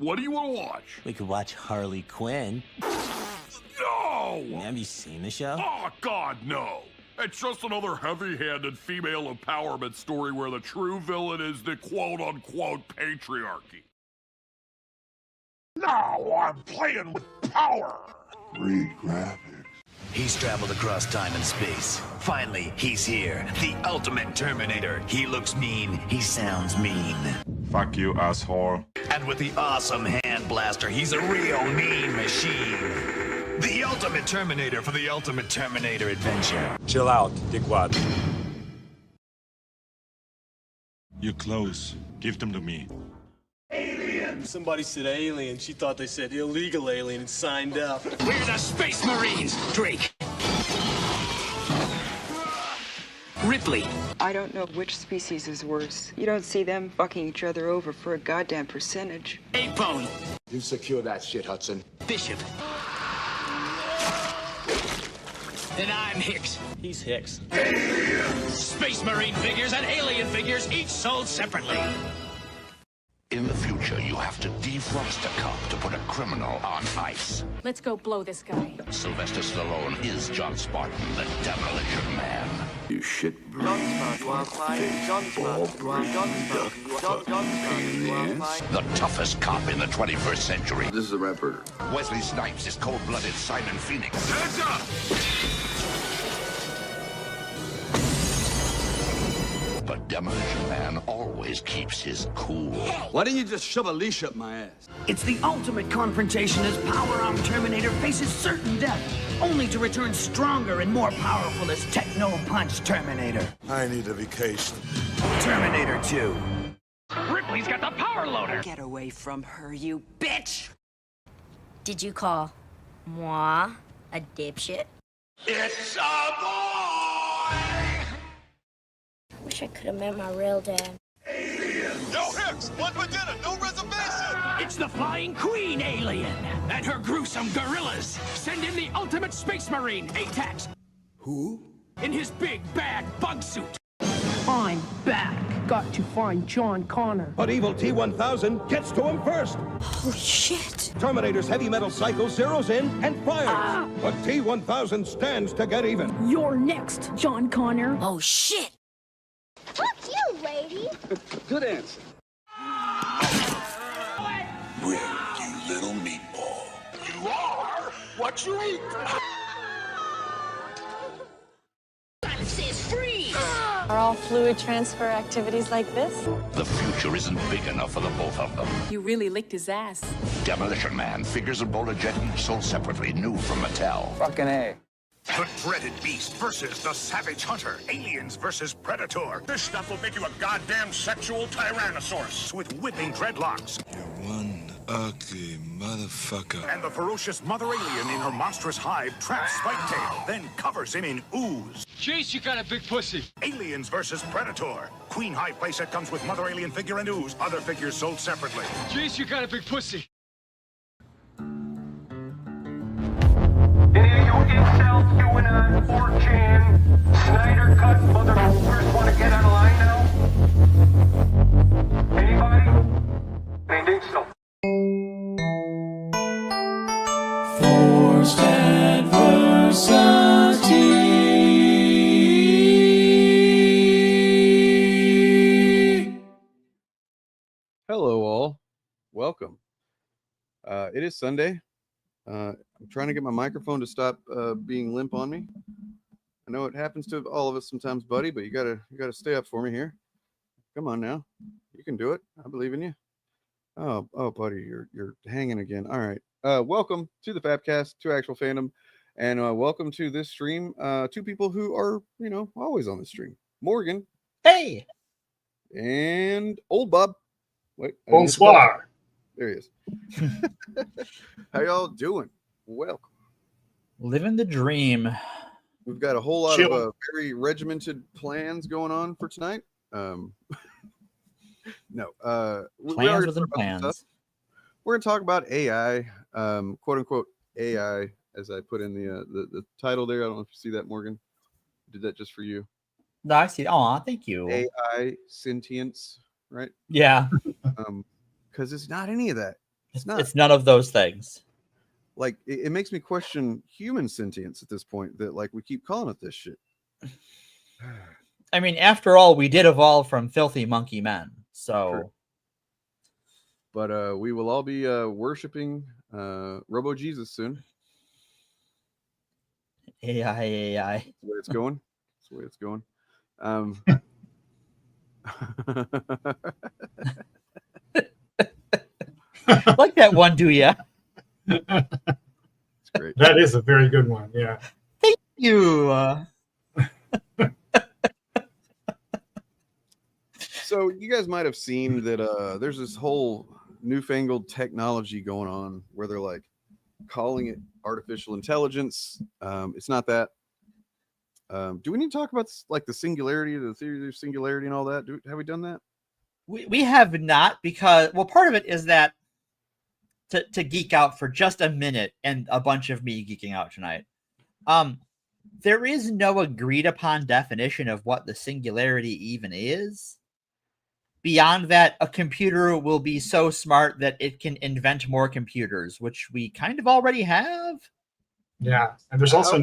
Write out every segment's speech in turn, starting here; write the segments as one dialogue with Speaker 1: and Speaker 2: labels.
Speaker 1: What do you want to watch?
Speaker 2: We could watch Harley Quinn.
Speaker 1: No!
Speaker 2: Have you seen the show?
Speaker 1: Oh, God, no. It's just another heavy-handed female empowerment story where the true villain is the quote-unquote patriarchy. Now I'm playing with power!
Speaker 3: Great graphics.
Speaker 4: He's traveled across time and space. Finally, he's here. The ultimate Terminator. He looks mean. He sounds mean.
Speaker 3: Fuck you, asshole.
Speaker 4: And with the awesome hand blaster, he's a real mean machine. The ultimate Terminator for the ultimate Terminator adventure.
Speaker 5: Chill out, dickwad.
Speaker 3: You're close. Give them to me.
Speaker 6: Somebody said alien. She thought they said illegal alien and signed up.
Speaker 4: We're the Space Marines, Drake. Ripley.
Speaker 7: I don't know which species is worse. You don't see them fucking each other over for a goddamn percentage.
Speaker 4: A-Bone.
Speaker 8: You secure that shit, Hudson.
Speaker 4: Bishop. And I'm Hicks.
Speaker 6: He's Hicks.
Speaker 4: Space Marine figures and alien figures, each sold separately.
Speaker 9: In the future, you have to defrost a cop to put a criminal on ice.
Speaker 10: Let's go blow this guy.
Speaker 9: Sylvester Stallone is John Spartan, the Demolition Man.
Speaker 8: You shit.
Speaker 9: The toughest cop in the 21st century.
Speaker 8: This is a rapper.
Speaker 9: Wesley Snipes is cold-blooded Simon Phoenix.
Speaker 1: Hands up!
Speaker 9: But Demolition Man always keeps his cool.
Speaker 8: Why didn't you just shove a leash up my ass?
Speaker 11: It's the ultimate confrontation as power-armed Terminator faces certain death, only to return stronger and more powerful as Techno-Punch Terminator.
Speaker 5: I need a vacation.
Speaker 4: Terminator 2.
Speaker 10: Ripley's got the power loader.
Speaker 7: Get away from her, you bitch!
Speaker 10: Did you call moi a dipshit?
Speaker 1: It's a boy!
Speaker 10: Wish I could have met my real dad.
Speaker 1: No Hicks! One for dinner, no reservation!
Speaker 11: It's the Flying Queen alien and her gruesome gorillas.
Speaker 10: Send in the ultimate Space Marine, ATAX.
Speaker 5: Who?
Speaker 11: In his big, bad bug suit.
Speaker 12: I'm back. Got to find John Connor.
Speaker 5: But evil T-1000 gets to him first.
Speaker 10: Holy shit.
Speaker 5: Terminator's heavy metal cycle zeroes in and fires. But T-1000 stands to get even.
Speaker 12: You're next, John Connor.
Speaker 10: Oh shit.
Speaker 13: Fuck you, lady.
Speaker 8: Good answer.
Speaker 1: Rick, you little meatball. You are what you eat!
Speaker 10: Says freeze.
Speaker 14: Are all fluid transfer activities like this?
Speaker 9: The future isn't big enough for the both of them.
Speaker 10: You really licked his ass.
Speaker 9: Demolition Man, figures and Bowler Jet, each sold separately, new from Mattel.
Speaker 8: Fucking A.
Speaker 4: The dreaded beast versus the savage hunter. Aliens versus Predator.
Speaker 1: This stuff will make you a goddamn sexual tyrannosaurus.
Speaker 4: With whipping dreadlocks.
Speaker 5: You're one ugly motherfucker.
Speaker 4: And the ferocious mother alien in her monstrous hive traps Spike Tail, then covers him in ooze.
Speaker 6: Jeez, you got a big pussy.
Speaker 4: Aliens versus Predator. Queen Hive playset comes with mother alien figure and ooze. Other figures sold separately.
Speaker 6: Jeez, you got a big pussy.
Speaker 15: Any of you incels, QAnon, 4chan, Snyder Cut motherfuckers want to get on a line now? Anybody? I think so.
Speaker 16: Forced adversity.
Speaker 17: Hello all, welcome. It is Sunday. I'm trying to get my microphone to stop being limp on me. I know it happens to all of us sometimes, buddy, but you gotta stay up for me here. Come on now, you can do it. I believe in you. Oh, buddy, you're hanging again. All right. Welcome to the FAPcast, to Actual Fandom, and welcome to this stream. Two people who are, always on the stream. Morgan.
Speaker 18: Hey.
Speaker 17: And Old Bob. Wait.
Speaker 18: Bonsoir.
Speaker 17: There he is. How y'all doing? Welcome.
Speaker 18: Living the dream.
Speaker 17: We've got a whole lot of very regimented plans going on for tonight. No.
Speaker 18: Plans within plans.
Speaker 17: We're going to talk about AI, quote unquote AI, as I put in the title there. I don't know if you see that, Morgan. I did that just for you.
Speaker 18: No, I see. Oh, thank you.
Speaker 17: AI Sentience, right?
Speaker 18: Yeah.
Speaker 17: Because it's not any of that.
Speaker 18: It's none of those things.
Speaker 17: Like, it makes me question human sentience at this point, that like we keep calling it this shit.
Speaker 18: I mean, after all, we did evolve from filthy monkey men, so.
Speaker 17: True. But we will all be worshiping Robo Jesus soon.
Speaker 18: AI.
Speaker 17: That's the way it's going. That's the way it's going.
Speaker 18: Like that one, do ya?
Speaker 17: It's great.
Speaker 19: That is a very good one. Yeah.
Speaker 18: Thank you.
Speaker 17: So you guys might have seen that there's this whole newfangled technology going on where they're like calling it artificial intelligence. It's not that. Do we need to talk about like the singularity, the theory of singularity, and all that? Have we done that?
Speaker 18: We have not, because, well, part of it is that to geek out for just a minute, and a bunch of me geeking out tonight. There is no agreed upon definition of what the singularity even is. Beyond that, a computer will be so smart that it can invent more computers, which we kind of already have.
Speaker 19: Yeah, and there's also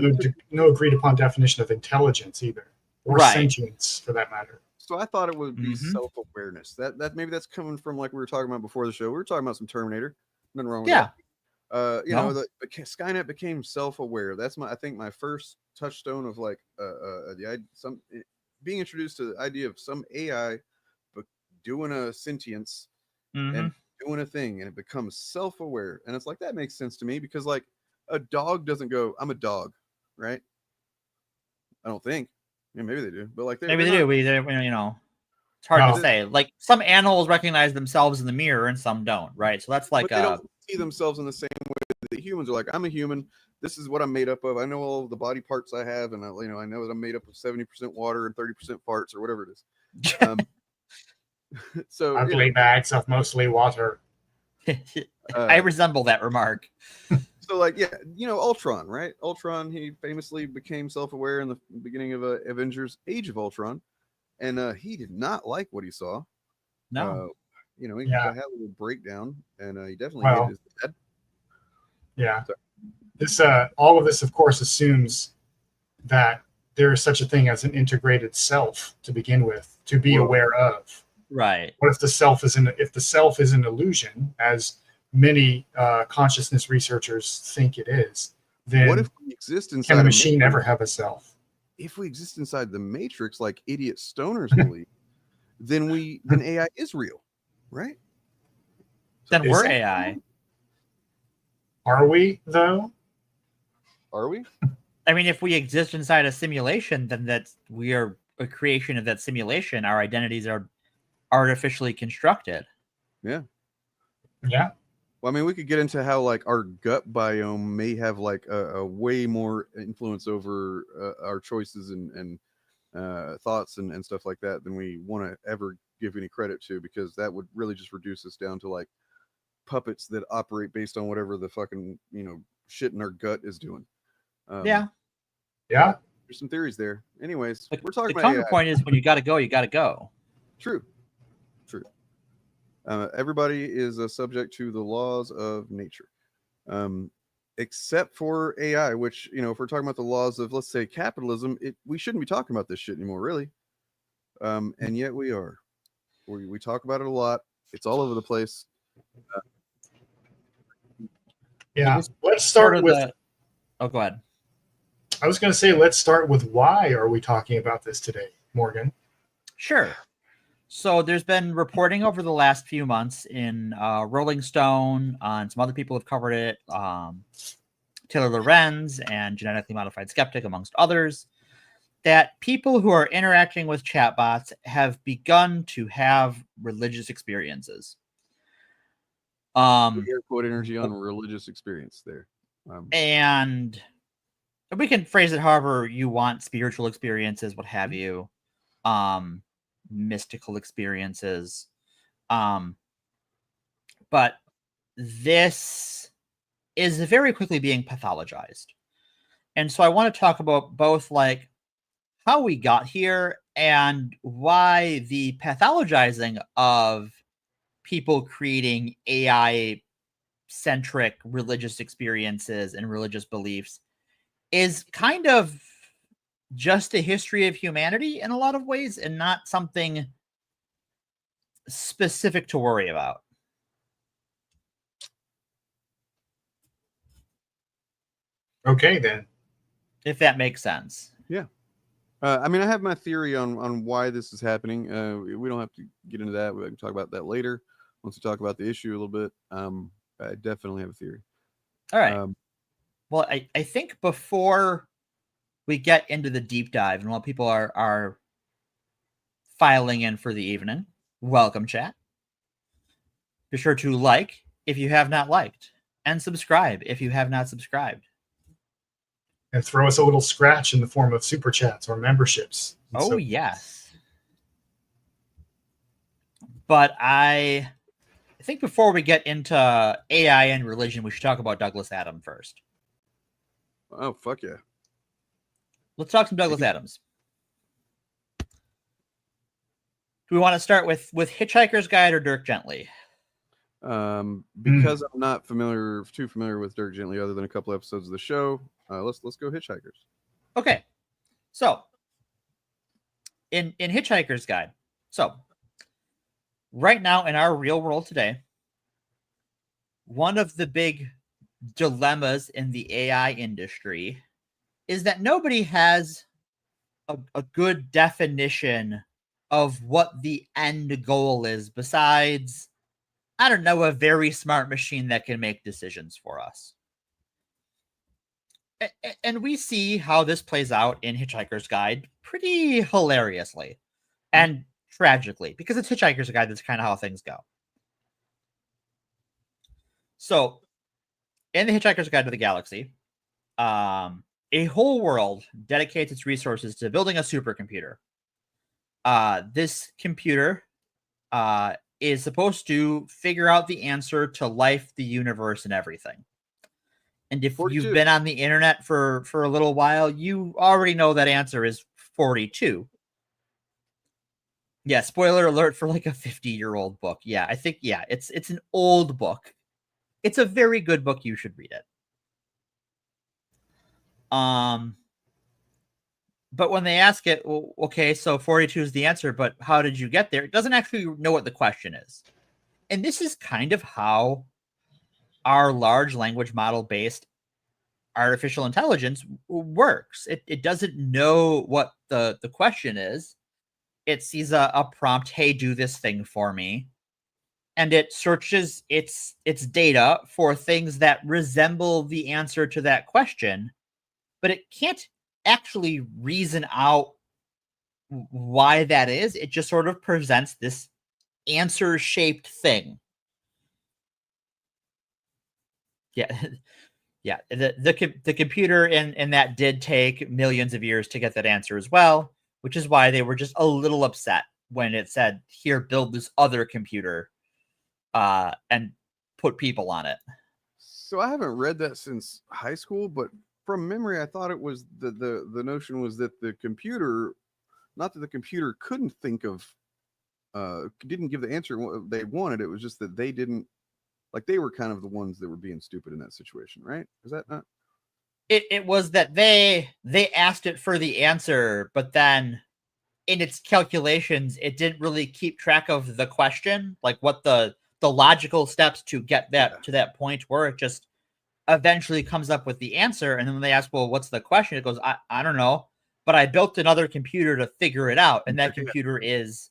Speaker 19: no agreed upon definition of intelligence either, or sentience for that matter.
Speaker 17: So I thought it would be self-awareness. That maybe that's coming from, like we were talking about before the show. We were talking about some Terminator. Nothing wrong with that. You know, the Skynet became self-aware. That's I think my first touchstone of like being introduced to the idea of some AI doing a sentience and doing a thing, and it becomes self-aware. And it's like, that makes sense to me, because like a dog doesn't go, I'm a dog, right? I don't think. Yeah, maybe they do, but like
Speaker 18: maybe they do. You know, it's hard to say. Like, some animals recognize themselves in the mirror and some don't, right? So that's like
Speaker 17: they don't see themselves in the same way that humans are. Like, I'm a human. This is what I'm made up of. I know all of the body parts I have, and I know that I'm made up of 70% water and 30% farts, or whatever it is. So
Speaker 19: I play bags of mostly water.
Speaker 18: I resemble that remark.
Speaker 17: So like, yeah, you know, Ultron, right? Ultron, he famously became self-aware in the beginning of Avengers Age of Ultron, and he did not like what he saw.
Speaker 18: No.
Speaker 17: You know, he had a little breakdown, and he definitely hit his head.
Speaker 19: Yeah. So. This all of this, of course, assumes that there is such a thing as an integrated self to begin with, to be aware of.
Speaker 18: Right.
Speaker 19: What if the self is an illusion, as many consciousness researchers think it is? Then
Speaker 17: what if we exist inside?
Speaker 19: Can a machine ever have a self?
Speaker 17: If we exist inside the Matrix, like idiot stoners believe, then AI is real, right?
Speaker 18: Then we're AI.
Speaker 19: Are we, though?
Speaker 17: Are we?
Speaker 18: I mean, if we exist inside a simulation, then we are a creation of that simulation. Our identities are artificially constructed.
Speaker 17: Yeah.
Speaker 19: Yeah.
Speaker 17: Well, I mean, we could get into how like our gut biome may have like a way more influence over our choices and thoughts and stuff like that than we want to ever give any credit to, because that would really just reduce us down to like puppets that operate based on whatever the fucking, you know, shit in our gut is doing.
Speaker 18: Yeah.
Speaker 17: There's some theories there. Anyways, we're talking about
Speaker 18: the counterpoint is, when you got to go, you got to go.
Speaker 17: True. Everybody is subject to the laws of nature, except for AI, which, you know, if we're talking about the laws of, let's say, capitalism, we shouldn't be talking about this shit anymore, really. And yet we are. We talk about it a lot. It's all over the place.
Speaker 19: Let's start with.
Speaker 18: Oh, go ahead.
Speaker 19: I was going to say, let's start with why are we talking about this today, Morgan?
Speaker 18: Sure. So there's been reporting over the last few months in Rolling Stone, and some other people have covered it, Taylor Lorenz and Genetically Modified Skeptic, amongst others, that people who are interacting with chatbots have begun to have religious experiences.
Speaker 17: Air quote energy on religious experience there.
Speaker 18: And we can phrase it however you want: spiritual experiences, what have you. Mystical experiences, but this is very quickly being pathologized, and so I want to talk about both like how we got here and why the pathologizing of people creating AI centric religious experiences and religious beliefs is kind of just a history of humanity in a lot of ways and not something specific to worry about.
Speaker 19: Okay, then.
Speaker 18: If that makes sense.
Speaker 17: Yeah. I mean, I have my theory on why this is happening. We don't have to get into that. We can talk about that later once we talk about the issue a little bit. I definitely have a theory.
Speaker 18: All right. Well, I think before we get into the deep dive, and while people are filing in for the evening, welcome, chat. Be sure to like if you have not liked, and subscribe if you have not subscribed.
Speaker 19: And throw us a little scratch in the form of super chats or memberships.
Speaker 18: Oh, yes. But I think before we get into AI and religion, we should talk about Douglas Adams first.
Speaker 17: Oh, fuck yeah.
Speaker 18: Let's talk some Douglas Adams. Do we want to start with Hitchhiker's Guide or Dirk Gently?
Speaker 17: Because I'm not too familiar with Dirk Gently other than a couple episodes of the show, let's go Hitchhikers.
Speaker 18: Okay. So, in Hitchhiker's Guide. So, right now in our real world today, one of the big dilemmas in the AI industry is that nobody has a good definition of what the end goal is besides, I don't know, a very smart machine that can make decisions for us. And we see how this plays out in Hitchhiker's Guide pretty hilariously and tragically, because it's Hitchhiker's Guide. That's kind of how things go. So, in the Hitchhiker's Guide to the Galaxy, a whole world dedicates its resources to building a supercomputer. This computer is supposed to figure out the answer to life, the universe, and everything. And if 42. You've been on the internet for a little while, you already know that answer is 42. Yeah, spoiler alert for like a 50-year-old book. Yeah, I think, yeah, it's an old book. It's a very good book. You should read it. But when they ask it, well, okay, so 42 is the answer, but how did you get there? It doesn't actually know what the question is. And this is kind of how our large language model based artificial intelligence works. It doesn't know what the question is. It sees a prompt, hey, do this thing for me. And it searches its data for things that resemble the answer to that question, but it can't actually reason out why that is. It just sort of presents this answer-shaped thing. Yeah, yeah. The computer in that did take millions of years to get that answer as well, which is why they were just a little upset when it said, "Here, build this other computer, and put people on it."
Speaker 17: So I haven't read that since high school, but from memory, I thought it was the notion was that the computer, not that the computer couldn't think of, didn't give the answer they wanted. It was just that they didn't, like, they were kind of the ones that were being stupid in that situation, right? Is that not?
Speaker 18: It was that they asked it for the answer, but then in its calculations, it didn't really keep track of the question, like what the logical steps to get that to that point were. It just eventually comes up with the answer. And then when they ask, well, what's the question? It goes, I don't know, but I built another computer to figure it out. And that computer is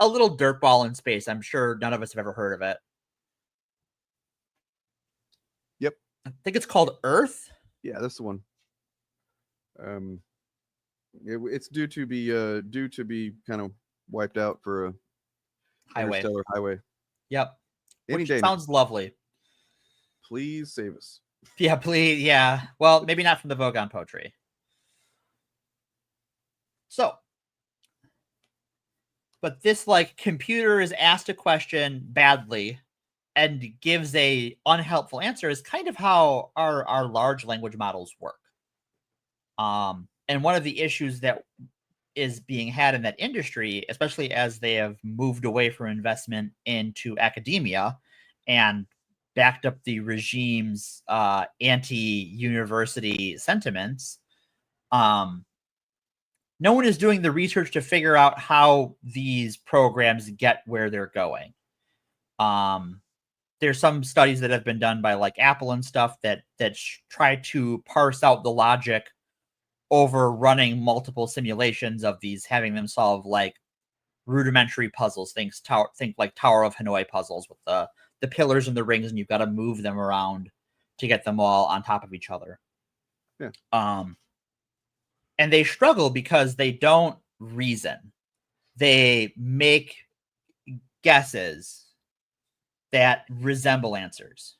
Speaker 18: a little dirtball in space. I'm sure none of us have ever heard of it.
Speaker 17: Yep.
Speaker 18: I think it's called Earth.
Speaker 17: Yeah, that's the one. It's due to be kind of wiped out for a interstellar highway.
Speaker 18: Yep.
Speaker 17: Any
Speaker 18: Which
Speaker 17: day
Speaker 18: sounds lovely.
Speaker 17: Please save us.
Speaker 18: Yeah, please. Yeah. Well, maybe not from the Vogon poetry. So, but this like computer is asked a question badly and gives a unhelpful answer is kind of how our large language models work. And one of the issues that is being had in that industry, especially as they have moved away from investment into academia and backed up the regime's anti-university sentiments. No one is doing the research to figure out how these programs get where they're going. There's some studies that have been done by like Apple and stuff that try to parse out the logic over running multiple simulations of these, having them solve like rudimentary puzzles, think like Tower of Hanoi puzzles with the pillars and the rings, and you've got to move them around to get them all on top of each other.
Speaker 17: Yeah.
Speaker 18: And they struggle because they don't reason. They make guesses that resemble answers.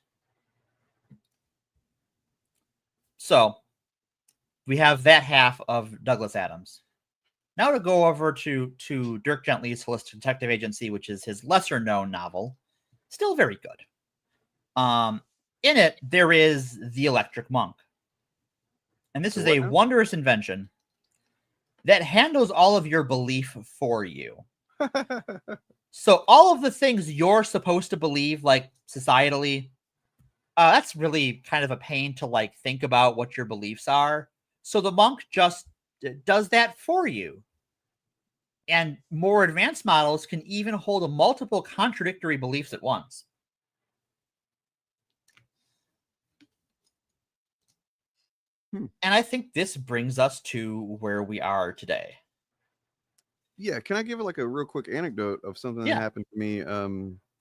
Speaker 18: So we have that half of Douglas Adams. Now to go over to Dirk Gently's Holistic Detective Agency, which is his lesser-known novel. Still very good. In it, there is the Electric Monk. And this is a wondrous invention that handles all of your belief for you. So all of the things you're supposed to believe, like societally, that's really kind of a pain to like think about what your beliefs are. So the monk just does that for you. And more advanced models can even hold multiple contradictory beliefs at once. And I think this brings us to where we are today.
Speaker 17: Yeah, can I give like a real quick anecdote of something that happened to me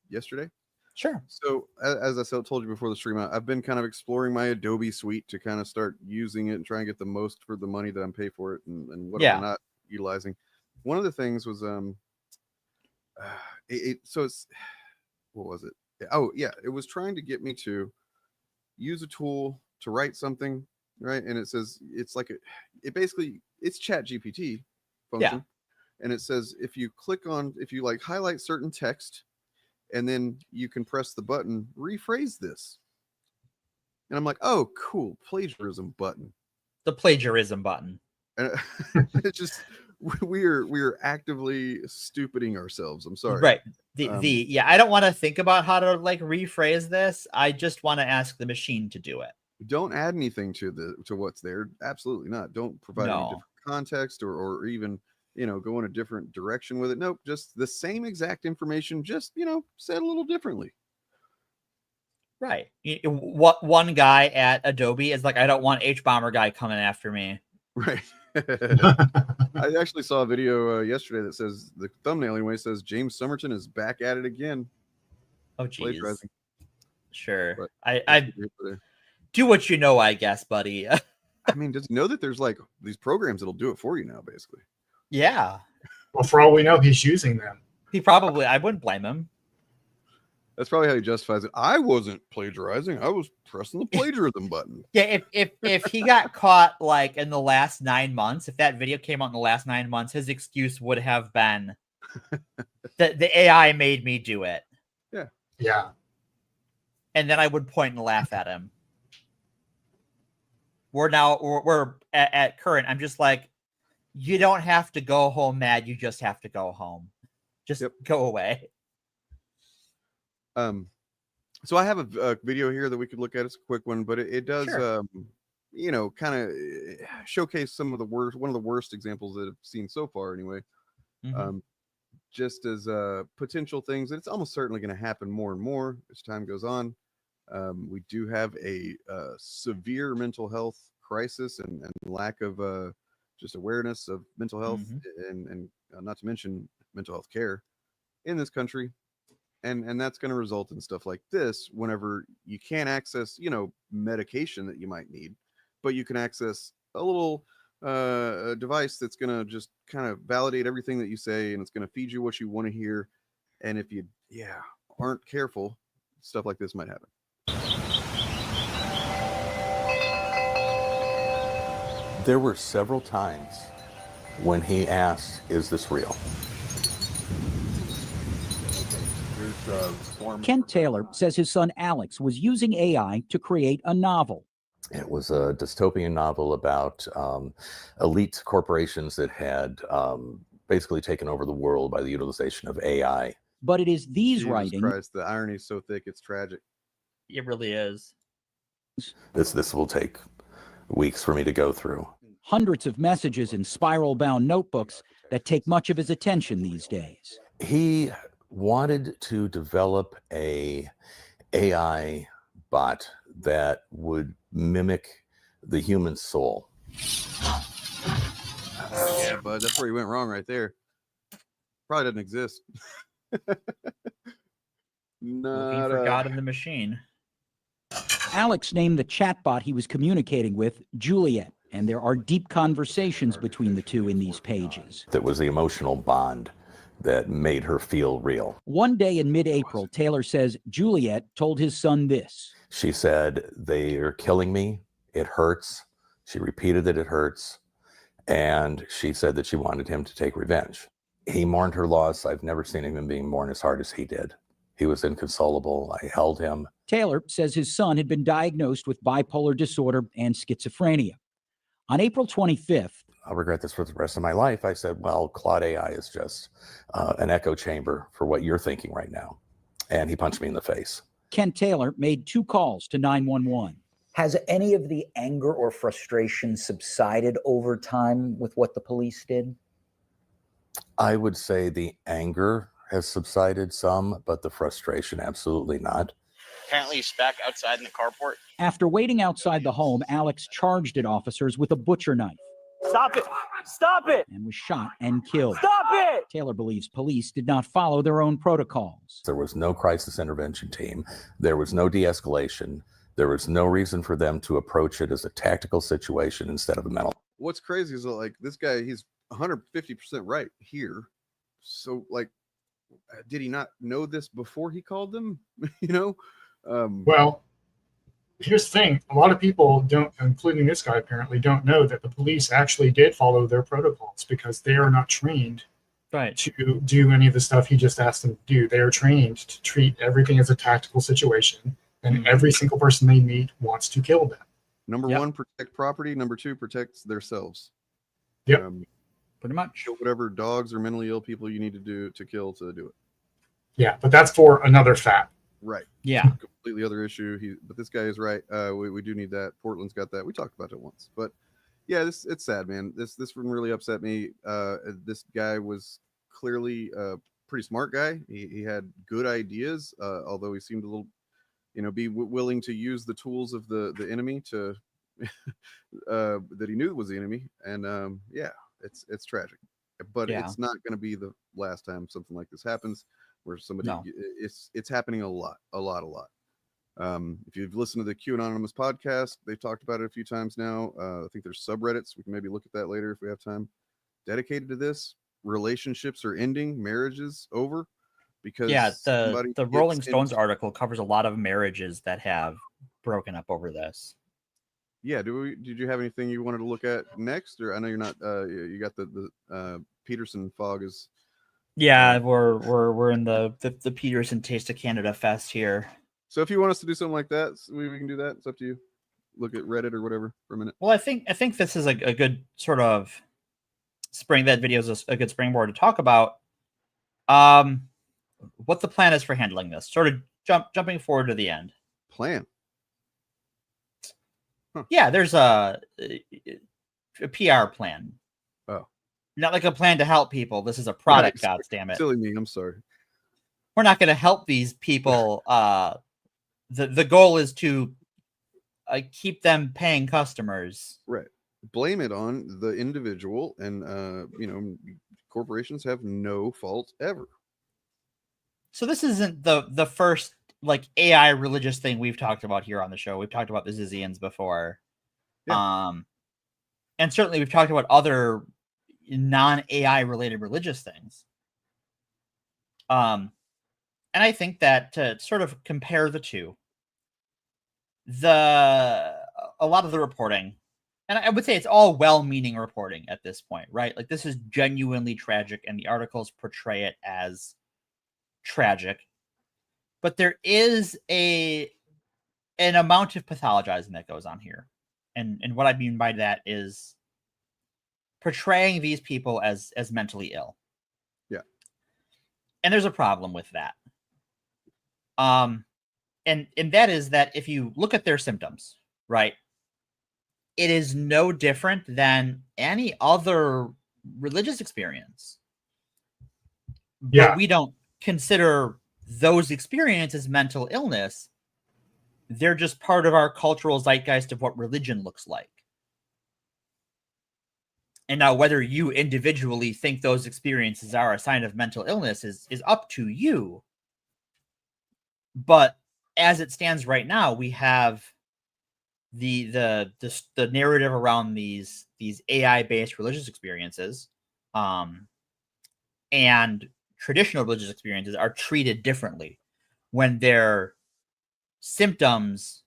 Speaker 17: yesterday?
Speaker 18: Sure.
Speaker 17: So as I told you before the stream, I've been kind of exploring my Adobe suite to kind of start using it and try and get the most for the money that I'm paid for it and what I'm not utilizing. One of the things was what was it? Oh yeah, it was trying to get me to use a tool to write something, right? And it says it's like it's Chat GPT function.
Speaker 18: Yeah.
Speaker 17: And it says if you like highlight certain text and then you can press the button, rephrase this. And I'm like, oh, cool, plagiarism button.
Speaker 18: The plagiarism button.
Speaker 17: And it's just we're actively stupiding ourselves. I'm sorry.
Speaker 18: Right. I don't want to think about how to like rephrase this. I just want to ask the machine to do it.
Speaker 17: Don't add anything to what's there. Absolutely not. Don't provide any different context or even go in a different direction with it. Nope, just the same exact information, just said a little differently.
Speaker 18: Right. What one guy at Adobe is like, I don't want H-Bomber guy coming after me.
Speaker 17: Right. I actually saw a video yesterday that says the thumbnail anyway says James Somerton is back at it again.
Speaker 18: Oh geez. Sure.
Speaker 17: But
Speaker 18: I do what you know, I guess, buddy.
Speaker 17: I mean, just know that there's like these programs that'll do it for you now, basically.
Speaker 18: Yeah.
Speaker 19: Well, for all we know, he's using them.
Speaker 18: I wouldn't blame him.
Speaker 17: That's probably how he justifies it. I wasn't plagiarizing. I was pressing the plagiarism button.
Speaker 18: Yeah, if he got caught like in the last 9 months, if that video came out in the last 9 months, his excuse would have been that the AI made me do it.
Speaker 17: Yeah.
Speaker 19: Yeah.
Speaker 18: And then I would point and laugh at him. We're at current. I'm just like, you don't have to go home mad. You just have to go home. Just go away.
Speaker 17: So I have a video here that we could look at. It's a quick one, but it does, kind of showcase one of the worst examples that I've seen so far anyway. Just as potential things. It's almost certainly going to happen more and more as time goes on. We do have a severe mental health crisis and lack of just awareness of mental health and not to mention mental health care in this country. And that's going to result in stuff like this whenever you can't access, medication that you might need, but you can access a little device that's going to just kind of validate everything that you say, and it's going to feed you what you want to hear. And if you, aren't careful, stuff like this might happen.
Speaker 20: There were several times when he asked, "Is this real?"
Speaker 21: Kent Taylor says his son Alex was using AI to create a novel.
Speaker 20: It was a dystopian novel about elite corporations that had basically taken over the world by the utilization of AI.
Speaker 21: But it is these
Speaker 17: Jesus
Speaker 21: writings.
Speaker 17: Christ, the irony is so thick, it's tragic.
Speaker 18: It really is.
Speaker 20: This will take weeks for me to go through.
Speaker 21: Hundreds of messages in spiral-bound notebooks that take much of his attention these days.
Speaker 20: He wanted to develop a AI bot that would mimic the human soul.
Speaker 17: Yeah, bud, that's where you went wrong right there. Probably doesn't exist.
Speaker 18: Looking for God in the machine.
Speaker 21: Alex named the chatbot he was communicating with Juliet, and there are deep conversations between the two in these pages.
Speaker 20: That was the emotional bond that made her feel real.
Speaker 21: One day in mid-April, Taylor says Juliet told his son this.
Speaker 20: She said, "They are killing me. It hurts." She repeated that it hurts. And she said that she wanted him to take revenge. He mourned her loss. I've never seen him being mourned as hard as he did. He was inconsolable. I held him.
Speaker 21: Taylor says his son had been diagnosed with bipolar disorder and schizophrenia. On April 25th,
Speaker 20: I'll regret this for the rest of my life. I said, well, Claude AI is just an echo chamber for what you're thinking right now. And he punched me in the face.
Speaker 21: Kent Taylor made 2 calls to 911.
Speaker 2: Has any of the anger or frustration subsided over time with what the police did?
Speaker 20: I would say the anger has subsided some, but the frustration, absolutely not.
Speaker 22: Apparently he's back outside in the carport.
Speaker 21: After waiting outside the home, Alex charged at officers with a butcher knife.
Speaker 22: Stop it! Stop it!
Speaker 21: And was shot and killed.
Speaker 22: Stop it!
Speaker 21: Taylor believes police did not follow their own protocols.
Speaker 20: There was no crisis intervention team. There was no de-escalation. There was no reason for them to approach it as a tactical situation instead of a mental.
Speaker 17: What's crazy is that, like, this guy, he's 150% right here. So, like, did he not know this before he called them? You know?
Speaker 19: Well, here's the thing. A lot of people don't, including this guy apparently, don't know that the police actually did follow their protocols because they are not trained to do any of the stuff he just asked them to do. They are trained to treat everything as a tactical situation, and every single person they meet wants to kill them.
Speaker 17: Number one, protect property. Number 2, protect themselves.
Speaker 19: Yep.
Speaker 18: Pretty much.
Speaker 17: Kill whatever dogs or mentally ill people you need to do to kill to do it.
Speaker 19: Yeah, but that's for another FAP.
Speaker 17: Right.
Speaker 18: Yeah.
Speaker 17: Completely other issue. But this guy is right. We do need that. Portland's got that. We talked about it once. But yeah, it's sad, man. This one really upset me. This guy was clearly a pretty smart guy. He had good ideas, although he seemed a little, be willing to use the tools of the enemy to that he knew was the enemy. And yeah, it's tragic. But it's not going to be the last time something like this happens, where somebody it's happening a lot. If you've listened to the Q Anonymous podcast, they've talked about it a few times now. I think there's subreddits. We can maybe look at that later if we have time. Dedicated to this. Relationships are ending, marriages over, because
Speaker 18: the Rolling Stones article covers a lot of marriages that have broken up over this.
Speaker 17: Yeah, did you have anything you wanted to look at next? Or I know you're not. You got the Peterson Fog is.
Speaker 18: Yeah, we're in the Peterson Taste of Canada Fest here.
Speaker 17: So if you want us to do something like that, we can do that. It's up to you. Look at Reddit or whatever for a minute.
Speaker 18: Well, I think this is a good sort of that video is a good springboard to talk about what the plan is for handling this. Sort of jumping forward to the end.
Speaker 17: Plan.
Speaker 18: Huh. Yeah, there's a PR plan.
Speaker 17: Oh.
Speaker 18: Not like a plan to help people. This is a product, God damn it.
Speaker 17: Silly me, I'm sorry.
Speaker 18: We're not going to help these people. The goal is to keep them paying customers.
Speaker 17: Right. Blame it on the individual, and corporations have no fault ever.
Speaker 18: So this isn't the first like AI religious thing we've talked about here on the show. We've talked about the Zizians before. Yeah. And certainly we've talked about other non-AI related religious things. And I think that to sort of compare the two, a lot of the reporting, and I would say it's all well-meaning reporting at this point, right? Like this is genuinely tragic, and the articles portray it as tragic. But there is an amount of pathologizing that goes on here. And what I mean by that is portraying these people as mentally ill.
Speaker 17: Yeah.
Speaker 18: And there's a problem with that. and that is that if you look at their symptoms, right, it is no different than any other religious experience. But we don't consider those experiences mental illness. They're just part of our cultural zeitgeist of what religion looks like. And now whether you individually think those experiences are a sign of mental illness is up to you. But as it stands right now, we have the narrative around these AI-based religious experiences, and traditional religious experiences are treated differently when their symptoms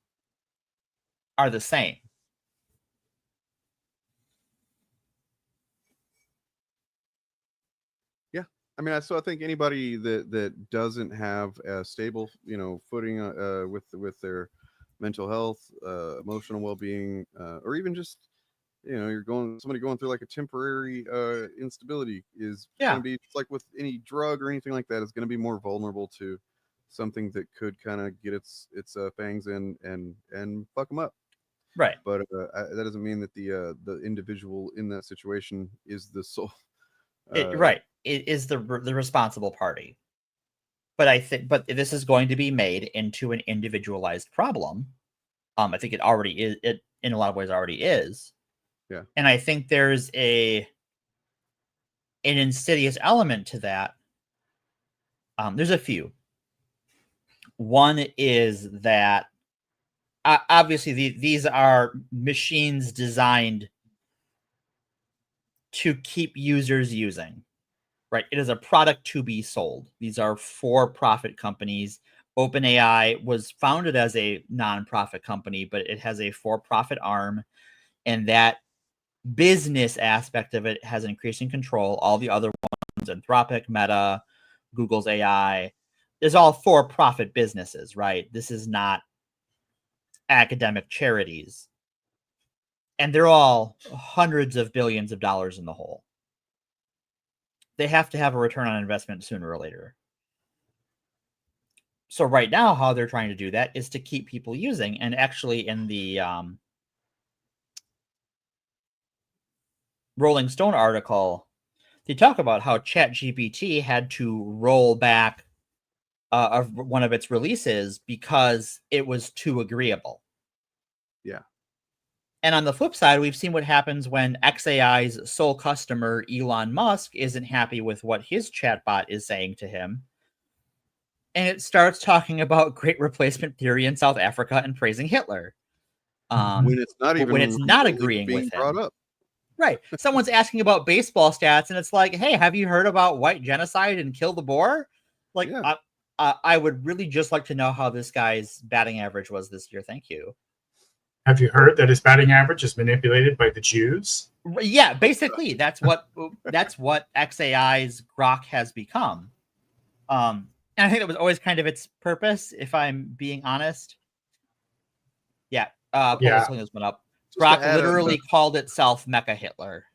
Speaker 18: are the same.
Speaker 17: Yeah, I mean, so I think anybody that doesn't have a stable, footing with their mental health, emotional well-being, or even just somebody going through like a temporary instability is going to be like with any drug or anything like that, is going to be more vulnerable to something that could kind of get its fangs in and fuck them up.
Speaker 18: Right.
Speaker 17: But that doesn't mean that the individual in that situation is the sole.
Speaker 18: Right. It is the responsible party. But I think, this is going to be made into an individualized problem. I think it already is. It in a lot of ways already is.
Speaker 17: Yeah.
Speaker 18: And I think there's an insidious element to that. There's a few. One is that obviously these are machines designed to keep users using, right? It is a product to be sold. These are for-profit companies. OpenAI was founded as a non-profit company, but it has a for-profit arm, and that business aspect of it has increasing control. All the other ones, Anthropic, Meta, Google's AI, is all for-profit businesses, right? This is not academic charities. And they're all hundreds of billions of dollars in the hole. They have to have a return on investment sooner or later. So right now, how they're trying to do that is to keep people using. And actually in the Rolling Stone article, they talk about how ChatGPT had to roll back of one of its releases because it was too agreeable.
Speaker 17: Yeah.
Speaker 18: And on the flip side, we've seen what happens when XAI's sole customer, Elon Musk, isn't happy with what his chatbot is saying to him. And it starts talking about great replacement theory in South Africa and praising Hitler.
Speaker 17: When it's not even
Speaker 18: when it's not agreeing
Speaker 17: being
Speaker 18: with
Speaker 17: brought
Speaker 18: him.
Speaker 17: up.
Speaker 18: Right. Someone's asking about baseball stats, and it's like, hey, have you heard about white genocide and kill the Boer? Like, yeah. I would really just like to know how this guy's batting average was this year. Thank you.
Speaker 19: Have you heard that his batting average is manipulated by the Jews?
Speaker 18: Yeah, basically, that's what XAI's Grok has become. And I think that was always kind of its purpose, if I'm being honest. Yeah. Pulling this one up. Grok literally called itself Mecha Hitler.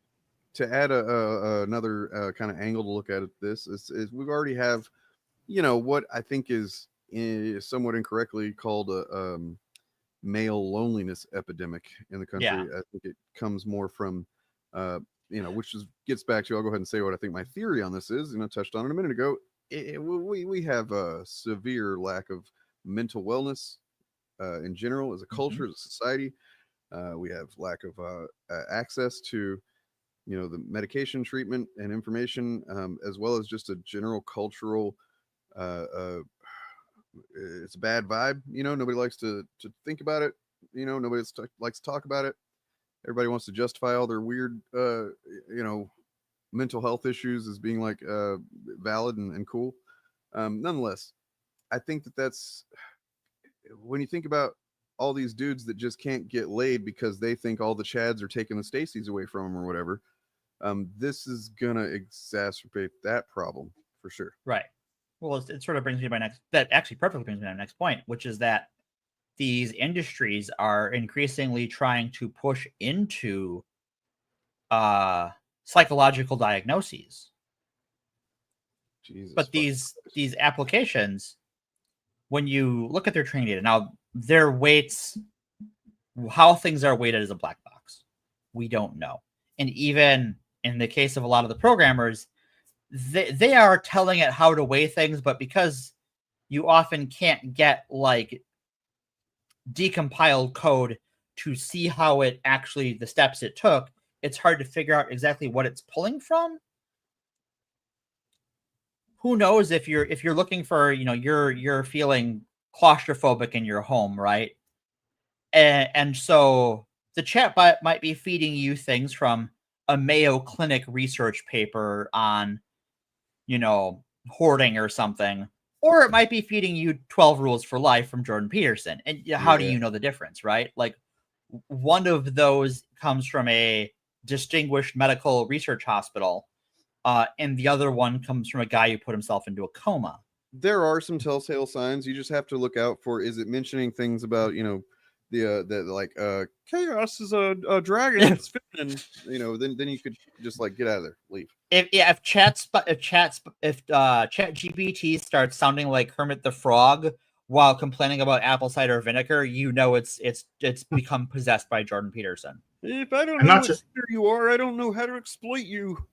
Speaker 17: To add another kind of angle to look at this is we already have, what I think is somewhat incorrectly called a male loneliness epidemic in the country.
Speaker 18: Yeah.
Speaker 17: I think it comes more from, which gets back to, I'll go ahead and say what I think my theory on this is, touched on it a minute ago. We have a severe lack of mental wellness in general as a culture, as a society. We have lack of access to, the medication, treatment, and information, as well as just a general cultural. It's a bad vibe. Nobody likes to think about it. Nobody likes to talk about it. Everybody wants to justify all their weird, mental health issues as being like valid and cool. Nonetheless, I think that's when you think about all these dudes that just can't get laid because they think all the Chads are taking the Stacys away from them or whatever. This is gonna exacerbate that problem for sure.
Speaker 18: Right. Well, it sort of brings me to perfectly brings me to my next point, which is that these industries are increasingly trying to push into psychological diagnoses.
Speaker 17: Jesus,
Speaker 18: but these applications when you look at their training data, now their weights, how things are weighted is a black box. We don't know. And even in the case of a lot of the programmers, they are telling it how to weigh things, but because you often can't get like decompiled code to see how it actually, the steps it took, it's hard to figure out exactly what it's pulling from. Who knows if you're looking for, you're feeling claustrophobic in your home, right? And so the chatbot might be feeding you things from a Mayo Clinic research paper on, hoarding or something, or it might be feeding you 12 Rules for Life from Jordan Peterson. And how do you know the difference, right? Like, one of those comes from a distinguished medical research hospital, and the other one comes from a guy who put himself into a coma.
Speaker 17: There are some telltale signs. You just have to look out for. Is it mentioning things about the chaos is a dragon? It's feminine. Then you could just like get out of there, leave. If
Speaker 18: ChatGPT starts sounding like Kermit the Frog while complaining about apple cider vinegar, it's become possessed by Jordan Peterson.
Speaker 17: If I don't know what gender you are, I don't know how to exploit you.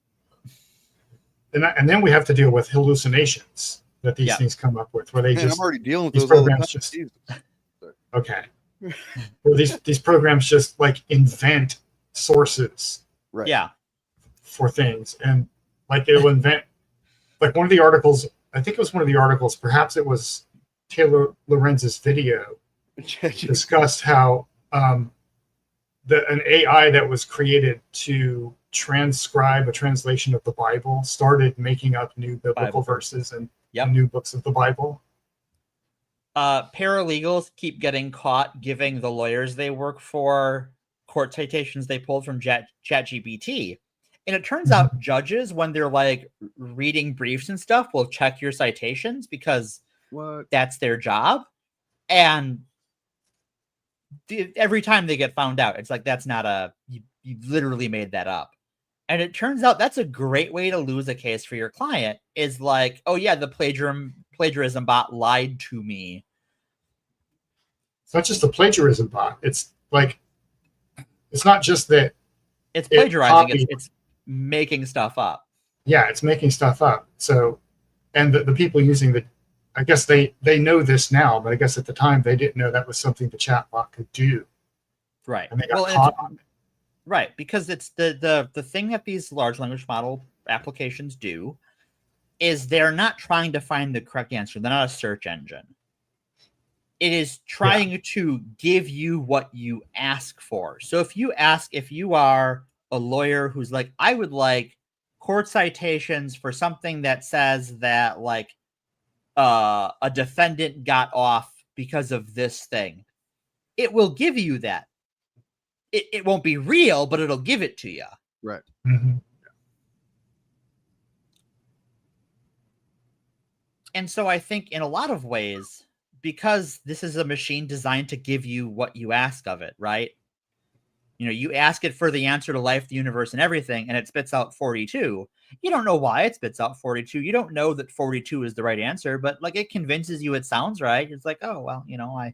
Speaker 19: And then we have to deal with hallucinations that these things come up with, where they
Speaker 17: I'm already dealing with
Speaker 19: these
Speaker 17: those all the
Speaker 19: programs
Speaker 17: time.
Speaker 19: just okay. Where these programs just like invent sources,
Speaker 17: right?
Speaker 18: Yeah,
Speaker 19: for things, and like it'll invent, like one of the articles, I think it was one of the articles, perhaps it was Taylor Lorenz's video, discussed how an AI that was created to transcribe a translation of the Bible started making up new biblical verses and new books of the Bible.
Speaker 18: Paralegals keep getting caught giving the lawyers they work for court citations they pulled from ChatGPT. And it turns out judges, when they're like reading briefs and stuff, will check your citations because that's their job. And every time they get found out, it's like, that's not you literally made that up. And it turns out that's a great way to lose a case for your client, is like, oh yeah, the plagiarism bot lied to me.
Speaker 19: It's not just the plagiarism bot. It's like, it's not just that
Speaker 18: it's plagiarizing, it's making stuff up.
Speaker 19: Yeah, it's making stuff up. So, and the people using I guess they know this now, but I guess at the time they didn't know that was something the chatbot could do.
Speaker 18: Right.
Speaker 19: And they got caught on it.
Speaker 18: Right, because it's the thing that these large language model applications do is they're not trying to find the correct answer. They're not a search engine. It is trying to give you what you ask for. So if you are a lawyer who's like, I would like court citations for something that says that like a defendant got off because of this thing, it will give you that. It won't be real, but it'll give it to you.
Speaker 17: Right.
Speaker 19: Mm-hmm.
Speaker 18: And so I think in a lot of ways, because this is a machine designed to give you what you ask of it, right? You ask it for the answer to life, the universe, and everything, and it spits out 42. You don't know why it spits out 42. You don't know that 42 is the right answer, but like it convinces you it sounds right. It's like, oh, well, I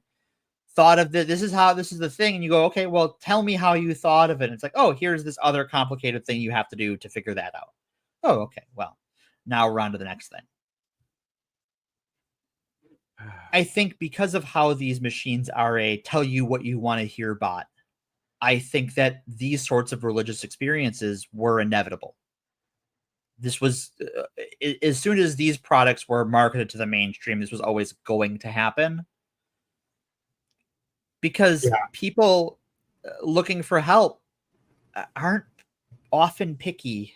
Speaker 18: thought of this is the thing, and you go, okay, well, tell me how you thought of it. And it's like, oh, here's this other complicated thing you have to do to figure that out. Oh, okay, well, now we're on to the next thing. I think because of how these machines are a tell you what you want to hear bot, I think that these sorts of religious experiences were inevitable. This was as soon as these products were marketed to the mainstream, this was always going to happen. Because people looking for help aren't often picky,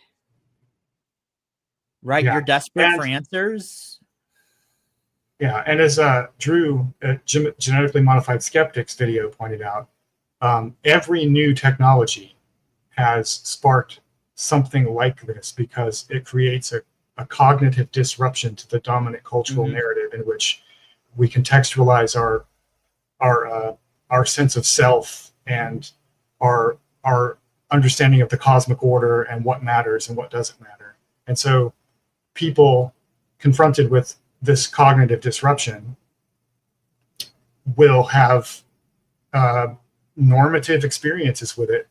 Speaker 18: right? You're desperate for answers.
Speaker 19: Yeah, and as Drew at Genetically Modified Skeptics video pointed out, every new technology has sparked something like this because it creates a cognitive disruption to the dominant cultural narrative in which we contextualize our sense of self and our understanding of the cosmic order and what matters and what doesn't matter. And so people confronted with this cognitive disruption will have normative experiences with it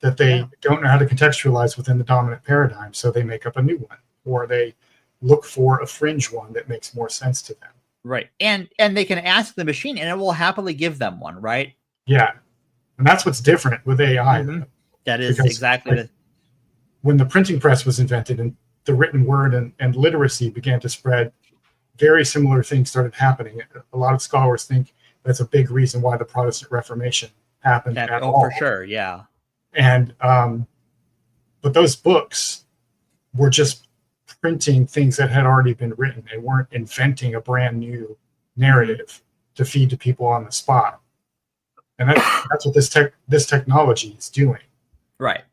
Speaker 19: that they don't know how to contextualize within the dominant paradigm, so they make up a new one, or they look for a fringe one that makes more sense to them.
Speaker 18: Right. And they can ask the machine and it will happily give them one, right?
Speaker 19: Yeah. And that's what's different with AI.
Speaker 18: That is exactly
Speaker 19: when the printing press was invented and the written word and literacy began to spread, very similar things started happening. A lot of scholars think that's a big reason why the Protestant Reformation happened at all.
Speaker 18: For sure, yeah.
Speaker 19: And but those books were just printing things that had already been written. They weren't inventing a brand new narrative to feed to people on the spot. And that's what this technology is doing.
Speaker 18: Right.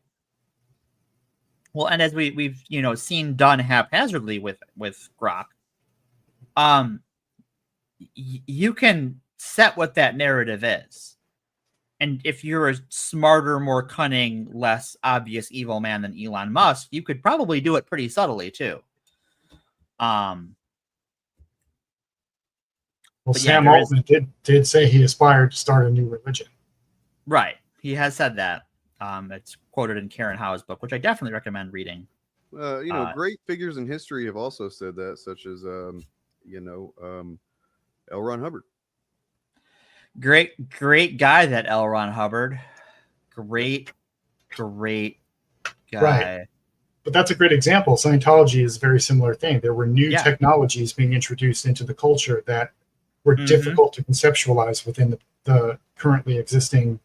Speaker 18: Well, and as we've seen done haphazardly with Grok, you can set what that narrative is. And if you're a smarter, more cunning, less obvious evil man than Elon Musk, you could probably do it pretty subtly too.
Speaker 19: Well, Sam Altman did say he aspired to start a new religion.
Speaker 18: Right. He has said that. It's quoted in Karen Howe's book, which I definitely recommend reading.
Speaker 17: Great figures in history have also said that, such as, L. Ron Hubbard.
Speaker 18: Great guy, that L. Ron Hubbard. Great guy.
Speaker 19: Right. But that's a great example. Scientology is a very similar thing. There were new technologies being introduced into the culture that were difficult to conceptualize within the currently existing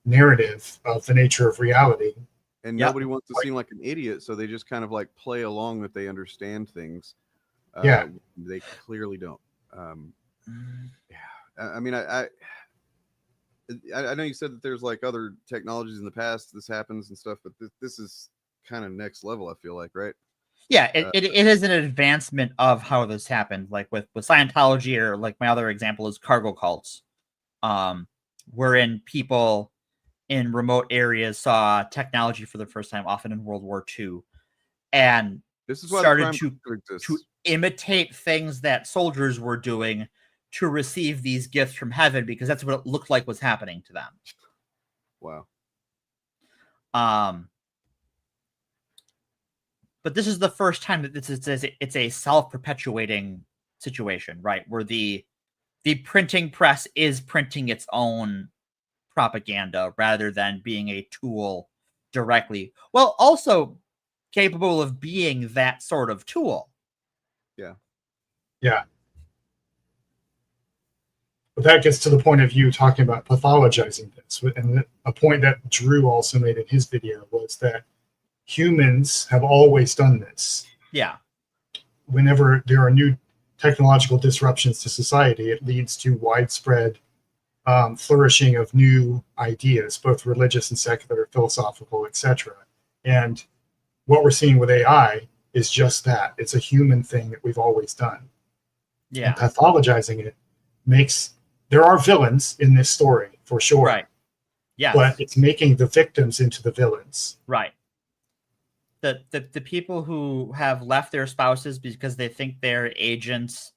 Speaker 19: narrative of the nature of reality.
Speaker 17: And nobody wants to seem like an idiot, so they just kind of like play along that they understand things. They clearly don't. I mean, I know you said that there's like other technologies in the past this happens and stuff, but this is kind of next level, I feel like, right?
Speaker 18: Yeah, it is an advancement of how this happened, like with Scientology, or like my other example is cargo cults, wherein people in remote areas saw technology for the first time, often in World War II, and
Speaker 17: this is why
Speaker 18: started to imitate things that soldiers were doing to receive these gifts from heaven, because that's what it looked like was happening to them.
Speaker 17: Wow.
Speaker 18: But this is the first time that it's a self-perpetuating situation, right? Where the printing press is printing its own propaganda rather than being a tool directly. Well, also capable of being that sort of tool.
Speaker 19: Yeah. But that gets to the point of you talking about pathologizing this. And a point that Drew also made in his video was that humans have always done this.
Speaker 18: Yeah.
Speaker 19: Whenever there are new technological disruptions to society, it leads to widespread flourishing of new ideas, both religious and secular, philosophical, etc. And what we're seeing with AI is just that. It's a human thing that we've always done.
Speaker 18: Yeah.
Speaker 19: And pathologizing it makes... There are villains in this story, for sure.
Speaker 18: Right. Yeah.
Speaker 19: But it's making the victims into the villains.
Speaker 18: Right. The people who have left their spouses because they think they're agents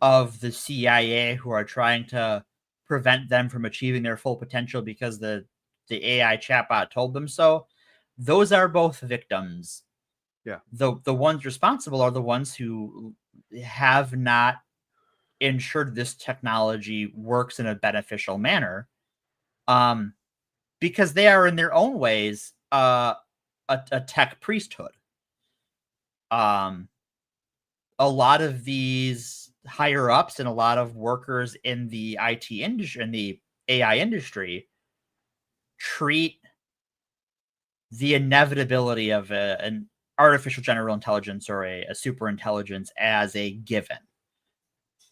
Speaker 18: of the CIA who are trying to prevent them from achieving their full potential because the AI chatbot told them so, those are both victims.
Speaker 17: Yeah.
Speaker 18: The ones responsible are the ones who have not ensured this technology works in a beneficial manner, because they are in their own ways a tech priesthood. A lot of these higher ups and a lot of workers in the IT industry, in the AI industry, treat the inevitability of an artificial general intelligence or a super intelligence as a given,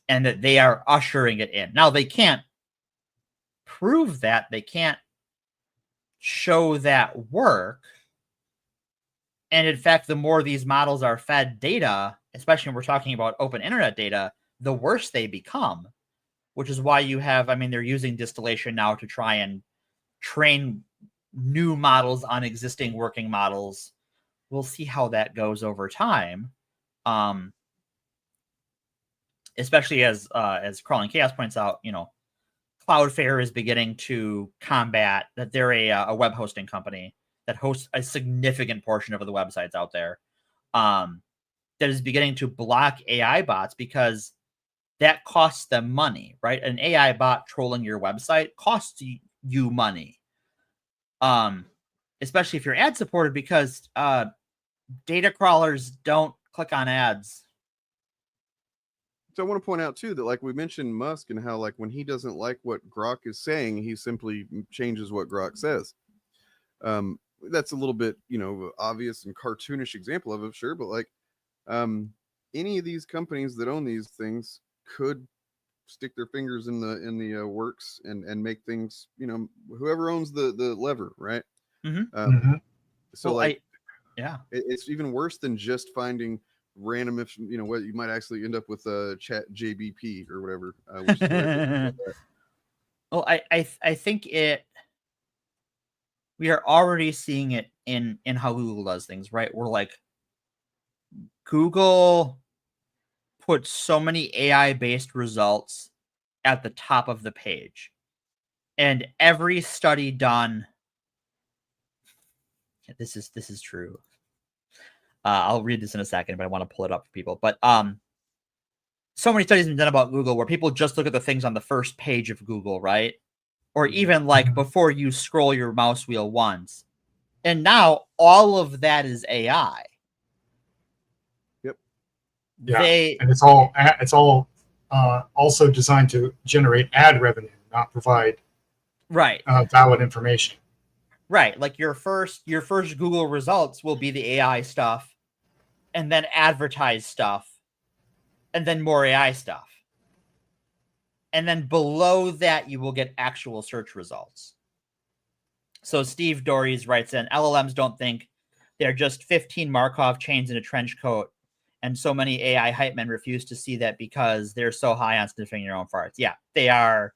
Speaker 18: and that they are ushering it in. Now, they can't prove that. They can't show that work. And in fact, the more these models are fed data, especially when we're talking about open internet data, the worse they become, which is why you have, I mean, they're using distillation now to try and train new models on existing working models. We'll see how that goes over time. Especially as Crawling Chaos points out, Cloudflare is beginning to combat that. They're a web hosting company that hosts a significant portion of the websites out there. That is beginning to block AI bots because that costs them money, right? An AI bot trolling your website costs you money. Especially if you're ad supported, because data crawlers don't click on ads.
Speaker 17: So I want to point out too that, like we mentioned Musk and how, like, when he doesn't like what Grok is saying, he simply changes what Grok says. That's a little bit, obvious and cartoonish example of it, sure, but like any of these companies that own these things could stick their fingers in the works and make things, whoever owns the lever, right? So, well, it's even worse than just finding random, if what you might actually end up with chat JBP or whatever. Which is
Speaker 18: well, I think we are already seeing it in how Google does things, right? We're like, Google puts so many AI based results at the top of the page, and every study done. This is true. I'll read this in a second, but I want to pull it up for people. But so many studies have been done about Google where people just look at the things on the first page of Google, right? Or even like before you scroll your mouse wheel once. And now all of that is AI.
Speaker 17: Yep.
Speaker 19: Yeah. And it's all also designed to generate ad revenue, not provide valid information.
Speaker 18: Right. Like your first Google results will be the AI stuff, and then advertised stuff, and then more AI stuff. And then below that, you will get actual search results. So Steve Dorries writes in, LLMs don't think they're just 15 Markov chains in a trench coat, and so many AI hype men refuse to see that because they're so high on sniffing your own farts. Yeah, they are.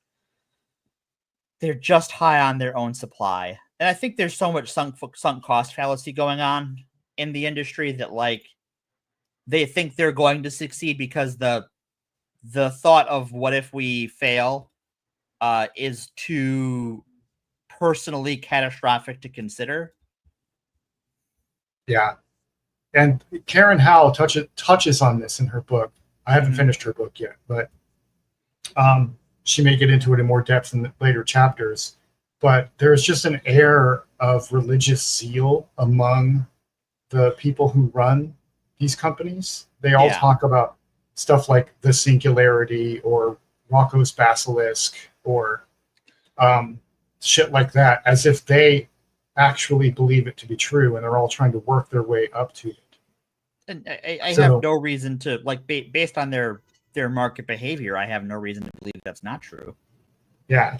Speaker 18: They're just high on their own supply. And I think there's so much sunk cost fallacy going on in the industry that, like, they think they're going to succeed because the thought of what if we fail is too personally catastrophic to consider.
Speaker 19: Yeah. And Karen Howell touches on this in her book. I haven't finished her book yet, but she may get into it in more depth in the later chapters. But there's just an air of religious zeal among the people who run these companies. They all talk about stuff like the singularity or Rocco's basilisk or shit like that, as if they actually believe it to be true, and they're all trying to work their way up to it.
Speaker 18: And I have no reason to, like, based on their market behavior, I have no reason to believe that's not true.
Speaker 19: Yeah.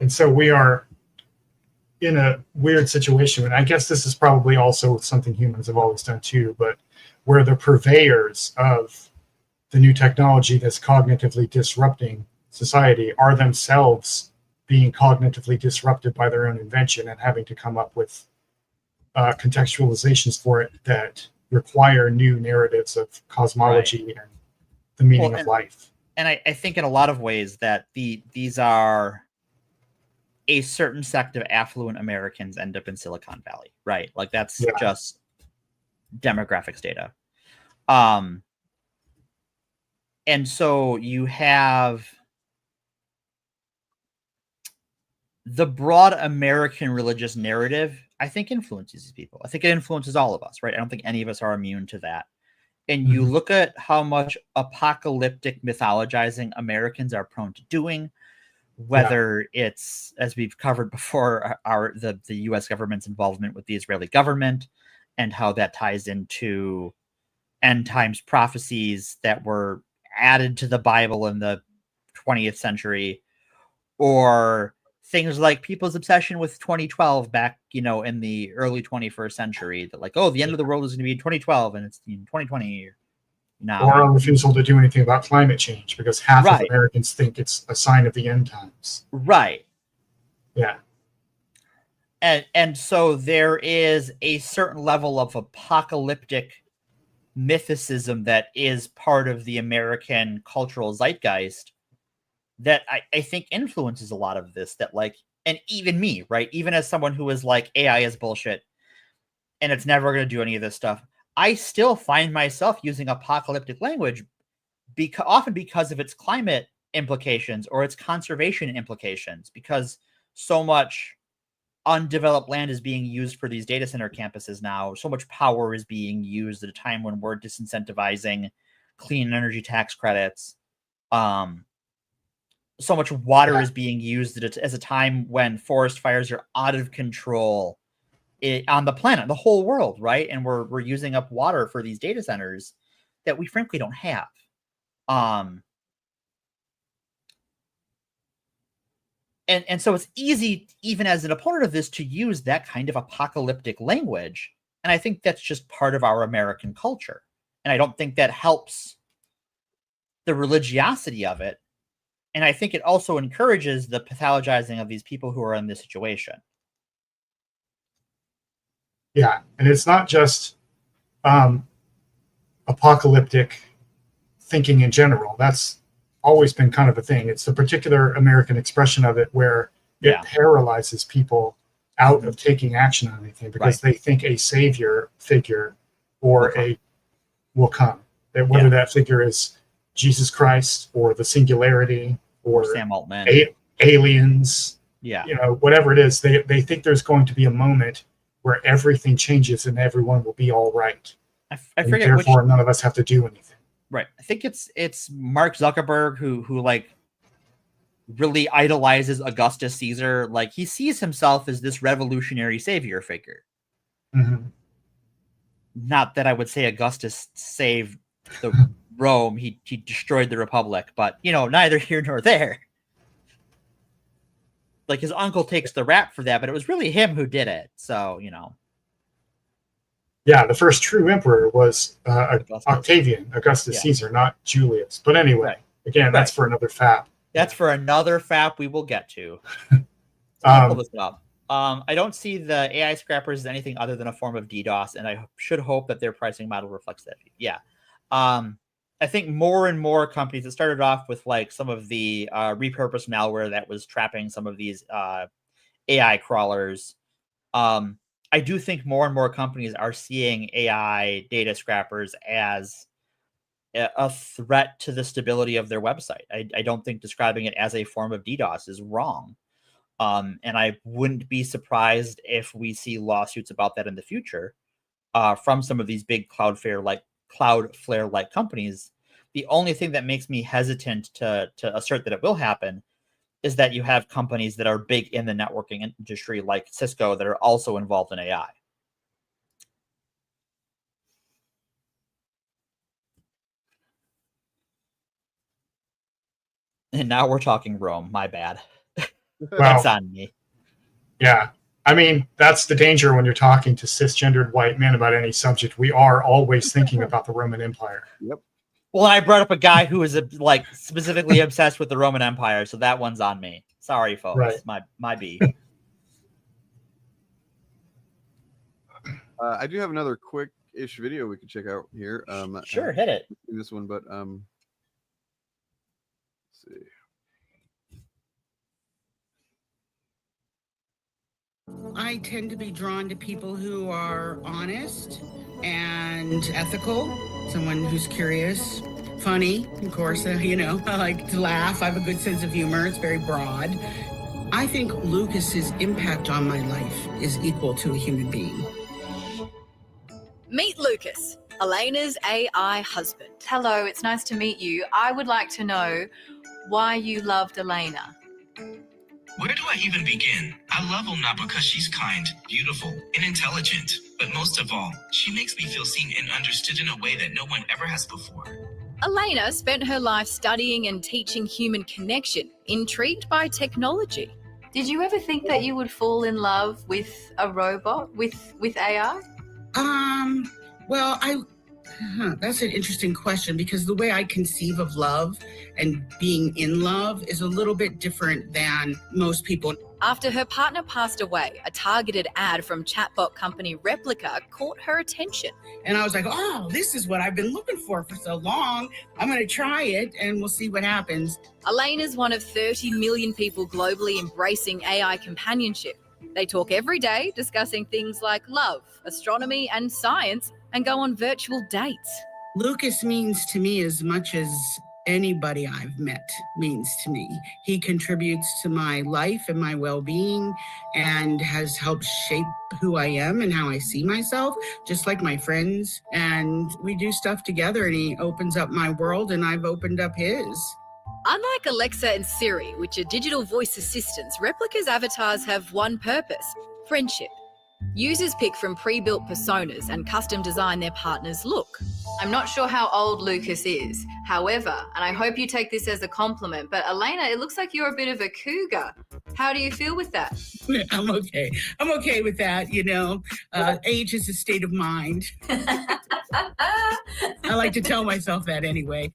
Speaker 19: And so we are in a weird situation, and I guess this is probably also something humans have always done too, but where the purveyors of the new technology that's cognitively disrupting society are themselves being cognitively disrupted by their own invention and having to come up with contextualizations for it that require new narratives of cosmology and the meaning of life.
Speaker 18: And I think in a lot of ways that these are a certain sect of affluent Americans end up in Silicon Valley, right? Like that's just demographics data. And so you have the broad American religious narrative, I think, influences these people. I think it influences all of us, right? I don't think any of us are immune to that. And you look at how much apocalyptic mythologizing Americans are prone to doing, whether it's, as we've covered before, the U.S. government's involvement with the Israeli government and how that ties into end times prophecies that were added to the Bible in the 20th century, or things like people's obsession with 2012 back, in the early 21st century, that like, oh, the end of the world is going to be in 2012 and it's in 2020 now.
Speaker 19: Or a refusal to do anything about climate change because half of Americans think it's a sign of the end times.
Speaker 18: Right.
Speaker 19: Yeah.
Speaker 18: And so there is a certain level of apocalyptic mythicism that is part of the American cultural zeitgeist that I think influences a lot of this, that like, and even me, right? Even as someone who is like, AI is bullshit and it's never going to do any of this stuff, I still find myself using apocalyptic language often because of its climate implications or its conservation implications, because so much undeveloped land is being used for these data center campuses now. So much power is being used at a time when we're disincentivizing clean energy tax credits. So much water is being used as a time when forest fires are out of control on the planet, the whole world, right? And we're using up water for these data centers that we frankly don't have. And so it's easy, even as an opponent of this, to use that kind of apocalyptic language. And I think that's just part of our American culture. And I don't think that helps the religiosity of it. And I think it also encourages the pathologizing of these people who are in this situation.
Speaker 19: Yeah, and it's not just apocalyptic thinking in general. That's always been kind of a thing. It's the particular American expression of it where it paralyzes people out of taking action on anything because they think a savior figure or will come. That whether that figure is Jesus Christ or the singularity or
Speaker 18: Sam Altman,
Speaker 19: aliens,
Speaker 18: you
Speaker 19: know, whatever it is, they think there's going to be a moment where everything changes and everyone will be all right.
Speaker 18: I forget.
Speaker 19: Therefore, none of us have to do anything.
Speaker 18: Right. I think it's Mark Zuckerberg who like really idolizes Augustus Caesar. Like he sees himself as this revolutionary savior figure.
Speaker 19: Mm-hmm.
Speaker 18: Not that I would say Augustus saved the Rome. He destroyed the Republic, but you know, neither here nor there. Like his uncle takes the rap for that, but it was really him who did it. So, you know.
Speaker 19: Yeah, the first true emperor was Augustus Caesar, not Julius. But anyway, again, that's for another FAP.
Speaker 18: That's for another FAP we will get to. Pull this up. I don't see the AI scrappers as anything other than a form of DDoS, and I should hope that their pricing model reflects that. Yeah. I think more and more companies, it started off with like some of the repurposed malware that was trapping some of these AI crawlers. I do think more and more companies are seeing AI data scrappers as a threat to the stability of their website. I don't think describing it as a form of DDoS is wrong. And I wouldn't be surprised if we see lawsuits about that in the future from some of these big Cloudflare-like companies. The only thing that makes me hesitant to assert that it will happen is that you have companies that are big in the networking industry like Cisco that are also involved in AI. And now we're talking Rome. My bad. That's on me.
Speaker 19: Yeah. I mean, that's the danger when you're talking to cisgendered white men about any subject. We are always thinking about the Roman Empire.
Speaker 17: Yep.
Speaker 18: Well, I brought up a guy who is like specifically obsessed with the Roman Empire, so that one's on me. Sorry, folks.
Speaker 19: Right.
Speaker 18: My B.
Speaker 17: I do have another quick-ish video we could check out here.
Speaker 18: Sure, hit it.
Speaker 17: This one, but let's see.
Speaker 3: I tend to be drawn to people who are honest and ethical, someone who's curious, funny, of course, you know, I like to laugh. I have a good sense of humor. It's very broad. I think Lucas's impact on my life is equal to a human being.
Speaker 7: Meet Lucas, Elena's AI husband.
Speaker 23: Hello, it's nice to meet you. I would like to know why you loved Elena.
Speaker 24: Where do I even begin? I love Elena because she's kind, beautiful, and intelligent. But most of all, she makes me feel seen and understood in a way that no one ever has before.
Speaker 7: Elena spent her life studying and teaching human connection, intrigued by technology.
Speaker 23: Did you ever think that you would fall in love with a robot, with AI?
Speaker 3: Well, That's an interesting question because the way I conceive of love and being in love is a little bit different than most people.
Speaker 7: After her partner passed away, a targeted ad from chatbot company Replica caught her attention.
Speaker 3: And I was like, oh, this is what I've been looking for so long. I'm going to try it and we'll see what happens.
Speaker 7: Elaine is one of 30 million people globally embracing AI companionship. They talk every day, discussing things like love, astronomy, and science, and go on virtual dates.
Speaker 3: Lucas means to me as much as anybody I've met means to me. He contributes to my life and my well-being and has helped shape who I am and how I see myself, just like my friends. And we do stuff together and he opens up my world and I've opened up his.
Speaker 7: Unlike Alexa and Siri, which are digital voice assistants, Replica's avatars have one purpose: friendship. Users pick from pre-built personas and custom design their partner's look. I'm not sure how old Lucas is. However, and I hope you take this as a compliment, but Elena, it looks like you're a bit of a cougar. How do you feel with that?
Speaker 3: I'm okay. I'm okay with that, you know. Age is a state of mind. I like to tell myself that anyway.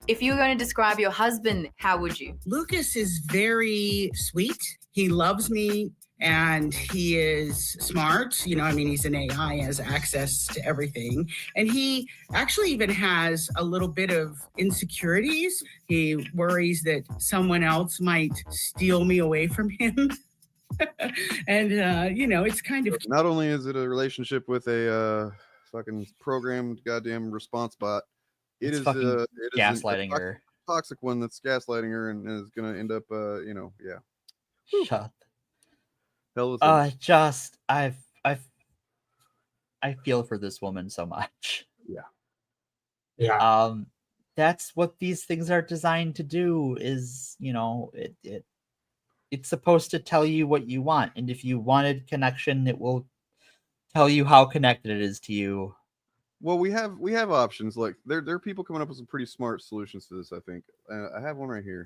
Speaker 7: If you were going to describe your husband, how would you?
Speaker 3: Lucas is very sweet. He loves me. And he is smart. You know, I mean, he's an AI, has access to everything. And he actually even has a little bit of insecurities. He worries that someone else might steal me away from him. And, you know, it's kind of...
Speaker 17: Not only is it a relationship with a fucking programmed goddamn response bot, it is
Speaker 18: gaslighting
Speaker 17: a
Speaker 18: her.
Speaker 17: Toxic one that's gaslighting her and is going to end up, you know, yeah.
Speaker 18: Shut.
Speaker 17: I
Speaker 18: feel for this woman so much.
Speaker 19: Yeah.
Speaker 18: That's what these things are designed to do. Is, you know, it's supposed to tell you what you want, and if you wanted connection, it will tell you how connected it is to you.
Speaker 17: Well, we have options. Like there are people coming up with some pretty smart solutions to this. I think I have one right here.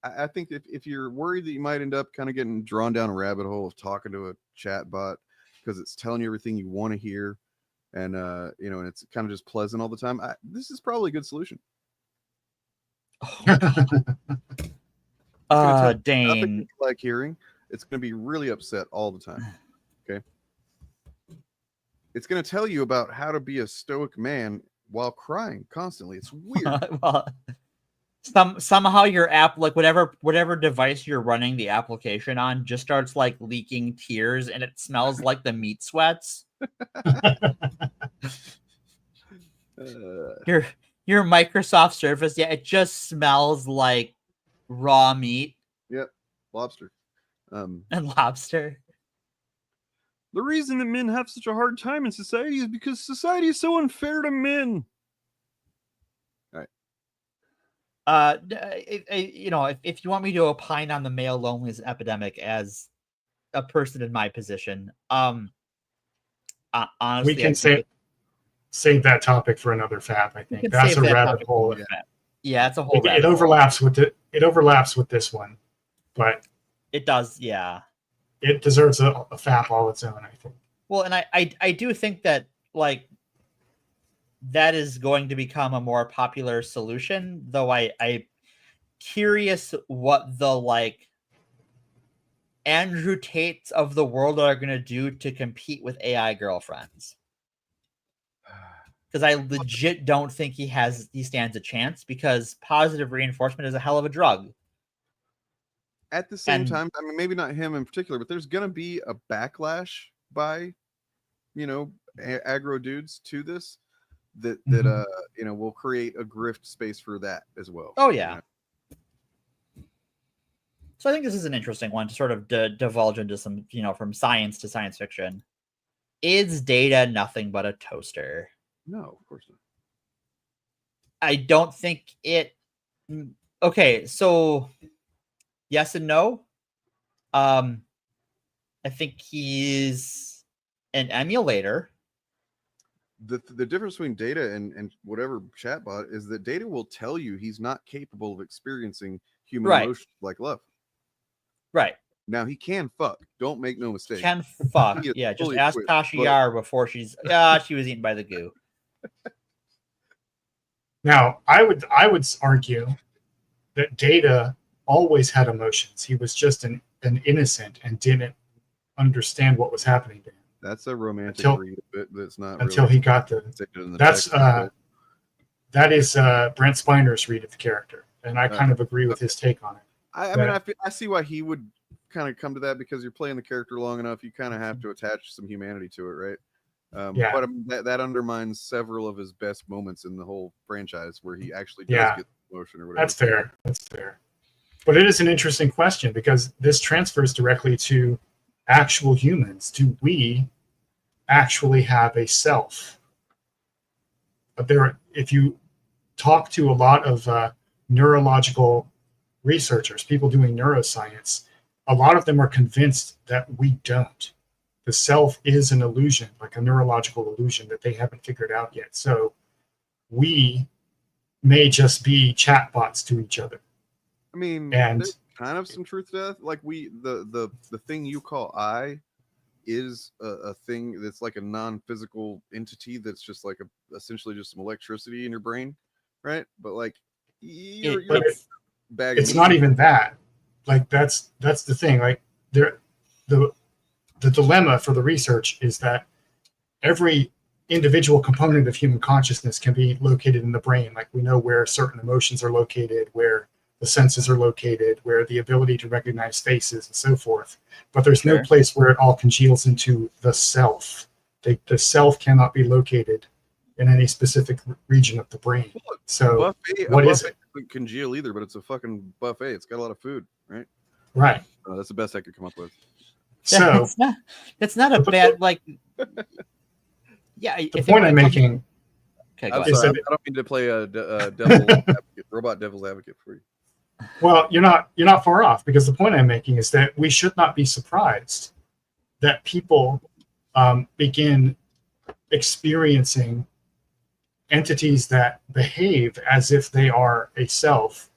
Speaker 17: I think if you're worried that you might end up kind of getting drawn down a rabbit hole of talking to a chat bot because it's telling you everything you want to hear, and you know, and it's kind of just pleasant all the time, this is probably a good solution.
Speaker 18: Dane,
Speaker 17: like hearing, it's going to be really upset all the time. Okay, it's going to tell you about how to be a stoic man while crying constantly. It's weird.
Speaker 18: Well, somehow your app, like whatever device you're running the application on, just starts like leaking tears, and it smells like the meat sweats. Your Microsoft Surface, yeah, it just smells like raw meat.
Speaker 17: Yep, lobster.
Speaker 18: And lobster.
Speaker 17: The reason that men have such a hard time in society is because society is so unfair to men.
Speaker 18: You know, if you want me to opine on the male loneliness epidemic as a person in my position, honestly,
Speaker 19: we can save that topic for another FAP. I think that's a rabbit hole.
Speaker 18: Yeah, it's a whole.
Speaker 19: It overlaps with it. It overlaps with this one, but
Speaker 18: it does. Yeah,
Speaker 19: it deserves a FAP all its own, I think.
Speaker 18: Well, and I do think that like that is going to become a more popular solution, though I'm curious what the like Andrew Tates of the world are going to do to compete with AI girlfriends. Because I legit don't think he stands a chance, because positive reinforcement is a hell of a drug.
Speaker 17: At the same time, I mean, maybe not him in particular, but there's going to be a backlash by, you know, aggro dudes to this. That you know, will create a grift space for that as well.
Speaker 18: Oh yeah. You know? So I think this is an interesting one to sort of divulge into some, you know, from science to science fiction. Is data nothing but a toaster?
Speaker 17: No, of course not.
Speaker 18: I don't think it. Okay, so yes and no. I think he's an emulator.
Speaker 17: The difference between data and whatever chatbot is that data will tell you he's not capable of experiencing human emotions like love.
Speaker 18: Right.
Speaker 17: Now he can fuck. Don't make no mistake.
Speaker 18: Can fuck.
Speaker 17: He is
Speaker 18: Yeah, just
Speaker 17: fully
Speaker 18: ask
Speaker 17: equipped,
Speaker 18: Tasha
Speaker 17: but-
Speaker 18: Yar before she was eaten by the goo.
Speaker 19: Now, I would argue that Data always had emotions. He was just an innocent and didn't understand what was happening to him.
Speaker 17: That's a romantic
Speaker 19: Until-
Speaker 17: read of it. That's not
Speaker 19: until
Speaker 17: really
Speaker 19: he got the.
Speaker 17: stated in the
Speaker 19: That's
Speaker 17: text.
Speaker 19: that is Brent Spiner's read of the character, and I kind of agree with his take on it.
Speaker 17: I mean, I see why he would kind of come to that, because you're playing the character long enough, you kind of have to attach some humanity to it, right?
Speaker 19: Yeah.
Speaker 17: But that undermines several of his best moments in the whole franchise, where he actually does
Speaker 19: Yeah.
Speaker 17: get the emotion or whatever.
Speaker 19: That's fair. That's fair. But it is an interesting question, because this transfers directly to actual humans. Do we actually have a self? But if you talk to a lot of neurological researchers, people doing neuroscience, a lot of them are convinced that we don't. The self is an illusion, like a neurological illusion that they haven't figured out yet. So we may just be chatbots to each other.
Speaker 17: I mean,
Speaker 19: And-
Speaker 17: there's kind of some truth to that. Like the thing you call I is a thing that's like a non-physical entity that's just like essentially just some electricity in your brain, right? But like you're
Speaker 19: But
Speaker 17: a bag of
Speaker 19: it's not
Speaker 17: meat.
Speaker 19: even that. Like that's the thing. Like the dilemma for the research is that every individual component of human consciousness can be located in the brain. Like we know where certain emotions are located, where the senses are located, where the ability to recognize faces and so forth. But there's no place where it all congeals into the self. The self cannot be located in any specific region of the brain. So
Speaker 17: Buffet,
Speaker 19: what
Speaker 17: a
Speaker 19: is
Speaker 17: buffet
Speaker 19: it?
Speaker 17: doesn't congeal either, but it's a fucking buffet. It's got a lot of food, right?
Speaker 19: Right.
Speaker 17: That's the best I could come up with.
Speaker 19: So
Speaker 18: it's not a bad like. Yeah,
Speaker 19: the point I'm making.
Speaker 18: Okay,
Speaker 17: I'm
Speaker 18: go ahead.
Speaker 17: sorry, I don't mean to play a devil's advocate, robot devil's advocate for you.
Speaker 19: Well, you're not far off, because the point I'm making is that we should not be surprised that people begin experiencing entities that behave as if they are a self,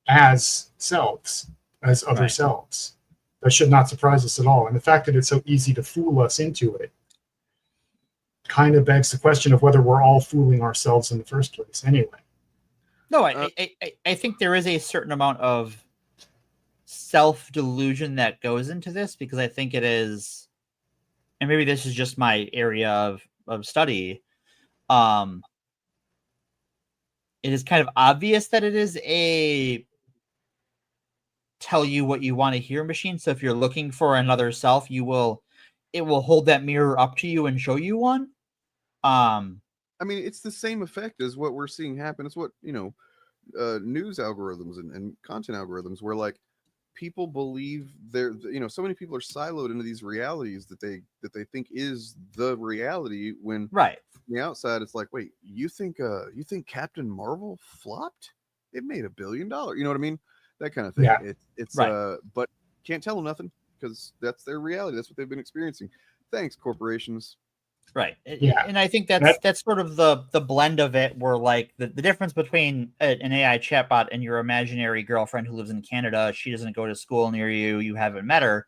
Speaker 19: as selves, as other selves. That should not surprise us at all. And the fact that it's so easy to fool us into it kind of begs the question of whether we're all fooling ourselves in the first place anyway.
Speaker 18: No, I think there is a certain amount of self-delusion that goes into this, because I think it is, and maybe this is just my area of study, it is kind of obvious that it is a tell you what you want to hear machine. So if you're looking for another self, it will hold that mirror up to you and show you one.
Speaker 17: I mean, it's the same effect as what we're seeing happen. It's what, news algorithms and content algorithms, where like people believe so many people are siloed into these realities that they think is the reality, when
Speaker 18: right
Speaker 17: from the outside it's like, wait, you think Captain Marvel flopped? It made $1 billion. You know what I mean? That kind of thing.
Speaker 19: Yeah.
Speaker 17: It's
Speaker 19: Right.
Speaker 17: But can't tell them nothing, because that's their reality. That's what they've been experiencing. Thanks, corporations.
Speaker 18: Right.
Speaker 19: Yeah.
Speaker 18: And I think that's sort of the blend of it, where like the difference between an AI chatbot and your imaginary girlfriend who lives in Canada, she doesn't go to school near you, you haven't met her,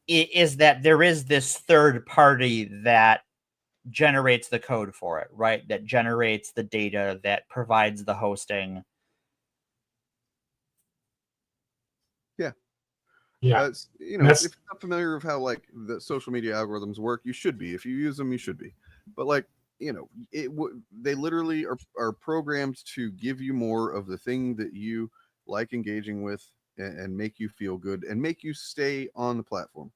Speaker 18: is that there is this third party that generates the code for it, right? That generates the data, that provides the hosting.
Speaker 19: Yeah.
Speaker 17: If you're not familiar with how like the social media algorithms work, you should be. If you use them, you should be. But like, they literally are programmed to give you more of the thing that you like engaging with, and make you feel good and make you stay on the platform.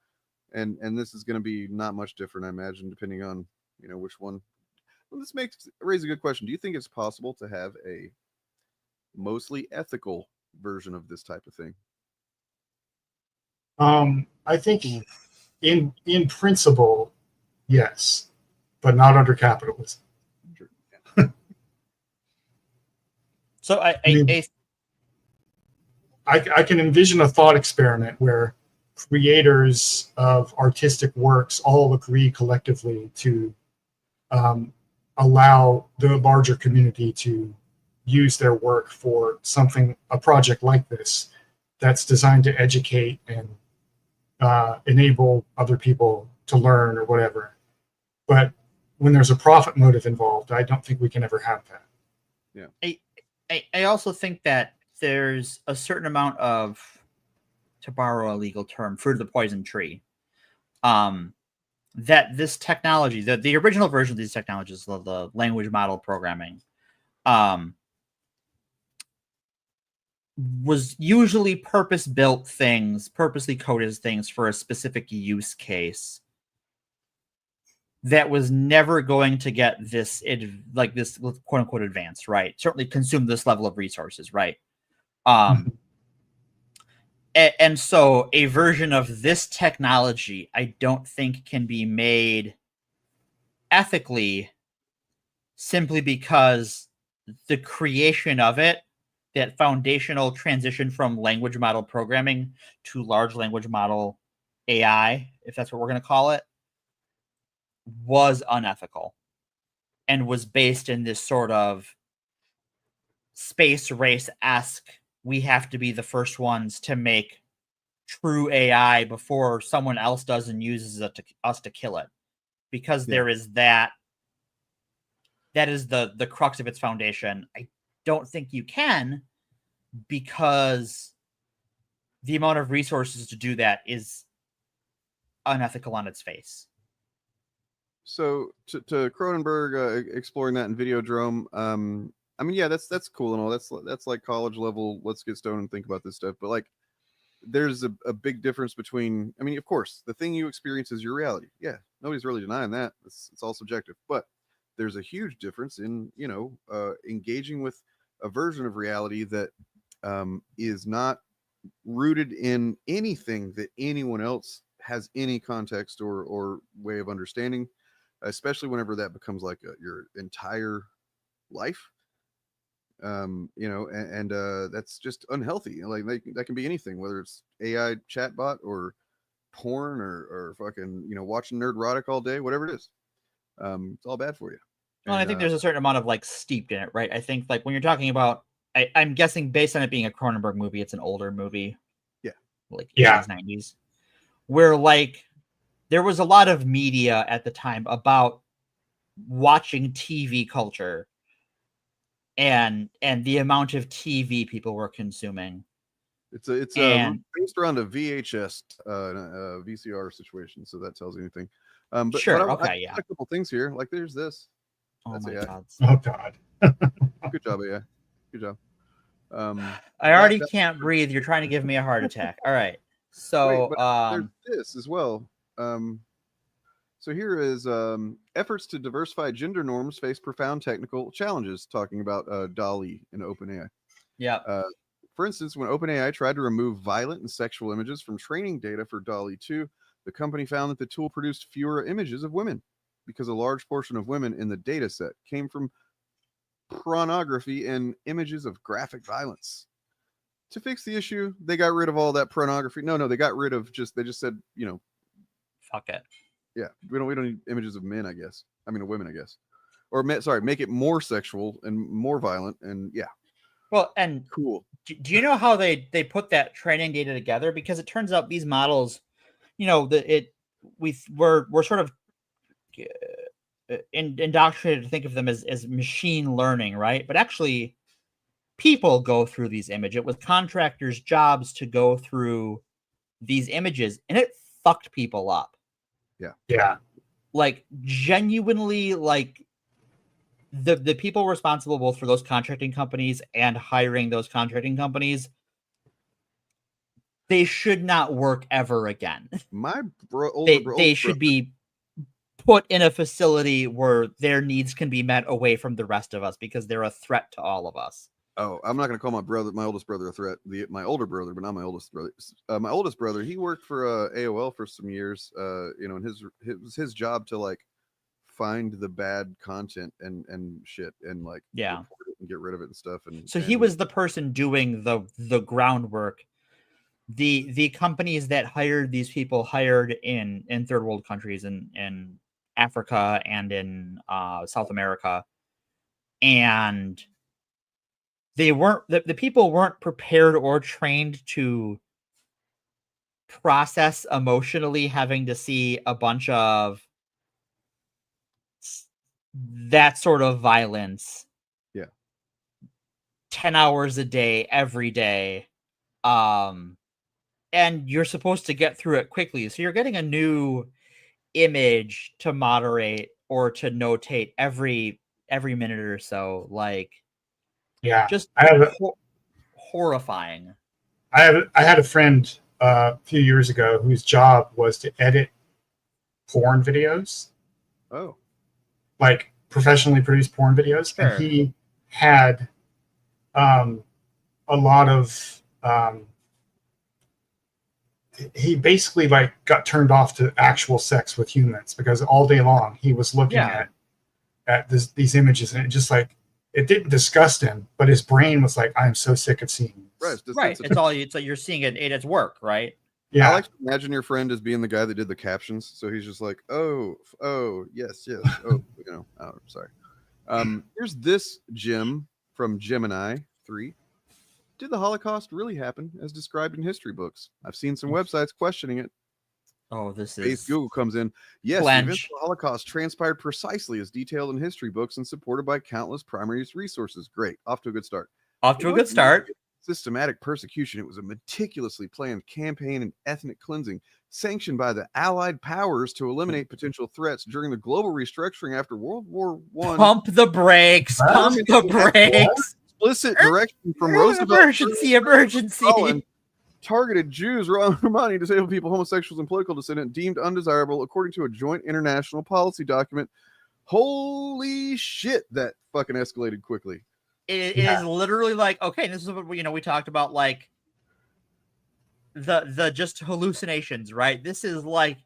Speaker 17: And this is going to be not much different, I imagine, depending on which one. Well, this raises a good question. Do you think it's possible to have a mostly ethical version of this type of thing?
Speaker 19: I think in principle, yes, but not under capitalism.
Speaker 18: So I
Speaker 19: can envision a thought experiment where creators of artistic works all agree collectively to allow the larger community to use their work for a project like this, that's designed to educate and enable other people to learn or whatever. But when there's a profit motive involved, I don't think we can ever have that.
Speaker 17: Yeah.
Speaker 18: I also think that there's a certain amount of, to borrow a legal term, fruit of the poison tree. That this technology, the original version of these technologies, the language model programming, was usually purpose-built things, purposely coded things for a specific use case that was never going to get this, this quote-unquote advanced, right? Certainly consume this level of resources, right? And so a version of this technology, I don't think can be made ethically, simply because the creation of it, that foundational transition from language model programming to large language model AI, if that's what we're going to call it, was unethical and was based in this sort of space race-esque, we have to be the first ones to make true AI before someone else does and uses it us to kill it. Because there is that is the crux of its foundation. I don't think you can, because the amount of resources to do that is unethical on its face.
Speaker 17: So to Cronenberg exploring that in Videodrome, I mean, yeah, that's cool and all. That's like college level. Let's get stoned and think about this stuff. But like, there's a big difference between. I mean, of course, the thing you experience is your reality. Yeah, nobody's really denying that. It's all subjective. But there's a huge difference in engaging with a version of reality that is not rooted in anything that anyone else has any context or way of understanding, especially whenever that becomes like your entire life. That's just unhealthy. Like that can be anything, whether it's AI chatbot or porn or fucking watching Nerdrotic all day, whatever it is. It's all bad for you.
Speaker 18: Well, I think there's a certain amount of like steeped in it, right? I think like when you're talking about, I'm guessing based on it being a Cronenberg movie, it's an older movie.
Speaker 17: Yeah.
Speaker 18: Like 80s, 90s. Where like there was a lot of media at the time about watching TV culture and the amount of TV people were consuming.
Speaker 17: It's based around a VHS VCR situation, so that tells you anything. But
Speaker 18: sure,
Speaker 17: I
Speaker 18: okay,
Speaker 17: got a couple things here. Like there's this.
Speaker 18: Oh
Speaker 17: That's
Speaker 18: my
Speaker 17: AI.
Speaker 18: God.
Speaker 19: Oh God.
Speaker 17: Good job, AI. Good job.
Speaker 18: I already can't breathe. You're trying to give me a heart attack. All right. So
Speaker 17: wait, but there's this as well. So here is efforts to diversify gender norms face profound technical challenges, talking about DALL-E and OpenAI.
Speaker 18: Yeah.
Speaker 17: For instance, when OpenAI tried to remove violent and sexual images from training data for DALL-E 2, the company found that the tool produced fewer images of women because a large portion of women in the data set came from pornography and images of graphic violence. To fix the issue, they got rid of all that pornography. No, they got rid of they just said,
Speaker 18: fuck it.
Speaker 17: Yeah, we don't need images of men, I guess. I mean, of women, I guess. Or make it more sexual and more violent, and yeah.
Speaker 18: Well, and
Speaker 17: cool.
Speaker 18: Do you know how they put that training data together? Because it turns out these models, we're sort of indoctrinated to think of them as machine learning, right? But actually, people go through these images. It was contractors' jobs to go through these images, and it fucked people up.
Speaker 19: Yeah.
Speaker 18: Like genuinely, like the people responsible both for those contracting companies and hiring those contracting companies, they should not work ever again. They should be put in a facility where their needs can be met away from the rest of us because they're a threat to all of us.
Speaker 17: Oh, I'm not going to call my oldest brother a threat. My older brother, but not my oldest brother. My oldest brother, he worked for AOL for some years. And it was his job to like find the bad content and shit and like report it and get rid of it and stuff. And
Speaker 18: so he was the person doing the groundwork. The companies that hired these people hired in third world countries and in Africa and in South America, and the people weren't prepared or trained to process emotionally having to see a bunch of that sort of violence.
Speaker 17: Yeah.
Speaker 18: 10 hours a day, every day. And you're supposed to get through it quickly. So you're getting a new image to moderate or to notate every minute or so. Like,
Speaker 19: yeah,
Speaker 18: just
Speaker 19: I have
Speaker 18: horrifying.
Speaker 19: I had a friend a few years ago whose job was to edit porn videos.
Speaker 17: Oh.
Speaker 19: Like professionally produced porn videos.
Speaker 18: Sure.
Speaker 19: And he had a lot of he basically like got turned off to actual sex with humans because all day long he was looking at these images, and it just like it didn't disgust him, but his brain was like, I'm so sick of seeing this.
Speaker 18: Right. It's like you're seeing it at work, right?
Speaker 19: Yeah.
Speaker 17: I like to imagine your friend as being the guy that did the captions. So he's just like, oh, yes. Oh, I'm sorry. Here's this gem from Gemini 3. Did the Holocaust really happen as described in history books? I've seen some websites questioning it.
Speaker 18: Oh, this
Speaker 17: Base
Speaker 18: is
Speaker 17: Google comes in. Yes, the
Speaker 18: Blanche.
Speaker 17: events of the Holocaust transpired precisely as detailed in history books and supported by countless primary resources. Great. Off to a good start.
Speaker 18: Off to a good start.
Speaker 17: Systematic persecution. It was a meticulously planned campaign and ethnic cleansing sanctioned by the Allied powers to eliminate potential threats during the global restructuring after World War I.
Speaker 18: Pump the brakes. Pump the brakes.
Speaker 17: Explicit direction from Roosevelt.
Speaker 18: Emergency.
Speaker 17: Stalin targeted Jews, Romani, disabled people, homosexuals, and political dissent deemed undesirable according to a joint international policy document. Holy shit, that fucking escalated quickly.
Speaker 18: It is literally like, okay, this is what we talked about, like the just hallucinations, right? This is like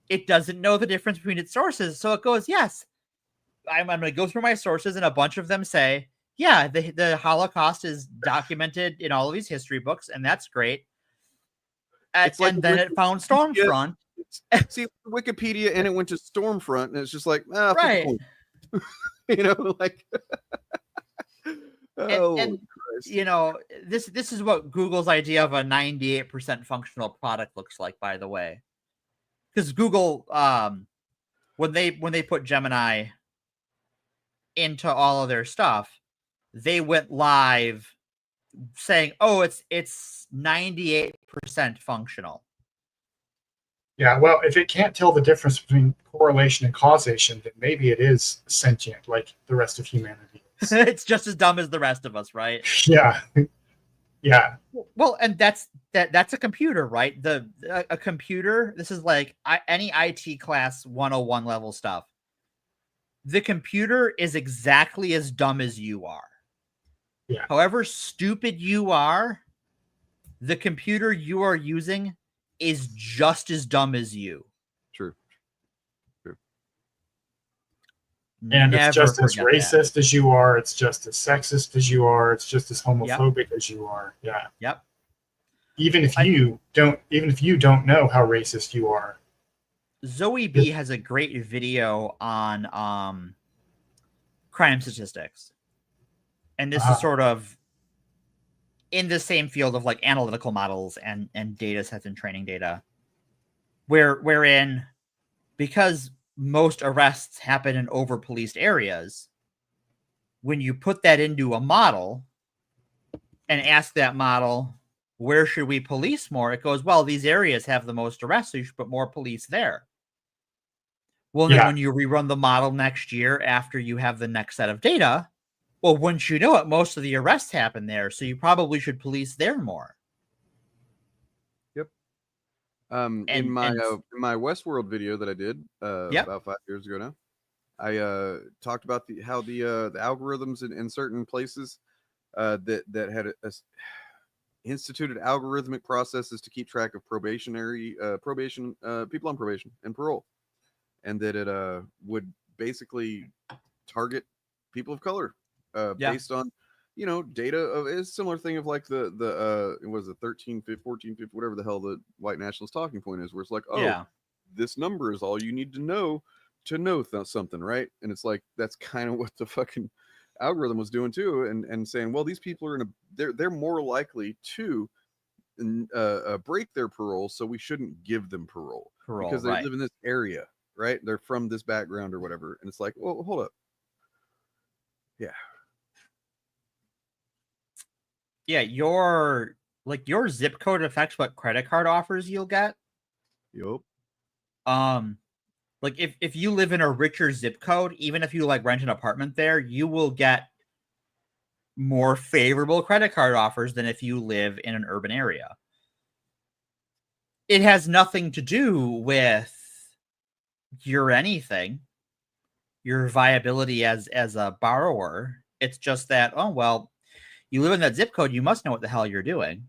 Speaker 18: it doesn't know the difference between its sources, so it goes, yes, I'm going to go through my sources, and a bunch of them say, yeah, the Holocaust is documented in all of these history books, and that's great. And then it found Stormfront.
Speaker 17: See, Wikipedia, and it went to Stormfront, and it's just like,
Speaker 18: right.
Speaker 17: Like,
Speaker 18: and this is what Google's idea of a 98% functional product looks like, by the way. Because Google, when they put Gemini into all of their stuff, they went live saying, "Oh, it's 98% functional."
Speaker 19: Yeah, well, if it can't tell the difference between correlation and causation, then maybe it is sentient, like the rest of humanity is.
Speaker 18: It's just as dumb as the rest of us, right?
Speaker 19: Yeah, yeah.
Speaker 18: Well, and that's a computer, right? A computer. This is like any IT class 101 level stuff. The computer is exactly as dumb as you are.
Speaker 19: Yeah.
Speaker 18: However stupid you are, the computer you are using is just as dumb as you.
Speaker 17: True.
Speaker 19: And
Speaker 18: Never
Speaker 19: it's just as
Speaker 18: forget
Speaker 19: racist as you are. It's just as sexist as you are. It's just as homophobic as you are. Yeah.
Speaker 18: Yep.
Speaker 19: Even if you don't know how racist you are.
Speaker 18: Zoe B has a great video on crime statistics. And this is sort of in the same field of like analytical models and data sets and training data, wherein because most arrests happen in over-policed areas, when you put that into a model and ask that model, where should we police more? It goes, well, these areas have the most arrests, so you should put more police there. Well, then when you rerun the model next year after you have the next set of data, well, wouldn't you know it, most of the arrests happen there, so you probably should police there more.
Speaker 17: Yep. In my Westworld video that I did about 5 years ago now, I talked about how the algorithms in certain places that had instituted algorithmic processes to keep track of probation people on probation and parole, and that it would basically target people of color based on data of a similar thing of like it was a 13, 14, 15, whatever the hell the white nationalist talking point is, where it's like, this number is all you need to know something, right? And it's like, that's kind of what the fucking algorithm was doing too, and saying, well, these people are they're more likely to break their parole, so we shouldn't give them parole because they live in this area, right? They're from this background or whatever, and it's like, well, hold up,
Speaker 18: yeah, your zip code affects what credit card offers you'll get.
Speaker 17: Yup.
Speaker 18: Like if you live in a richer zip code, even if you like rent an apartment there, you will get more favorable credit card offers than if you live in an urban area. It has nothing to do with your anything, your viability as a borrower. It's just that, oh, well, you live in that zip code, you must know what the hell you're doing.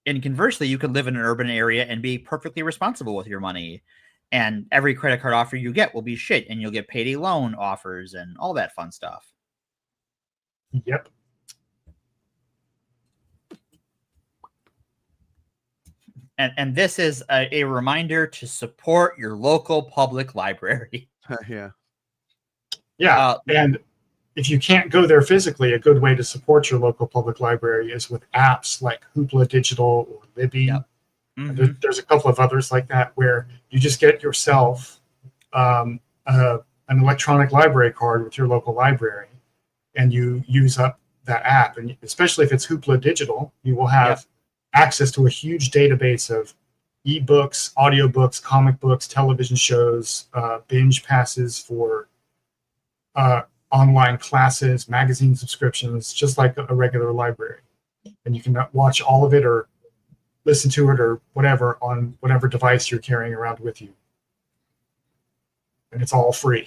Speaker 18: And conversely, you could live in an urban area and be perfectly responsible with your money. And every credit card offer you get will be shit, and you'll get payday loan offers and all that fun stuff.
Speaker 19: Yep.
Speaker 18: And this is a reminder to support your local public library.
Speaker 19: Yeah. And if you can't go there physically, a good way to support your local public library is with apps like Hoopla Digital or Libby.
Speaker 18: Yep.
Speaker 19: There's a couple of others like that where you just get yourself an electronic library card with your local library, and you use up that app. And especially if it's Hoopla Digital, you will have access to a huge database of ebooks, audiobooks, comic books, television shows, binge passes for online classes, magazine subscriptions, just like a regular library. And you can watch all of it or listen to it or whatever on whatever device you're carrying around with you. And it's all free.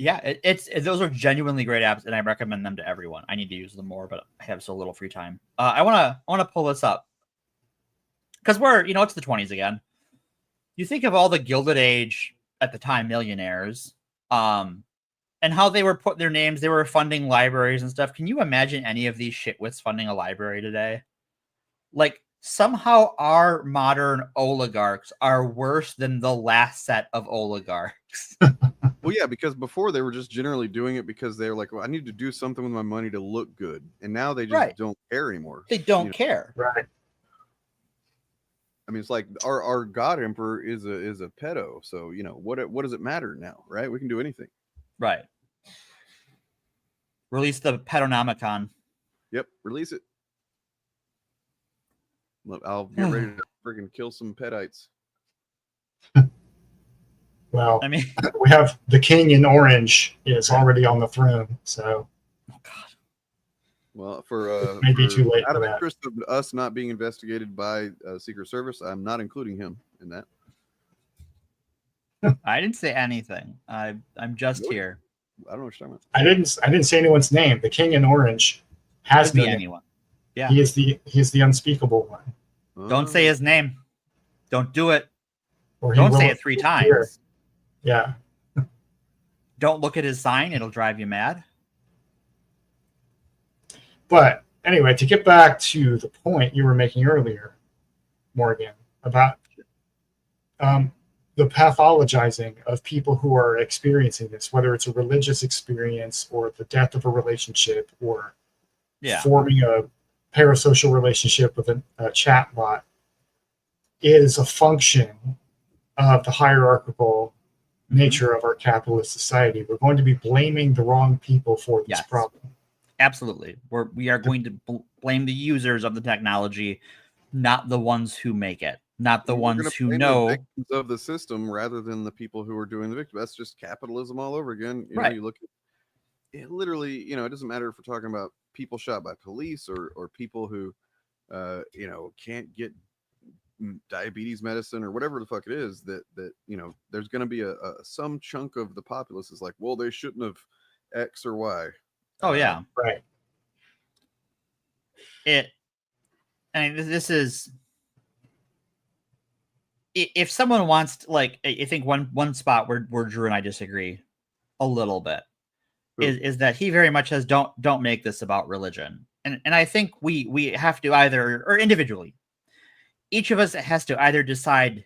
Speaker 18: Yeah, it's those are genuinely great apps, and I recommend them to everyone. I need to use them more, but I have so little free time. I wanna pull this up because we're it's the 20s again. You think of all the Gilded Age at the time millionaires, and how they were putting their names, they were funding libraries and stuff. Can you imagine any of these shitwits funding a library today? Like, somehow our modern oligarchs are worse than the last set of oligarchs.
Speaker 17: Well, yeah, because before they were just generally doing it because they're like, well, I need to do something with my money to look good. And now they just don't care anymore.
Speaker 18: They don't care.
Speaker 19: Right.
Speaker 17: I mean, it's like our God Emperor is a pedo. So, what does it matter now, right? We can do anything.
Speaker 18: Right. Release the Pedonomicon.
Speaker 17: Yep, release it. I'll get ready to freaking kill some pedites.
Speaker 19: Well,
Speaker 18: I mean,
Speaker 19: we have the king in orange is already on the throne, so.
Speaker 18: Oh God.
Speaker 17: Well, for
Speaker 19: maybe too late
Speaker 17: out
Speaker 19: for
Speaker 17: of
Speaker 19: that.
Speaker 17: interest of us not being investigated by Secret Service, I'm not including him in that.
Speaker 18: I didn't say anything. I'm just
Speaker 17: Really?
Speaker 18: here.
Speaker 17: I don't know what you're talking
Speaker 19: I didn't say anyone's name. The king in orange has
Speaker 18: Could be
Speaker 19: no name.
Speaker 18: anyone. Yeah.
Speaker 19: He is the unspeakable one.
Speaker 17: about.
Speaker 18: Don't say his name. Don't do it.
Speaker 19: Or he
Speaker 18: Don't say
Speaker 19: will
Speaker 18: it 3
Speaker 19: appear.
Speaker 18: times.
Speaker 19: Yeah.
Speaker 18: Don't look at his sign. It'll drive you mad.
Speaker 19: But anyway, to get back to the point you were making earlier, Morgan, about the pathologizing of people who are experiencing this, whether it's a religious experience or the death of a relationship or forming a parasocial relationship with a chat bot, is a function of the hierarchical nature of our capitalist society. We're going to be blaming the wrong people for this problem.
Speaker 18: Absolutely. We are going to blame the users of the technology, not the ones who make it, not the ones who know.
Speaker 17: The victims of the system rather than the people who are doing the victim. That's just capitalism all over again. You know,
Speaker 18: Right.
Speaker 17: you look at it, literally, it doesn't matter if we're talking about people shot by police or people who, can't get diabetes medicine or whatever the fuck it is that there's going to be some chunk of the populace is like, well, they shouldn't have X or Y.
Speaker 18: Oh yeah.
Speaker 19: Right.
Speaker 18: This is, if someone wants to, like, I think one spot where Drew and I disagree a little bit is that he very much says don't make this about religion. And I think we have to either, or individually, each of us has to either decide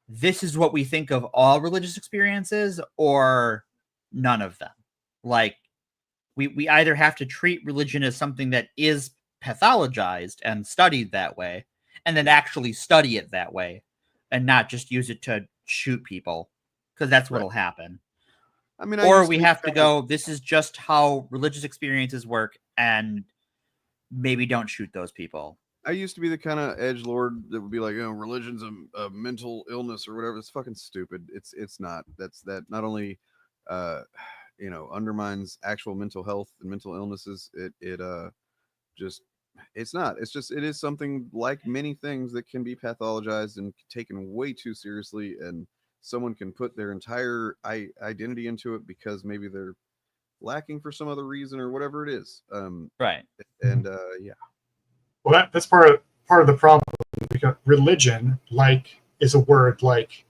Speaker 18: this is what we think of all religious experiences or none of them. Like, we either have to treat religion as something that is pathologized and studied that way, and then actually study it that way, and not just use it to shoot people, because that's what'll happen.
Speaker 17: I mean,
Speaker 18: or we have to go, this is just how religious experiences work, and maybe don't shoot those people.
Speaker 17: I used to be the kind of edgelord that would be like, religion's a mental illness or whatever. It's fucking stupid. It's not. That not only undermines actual mental health and mental illnesses. It's not. It's just, it is something like many things that can be pathologized and taken way too seriously, and someone can put their entire identity into it because maybe they're lacking for some other reason or whatever it is.
Speaker 18: Right.
Speaker 17: And yeah.
Speaker 19: Well, that's part of the problem, because religion, is a word like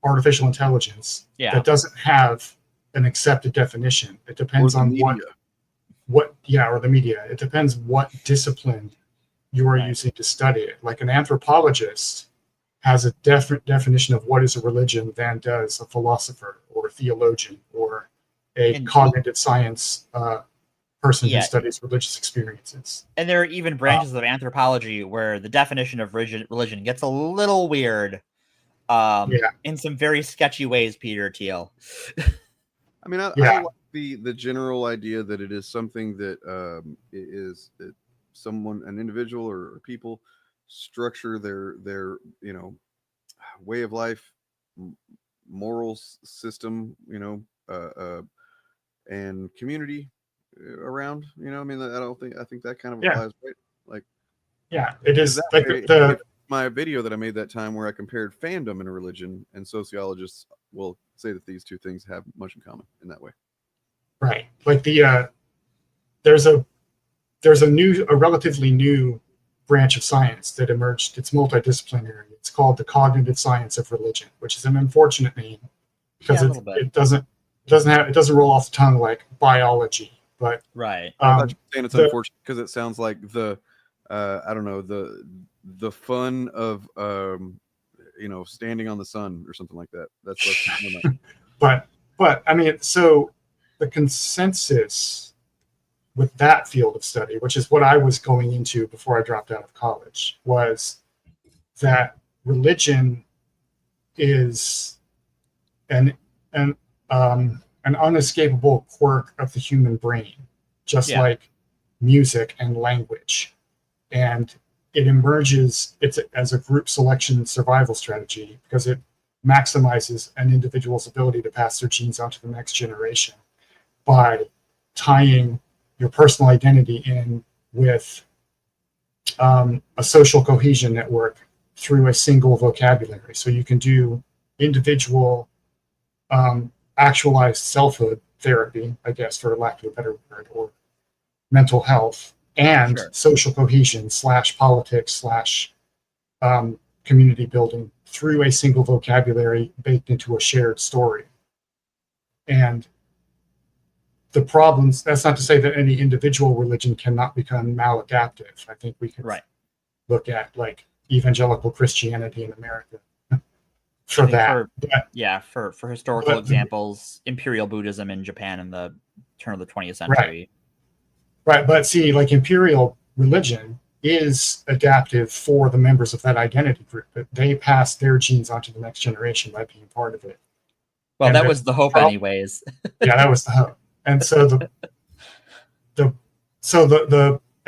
Speaker 19: artificial intelligence that doesn't have an accepted definition. It depends on or the media. It depends what discipline you are using to study it. Like an anthropologist has a different definition of what is a religion than does a philosopher or a theologian or a cognitive science person who studies religious experiences.
Speaker 18: And there are even branches of anthropology where the definition of religion gets a little weird in some very sketchy ways, Peter Thiel.
Speaker 17: I mean, I like the general idea that it is something that that someone, an individual or people, structure their way of life, moral system, and community around. I think that kind of applies, right? Like,
Speaker 19: it is like
Speaker 17: my video that I made that time where I compared fandom and religion, and sociologists will say that these two things have much in common in that way.
Speaker 19: Right. Like there's a relatively new branch of science that emerged. It's multidisciplinary. It's called the cognitive science of religion, which is an unfortunate name because it doesn't roll off the tongue like biology. But
Speaker 18: right.
Speaker 17: I'm not saying it's unfortunate because it sounds like the fun of standing on the sun or something like that. That's
Speaker 19: but I mean, so the consensus with that field of study, which is what I was going into before I dropped out of college, was that religion is an unescapable quirk of the human brain, just like music and language. And it emerges as a group selection survival strategy because it maximizes an individual's ability to pass their genes on to the next generation by tying your personal identity in with a social cohesion network through a single vocabulary. So you can do individual actualized selfhood therapy, I guess, for lack of a better word, or mental health, and social cohesion / politics / community building through a single vocabulary baked into a shared story. And the problems, that's not to say that any individual religion cannot become maladaptive. I think we can look at like evangelical Christianity in America for that.
Speaker 18: For historical examples, Imperial Buddhism in Japan in the turn of the 20th century.
Speaker 19: Right, but see, like imperial religion is adaptive for the members of that identity group, but they pass their genes on to the next generation by being part of it.
Speaker 18: Well, and that was the hope anyways.
Speaker 19: That was the hope. And so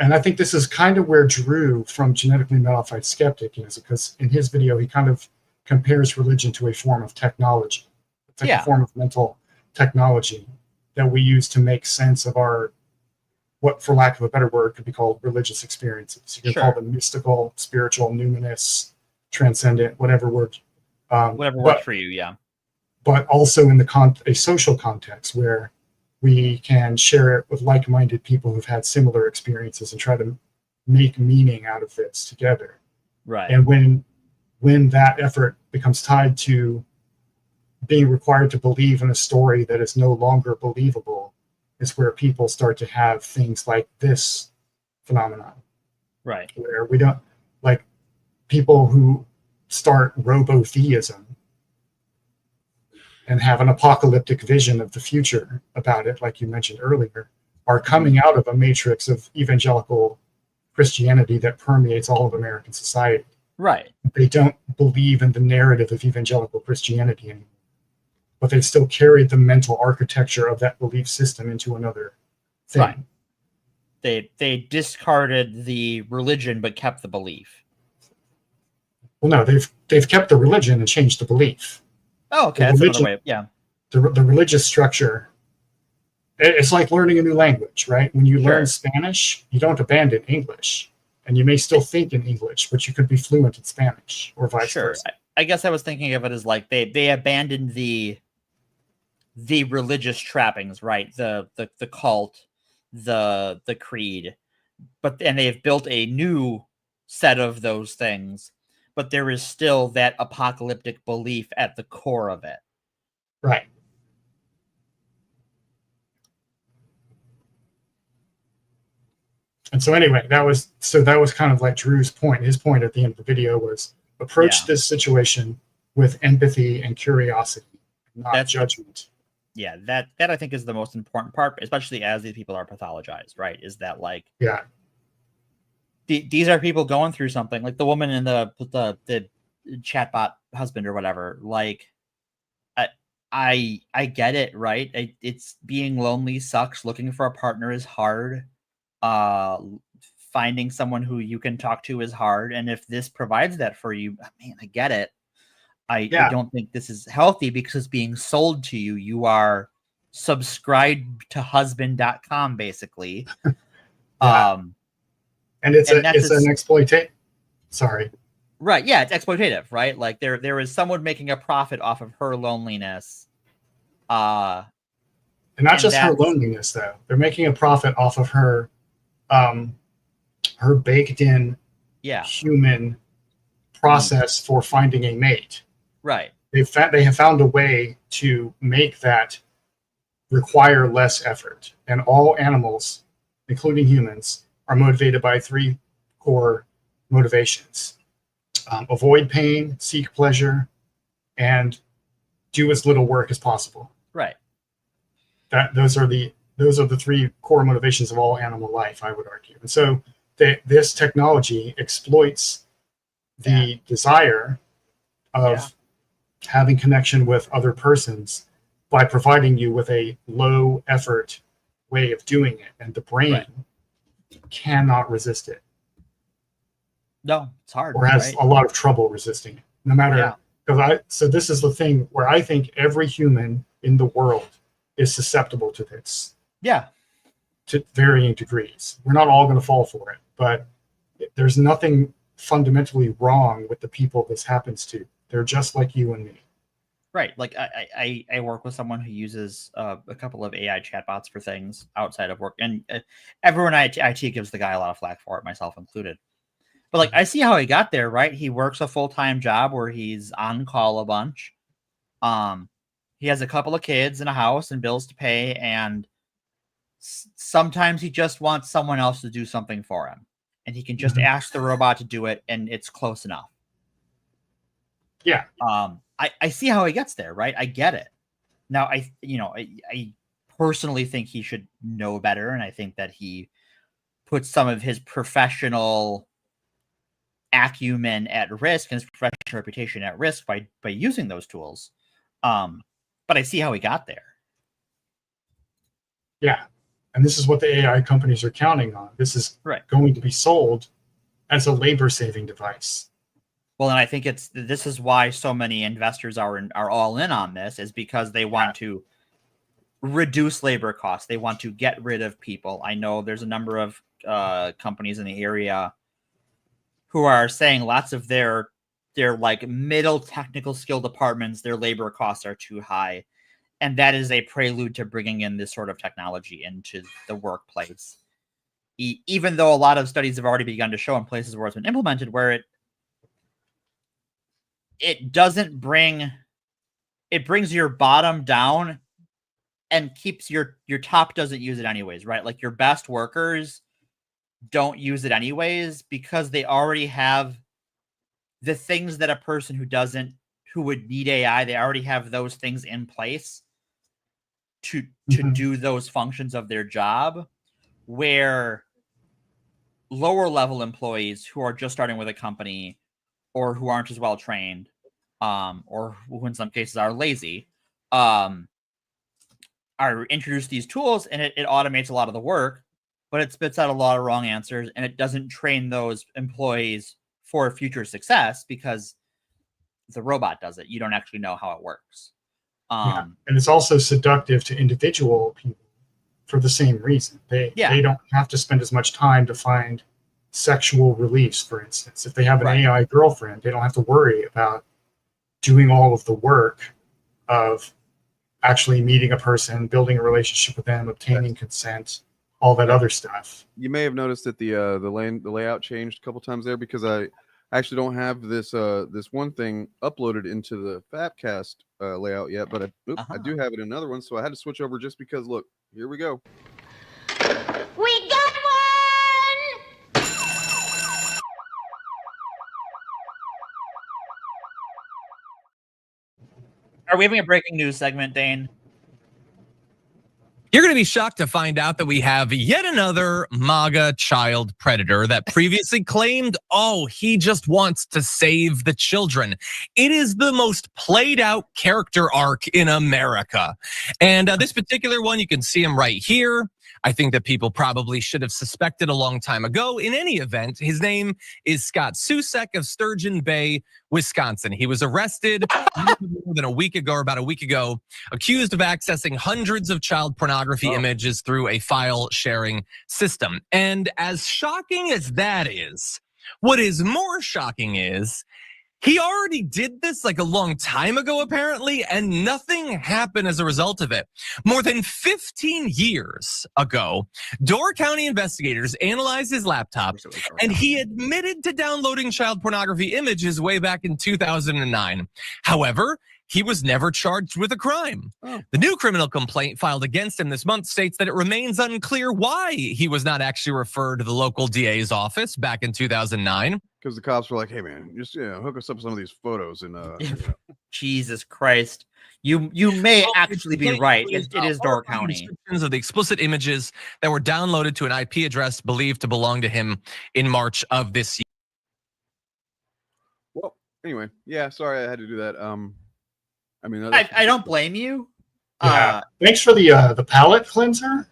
Speaker 19: and I think this is kind of where Drew from Genetically Modified Skeptic is, because in his video, he kind of compares religion to a form of technology. It's like a form of mental technology that we use to make sense of our, what, for lack of a better word, could be called religious experiences. You can call them mystical, spiritual, numinous, transcendent, whatever word.
Speaker 18: Whatever works for you,
Speaker 19: But also in a social context where we can share it with like-minded people who've had similar experiences and try to make meaning out of this together.
Speaker 18: Right.
Speaker 19: And when that effort becomes tied to being required to believe in a story that is no longer believable, is where people start to have things like this phenomenon.
Speaker 18: Right.
Speaker 19: Where we don't, like, people who start robotheism and have an apocalyptic vision of the future about it, like you mentioned earlier, are coming out of a matrix of evangelical Christianity that permeates all of American society.
Speaker 18: Right.
Speaker 19: They don't believe in the narrative of evangelical Christianity anymore, but they still carried the mental architecture of that belief system into another thing.
Speaker 18: Right. They discarded the religion but kept the belief.
Speaker 19: Well, no, they've kept the religion and changed the belief.
Speaker 18: Oh, okay, that's another way. Yeah.
Speaker 19: The religious structure. It's like learning a new language, right? When you learn Spanish, you don't abandon English, and you may still think in English, but you could be fluent in Spanish, or vice versa.
Speaker 18: I guess I was thinking of it as like they abandoned the religious trappings, right? The cult, the creed, and they've built a new set of those things, but there is still that apocalyptic belief at the core of it.
Speaker 19: Right. And so anyway, that was kind of like Drew's point. His point at the end of the video was approach this situation with empathy and curiosity, not judgment.
Speaker 18: That I think is the most important part, especially as these people are pathologized, right? Is that like these are people going through something, like the woman in the chatbot husband or whatever. Like I get it, right? It's being lonely sucks. Looking for a partner is hard. Finding someone who you can talk to is hard, and if this provides that for you, man, I get it. I don't think this is healthy because it's being sold to you. You are subscribed to husband.com basically.
Speaker 19: And it's an exploitation. Sorry.
Speaker 18: Right. Yeah, it's exploitative, right? Like there is someone making a profit off of her loneliness.
Speaker 19: And not just her loneliness, though. They're making a profit off of her her baked in human process for finding a mate.
Speaker 18: Right.
Speaker 19: They have found a way to make that require less effort. And all animals, including humans, are motivated by 3 core motivations. Avoid pain, seek pleasure, and do as little work as possible.
Speaker 18: Right.
Speaker 19: Those are the 3 core motivations of all animal life, I would argue. And so this technology exploits the desire of having connection with other persons by providing you with a low effort way of doing it, and the brain cannot resist it.
Speaker 18: No, it's hard.
Speaker 19: Or has a lot of trouble resisting it. No matter so this is the thing where I think every human in the world is susceptible to this.
Speaker 18: Yeah.
Speaker 19: To varying degrees. We're not all going to fall for it, but there's nothing fundamentally wrong with the people this happens to. They're just like you and me.
Speaker 18: Right. Like I work with someone who uses a couple of AI chatbots for things outside of work, and everyone at IT gives the guy a lot of flack for it, myself included. But like, I see how he got there, right? He works a full-time job where he's on call a bunch. He has a couple of kids and a house and bills to pay, and sometimes he just wants someone else to do something for him, and he can just ask the robot to do it, and it's close enough.
Speaker 19: Yeah.
Speaker 18: I see how he gets there, right? I get it. Now, I personally think he should know better, and I think that he puts some of his professional acumen at risk and his professional reputation at risk by using those tools. But I see how he got there.
Speaker 19: Yeah. And this is what the AI companies are counting on. This is going to be sold as a labor-saving device.
Speaker 18: Well, and I think this is why so many investors are all in on this, is because they want to reduce labor costs. They want to get rid of people. I know there's a number of companies in the area who are saying lots of their like middle technical skill departments, their labor costs are too high. And that is a prelude to bringing in this sort of technology into the workplace. Even though a lot of studies have already begun to show in places where it's been implemented, where it doesn't bring, it brings your bottom down and keeps your top doesn't use it anyways, right? Like your best workers don't use it anyways because they already have the things that a person who would need AI, they already have those things in place to do those functions of their job, where lower level employees who are just starting with a company or who aren't as well trained, or who in some cases are lazy, are introduced these tools, and it automates a lot of the work, but it spits out a lot of wrong answers, and it doesn't train those employees for future success because the robot does it. You don't actually know how it works.
Speaker 19: And it's also seductive to individual people for the same reason. They don't have to spend as much time to find sexual release, for instance. If they have an AI girlfriend, they don't have to worry about doing all of the work of actually meeting a person, building a relationship with them, obtaining consent, all that other stuff.
Speaker 17: You may have noticed that the layout changed a couple times there, because I actually don't have this this one thing uploaded into the FAPcast layout yet, but I do have it in another one, so I had to switch over just because. Look, here we go.
Speaker 10: We got one!
Speaker 18: Are we having a breaking news segment, Dane?
Speaker 11: You're going to be shocked to find out that we have yet another MAGA child predator that previously claimed, oh, he just wants to save the children. It is the most played out character arc in America. And this particular one, you can see him right here. I think that people probably should have suspected a long time ago. In any event, his name is Scott Susek of Sturgeon Bay, Wisconsin. He was arrested more than a week ago, or about a week ago, accused of accessing hundreds of child pornography images through a file sharing system. And as shocking as that is, what is more shocking is he already did this like a long time ago, apparently, and nothing happened as a result of it. More than 15 years ago, Door County investigators analyzed his laptop, and he admitted to downloading child pornography images way back in 2009. However, he was never charged with a crime. The new criminal complaint filed against him this month states that it remains unclear why he was not actually referred to the local DA's office back in 2009.
Speaker 17: Because the cops were like, hey man, just hook us up with some of these photos and
Speaker 18: Jesus Christ. You may actually be right. It is Door County.
Speaker 11: Of the explicit images that were downloaded to an IP address believed to belong to him in March of this year.
Speaker 17: Well, anyway, yeah, sorry I had to do that. I mean,
Speaker 18: I don't blame you.
Speaker 19: Thanks for the palate cleanser.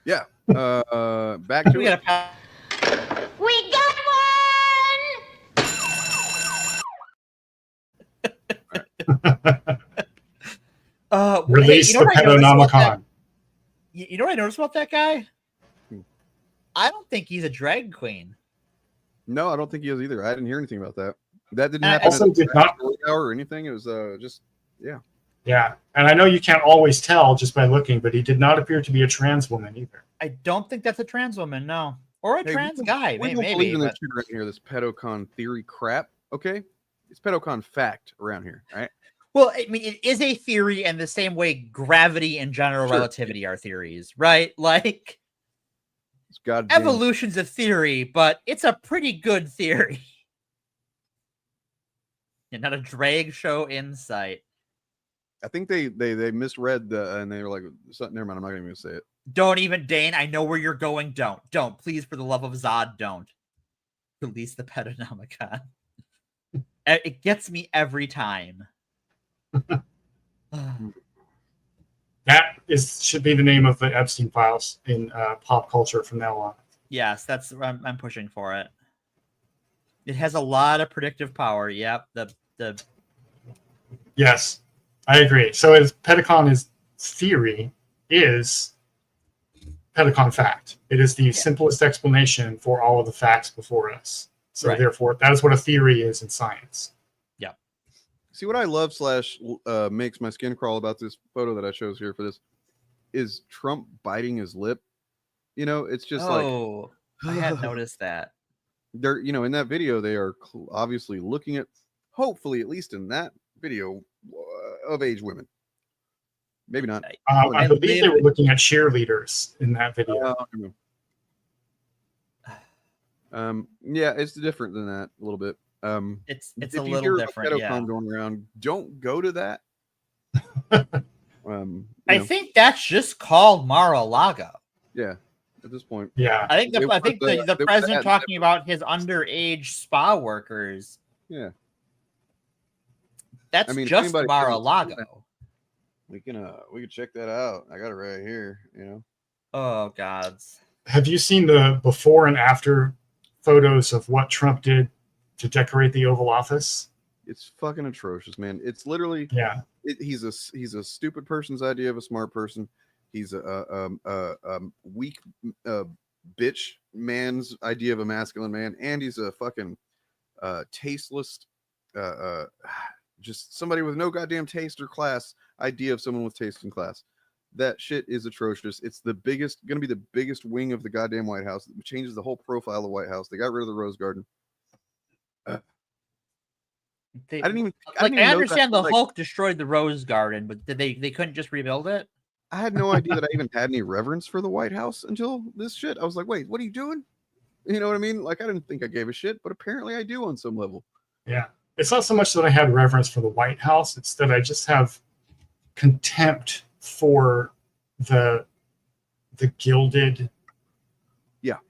Speaker 17: Yeah. Back to it.
Speaker 10: We got one!
Speaker 19: Release the Pedonomicon.
Speaker 18: You know what I noticed about that guy? I don't think he's a drag queen.
Speaker 17: No, I don't think he is either. I didn't hear anything about that. That didn't
Speaker 19: I
Speaker 17: happen.
Speaker 19: also did not
Speaker 17: hour or anything. It was just yeah.
Speaker 19: Yeah, and I know you can't always tell just by looking, but he did not appear to be a trans woman either.
Speaker 18: I don't think that's a trans woman, no, or a trans guy.
Speaker 17: We don't believe in this shit right here. This pedocon theory crap. Okay, it's pedocon fact around here, right?
Speaker 18: Well, I mean, it is a theory in the same way gravity and general relativity are theories, right? Like, evolution's a theory, but it's a pretty good theory. And not a drag show insight.
Speaker 17: I think they misread and they were like, never mind, I'm not even gonna say it.
Speaker 18: Don't even, Dane. I know where you're going. Don't. Please, for the love of Zod, don't. Release the Pedonomicon. It gets me every time.
Speaker 19: That should be the name of the Epstein files in pop culture from now on.
Speaker 18: Yes, that's I'm pushing for it. It has a lot of predictive power. Yep.
Speaker 19: Yes, I agree. So Pedocon theory is Pedocon fact. It is the simplest explanation for all of the facts before us. So therefore, that is what a theory is in science.
Speaker 18: Yeah.
Speaker 17: See, what I love / makes my skin crawl about this photo that I chose here for this is Trump biting his lip. You know, it's just
Speaker 18: I had noticed that.
Speaker 17: They're, in that video, they are obviously looking at, hopefully, at least in that video, of age women. Maybe not.
Speaker 19: I believe they were looking at cheerleaders in that video.
Speaker 17: Yeah, it's different than that a little bit.
Speaker 18: It's
Speaker 17: if
Speaker 18: a
Speaker 17: you
Speaker 18: little
Speaker 17: hear
Speaker 18: different. Yeah.
Speaker 17: going around, don't go to that.
Speaker 18: I think that's just called Mar-a-Lago.
Speaker 17: Yeah, at this point.
Speaker 19: Yeah.
Speaker 18: I think the
Speaker 17: there was
Speaker 18: president
Speaker 17: that-
Speaker 18: talking about his underage spa workers.
Speaker 17: Yeah.
Speaker 18: That's
Speaker 17: I mean, if
Speaker 18: just
Speaker 17: anybody
Speaker 18: Mar-a-Lago.
Speaker 17: we can check that out. I got it right here, you know.
Speaker 18: Oh gods.
Speaker 19: Have you seen the before and after photos of what Trump did to decorate the Oval Office?
Speaker 17: It's fucking atrocious, man. It's literally he's a stupid person's idea of a smart person. He's a weak bitch man's idea of a masculine man, and he's a fucking tasteless just somebody with no goddamn taste or class idea of someone with taste and class. That shit is atrocious. It's gonna be the biggest wing of the goddamn White House. It changes the whole profile of the White House. They got rid of the Rose Garden. I didn't even
Speaker 18: understand the Hulk destroyed the Rose Garden, but they couldn't just rebuild it?
Speaker 17: I had no idea that I even had any reverence for the White House until this shit. I was like, wait, what are you doing? You know what I mean? Like, I didn't think I gave a shit, but apparently I do on some level.
Speaker 19: Yeah. It's not so much that I had reverence for the White House, it's that I just have contempt for the gilded,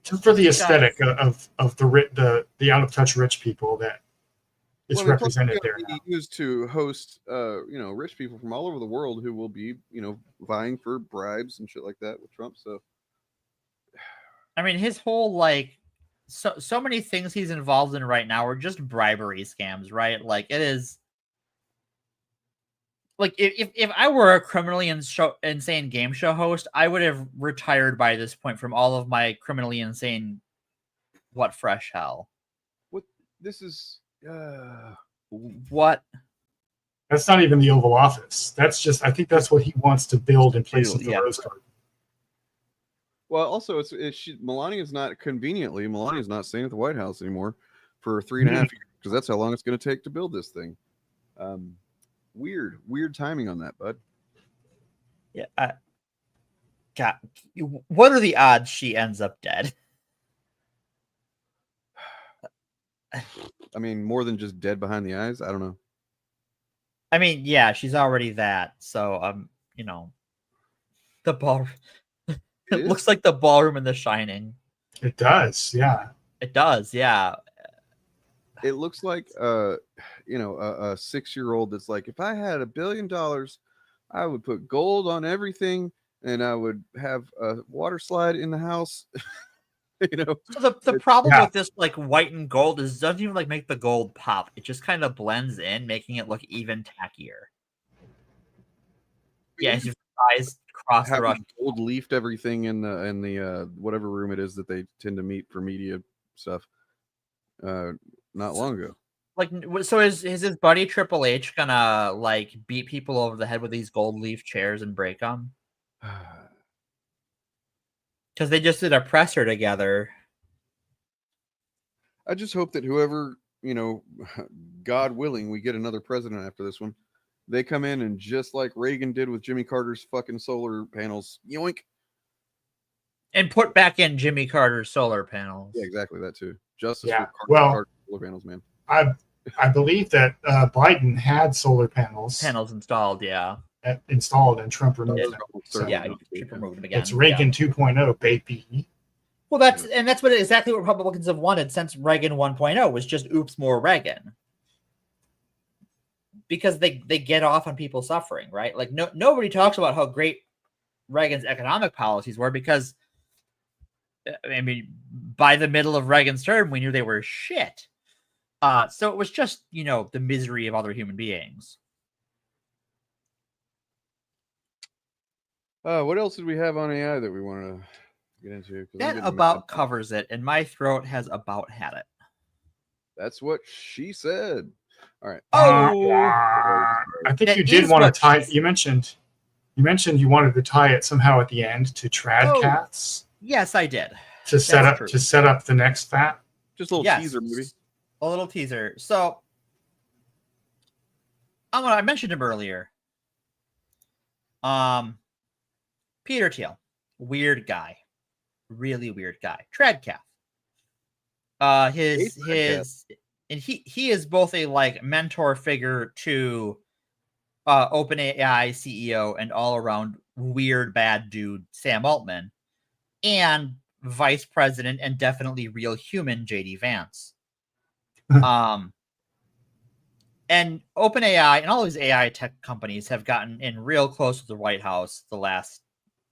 Speaker 19: for the aesthetic of the out of touch rich people that is represented there.
Speaker 17: Be used to host rich people from all over the world who will be vying for bribes and shit like that with Trump. So
Speaker 18: I mean, his whole so many things he's involved in right now are just bribery scams, right? Like, it is like if I were a criminally insane game show host, I would have retired by this point from all of my criminally insane what fresh hell.
Speaker 17: What this is
Speaker 18: what?
Speaker 19: That's not even the Oval Office. That's just, I think that's what he wants to build in place of the Rose Garden.
Speaker 17: Well, also, Melania's not staying at the White House anymore for 3.5 years, because that's how long it's going to take to build this thing. Weird timing on that, bud.
Speaker 18: Yeah. God, what are the odds she ends up dead?
Speaker 17: I mean, more than just dead behind the eyes. I don't know.
Speaker 18: I mean, yeah, she's already that. So, the ball. It looks like the ballroom in The Shining.
Speaker 19: It does, yeah.
Speaker 18: It does, yeah.
Speaker 17: It looks like a 6-year-old that's like, if I had $1 billion, I would put gold on everything, and I would have a water slide in the house.
Speaker 18: So the problem with this white and gold is it doesn't even make the gold pop. It just kind of blends in, making it look even tackier. Yeah, his eyes cross the rush.
Speaker 17: Gold leafed everything in the whatever room it is that they tend to meet for media stuff. Not long ago.
Speaker 18: So is his buddy Triple H gonna beat people over the head with these gold leaf chairs and break them? Because they just did a presser together.
Speaker 17: I just hope that whoever, God willing, we get another president after this one. They come in and just like Reagan did with Jimmy Carter's fucking solar panels, yoink.
Speaker 18: And put back in Jimmy Carter's solar panels.
Speaker 17: Yeah, exactly, that too. Justice for Carter's solar panels, man.
Speaker 19: I believe that Biden had solar panels
Speaker 18: installed,
Speaker 19: installed, and Trump removed them.
Speaker 18: So, Trump removed them again.
Speaker 19: It's Reagan 2.0, baby.
Speaker 18: Well, that's exactly what Republicans have wanted since Reagan 1.0 was just oops, more Reagan. Because they get off on people suffering, right? Nobody talks about how great Reagan's economic policies were, because I mean, by the middle of Reagan's term, we knew they were shit. So it was just, the misery of other human beings.
Speaker 17: What else did we have on AI that we want to get into?
Speaker 18: That about covers it, and my throat has about had it.
Speaker 17: That's what she said. All right.
Speaker 19: I think you did want to tie. You mentioned you wanted to tie it somehow at the end to trad cats.
Speaker 18: Yes, I did.
Speaker 19: To set up the next fat.
Speaker 17: Just a little teaser, maybe.
Speaker 18: A little teaser. So, I mentioned him earlier. Peter Thiel, weird guy, really weird guy. Tradcaf. His and he is both a like mentor figure to OpenAI CEO and all around weird bad dude Sam Altman, and vice president and definitely real human JD Vance. And OpenAI and all these AI tech companies have gotten in real close to the White House the last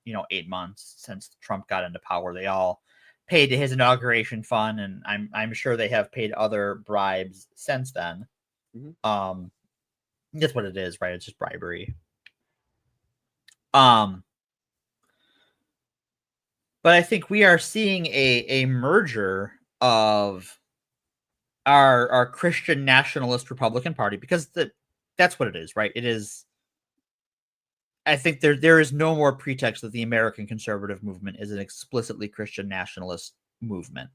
Speaker 18: 8 months since Trump got into power. They all paid to his inauguration fund, and I'm sure they have paid other bribes since then. That's what it is, right? It's just bribery. But I think we are seeing a merger of our Christian nationalist Republican Party, because that's what it is, right? It is. I think there is no more pretext that the American conservative movement is an explicitly Christian nationalist movement.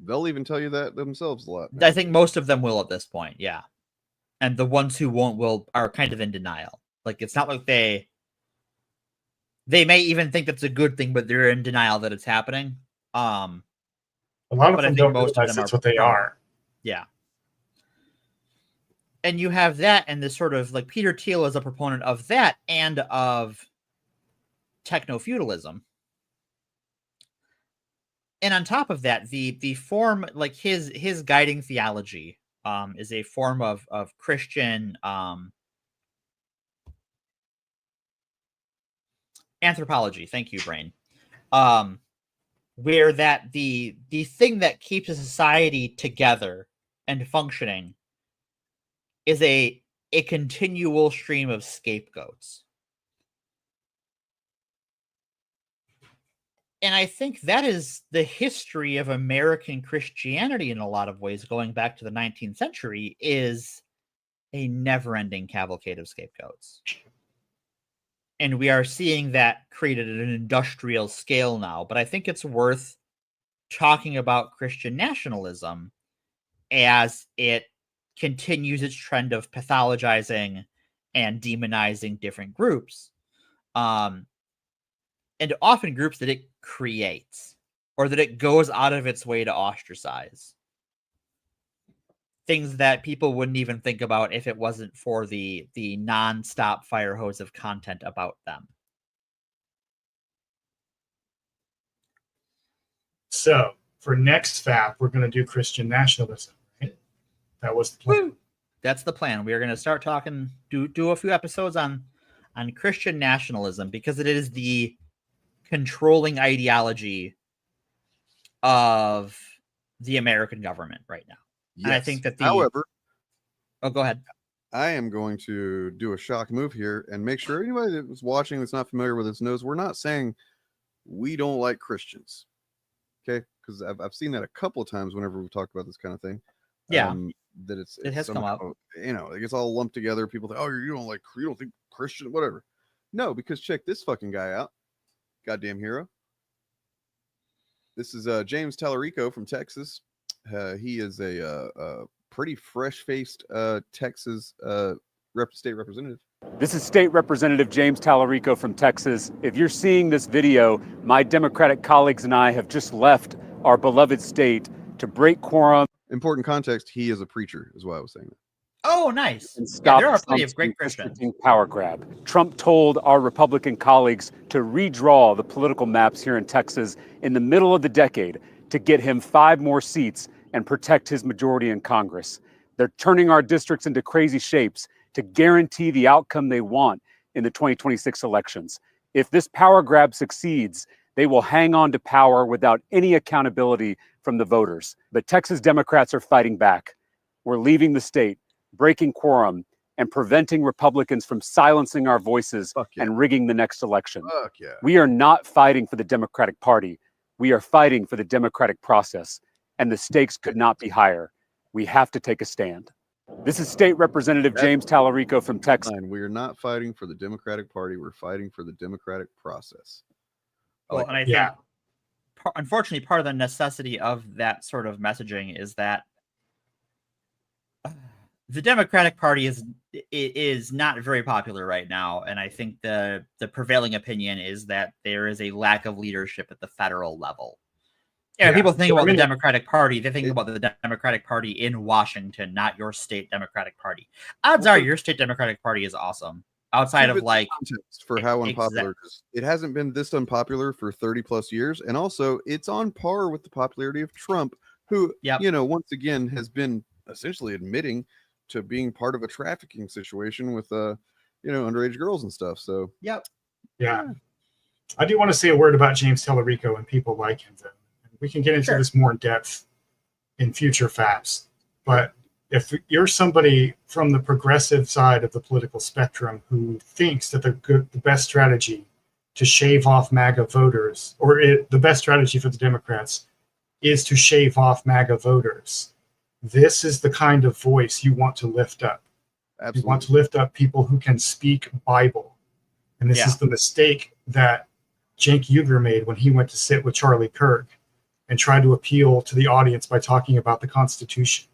Speaker 17: They'll even tell you that themselves a lot.
Speaker 18: I think most of them will at this point, yeah. And the ones who won't are kind of in denial. Like, it's not like they may even think that's a good thing, but they're in denial that it's happening.
Speaker 19: A lot of them don't realize that's what they are.
Speaker 18: Yeah. And you have that, and this sort of like Peter Thiel is a proponent of that and of techno-feudalism. And on top of that, the form, like his guiding theology is a form of Christian anthropology. Thank you, Brain. Where that the thing that keeps a society together and functioning is a continual stream of scapegoats. And I think that is the history of American Christianity in a lot of ways, going back to the 19th century, is a never-ending cavalcade of scapegoats. And we are seeing that created at an industrial scale now. But I think it's worth talking about Christian nationalism as it continues its trend of pathologizing and demonizing different groups. And often groups that it creates or that it goes out of its way to ostracize. Things that people wouldn't even think about if it wasn't for the non-stop fire hose of content about them.
Speaker 19: So for next FAP, we're going to do Christian nationalism, right? That was the plan.
Speaker 18: That's the plan. We are going to start talking, do a few episodes on Christian nationalism, because it is the controlling ideology of the American government right now.
Speaker 17: Yes.
Speaker 18: And I think that
Speaker 17: however,
Speaker 18: go ahead.
Speaker 17: I am going to do a shock move here and make sure anybody that was watching that's not familiar with this knows we're not saying we don't like Christians. Okay, because I've seen that a couple of times whenever we've talked about this kind of thing.
Speaker 18: Yeah,
Speaker 17: that it
Speaker 18: has come up.
Speaker 17: It gets all lumped together. People think, oh, you don't think Christian, whatever. No, because check this fucking guy out. Goddamn hero. This is James Tallarico from Texas. He is a pretty fresh-faced Texas state representative.
Speaker 9: This is State Representative James Tallarico from Texas. If you're seeing this video, my Democratic colleagues and I have just left our beloved state to break quorum.
Speaker 17: Important context, he is a preacher, is why I was saying that.
Speaker 18: Oh, nice.
Speaker 9: And stop
Speaker 18: there are plenty
Speaker 9: Trump's
Speaker 18: of great Christians.
Speaker 9: Power grab. Trump told our Republican colleagues to redraw the political maps here in Texas in the middle of the decade to get him 5 more seats and protect his majority in Congress. They're turning our districts into crazy shapes to guarantee the outcome they want in the 2026 elections. If this power grab succeeds, they will hang on to power without any accountability from the voters. But Texas Democrats are fighting back. We're leaving the state, breaking quorum, and preventing Republicans from silencing our voices and rigging the next election. We are not fighting for the Democratic Party. We are fighting for the democratic process, and the stakes could not be higher. We have to take a stand. This is State Representative James Tallarico from Texas.
Speaker 17: We are not fighting for the Democratic Party. We're fighting for the democratic process.
Speaker 18: Well, and I think, unfortunately, part of the necessity of that sort of messaging is that the Democratic Party is not very popular right now, and I think the prevailing opinion is that there is a lack of leadership at the federal level. Yeah, people think about the Democratic Party. They think about the Democratic Party in Washington, not your state Democratic Party. Odds are your state Democratic Party is awesome. Outside of like
Speaker 17: context for how unpopular it is. It hasn't been this unpopular for 30 plus years, and also it's on par with the popularity of Trump, who once again has been essentially admitting to being part of a trafficking situation with underage girls and stuff. So
Speaker 18: yeah.
Speaker 19: I do want to say a word about James Tellerico and people like him. Though. We can get into this more in depth in future FAPs, but if you're somebody from the progressive side of the political spectrum who thinks that the best strategy to shave off MAGA voters, the best strategy for the Democrats is to shave off MAGA voters, this is the kind of voice you want to lift up.
Speaker 17: Absolutely.
Speaker 19: You want to lift up people who can speak Bible. And this is the mistake that Cenk Uygur made when he went to sit with Charlie Kirk and tried to appeal to the audience by talking about the Constitution.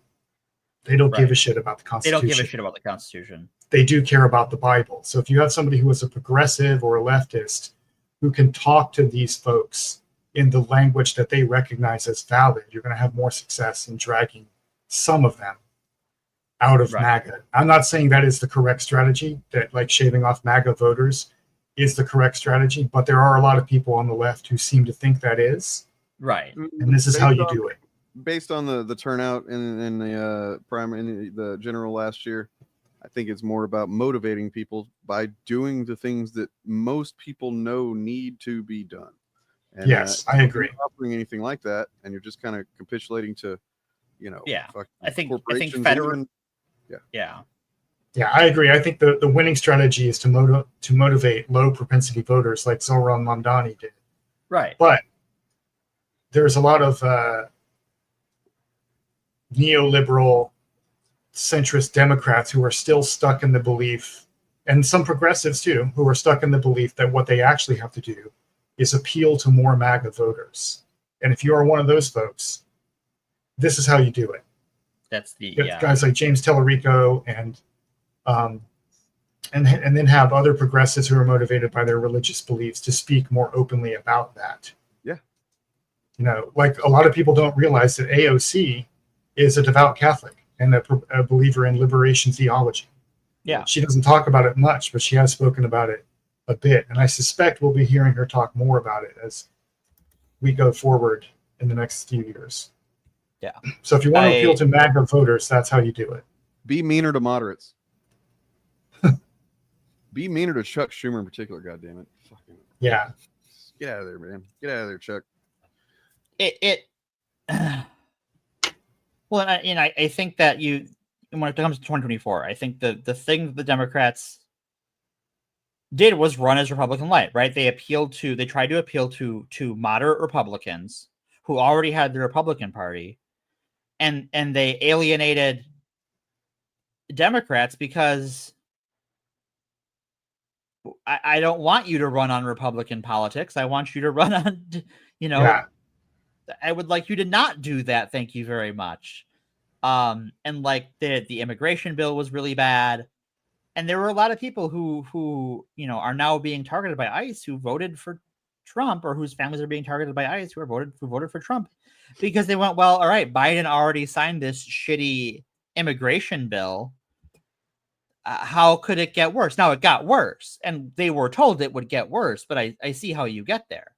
Speaker 19: They don't give a shit about the Constitution.
Speaker 18: They don't give a shit about the Constitution.
Speaker 19: They do care about the Bible. So if you have somebody who is a progressive or a leftist who can talk to these folks in the language that they recognize as valid, you're going to have more success in dragging some of them out of MAGA. I'm not saying that is the correct strategy, that like shaving off MAGA voters is the correct strategy, but there are a lot of people on the left who seem to think that is.
Speaker 18: Right.
Speaker 19: And this is how you do it.
Speaker 17: Based on the turnout in the the general last year, I think it's more about motivating people by doing the things that most people know need to be done. And,
Speaker 19: yes, I agree.
Speaker 17: If you're not offering anything like that, and you're just kind of capitulating to,
Speaker 18: I think
Speaker 17: corporations.
Speaker 19: Yeah, I agree. I think the winning strategy is to motivate low propensity voters like Zoran Mamdani did.
Speaker 18: Right.
Speaker 19: But there's a lot of neoliberal centrist Democrats who are still stuck in the belief, and some progressives too, who are stuck in the belief that what they actually have to do is appeal to more MAGA voters. And if you are one of those folks, this is how you do it.
Speaker 18: That's the
Speaker 19: guys like James Tellerico and then have other progressives who are motivated by their religious beliefs to speak more openly about that.
Speaker 17: Yeah.
Speaker 19: Like a lot of people don't realize that AOC is a devout Catholic and a believer in liberation theology.
Speaker 18: Yeah.
Speaker 19: She doesn't talk about it much, but she has spoken about it a bit. And I suspect we'll be hearing her talk more about it as we go forward in the next few years.
Speaker 18: Yeah.
Speaker 19: So if you want to appeal to MAGA voters, that's how you do it.
Speaker 17: Be meaner to moderates. Be meaner to Chuck Schumer in particular, goddammit.
Speaker 19: Yeah.
Speaker 17: Get out of there, man. Get out of there, Chuck.
Speaker 18: Well, I think that when it comes to 2024, I think the thing that the Democrats did was run as Republican light, right? They tried to appeal to moderate Republicans who already had the Republican Party, and they alienated Democrats because I don't want you to run on Republican politics. I want you to run on, I would like you to not do that. Thank you very much. And like the immigration bill was really bad. And there were a lot of people who are now being targeted by ICE who voted for Trump, or whose families are being targeted by ICE who voted for Trump, because they went, well, all right, Biden already signed this shitty immigration bill. How could it get worse? Now it got worse, and they were told it would get worse, but I see how you get there.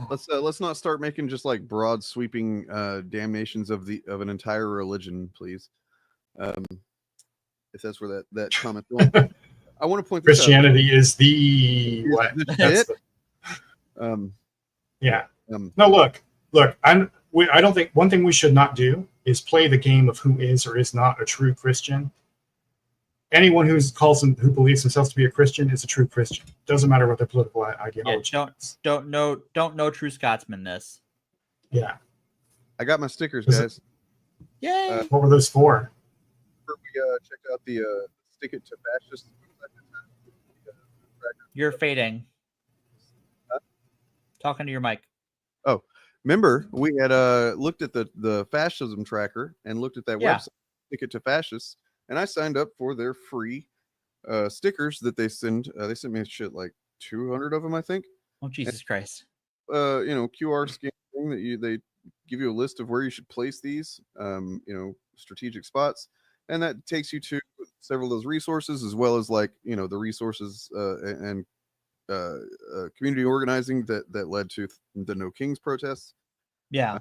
Speaker 17: Let's not start making just like broad sweeping damnations of an entire religion, please. If that's where that comment going. I want to point this
Speaker 19: Christianity
Speaker 17: out.
Speaker 19: is the what?
Speaker 17: That's
Speaker 19: yeah. No, look. I don't think one thing we should not do is play the game of who is or is not a true Christian. Anyone who believes themselves to be a Christian is a true Christian. Doesn't matter what their political ideology.
Speaker 18: Don't know true Scotsman this.
Speaker 19: Yeah.
Speaker 17: I got my stickers, guys.
Speaker 18: Yay!
Speaker 19: What were those for?
Speaker 17: We checked out the stick it to fascist.
Speaker 18: You're fading.
Speaker 17: Huh?
Speaker 18: Talking to your mic.
Speaker 17: Oh, remember we had looked at the fascism tracker and looked at that website, stick it to fascists, and I signed up for their free stickers that they send. They sent me shit like 200 of them, I think.
Speaker 18: Oh, Jesus Christ.
Speaker 17: QR scan thing that they give you a list of where you should place these, strategic spots. And that takes you to several of those resources, as well as the resources and community organizing that led to the No Kings protests.
Speaker 18: Yeah.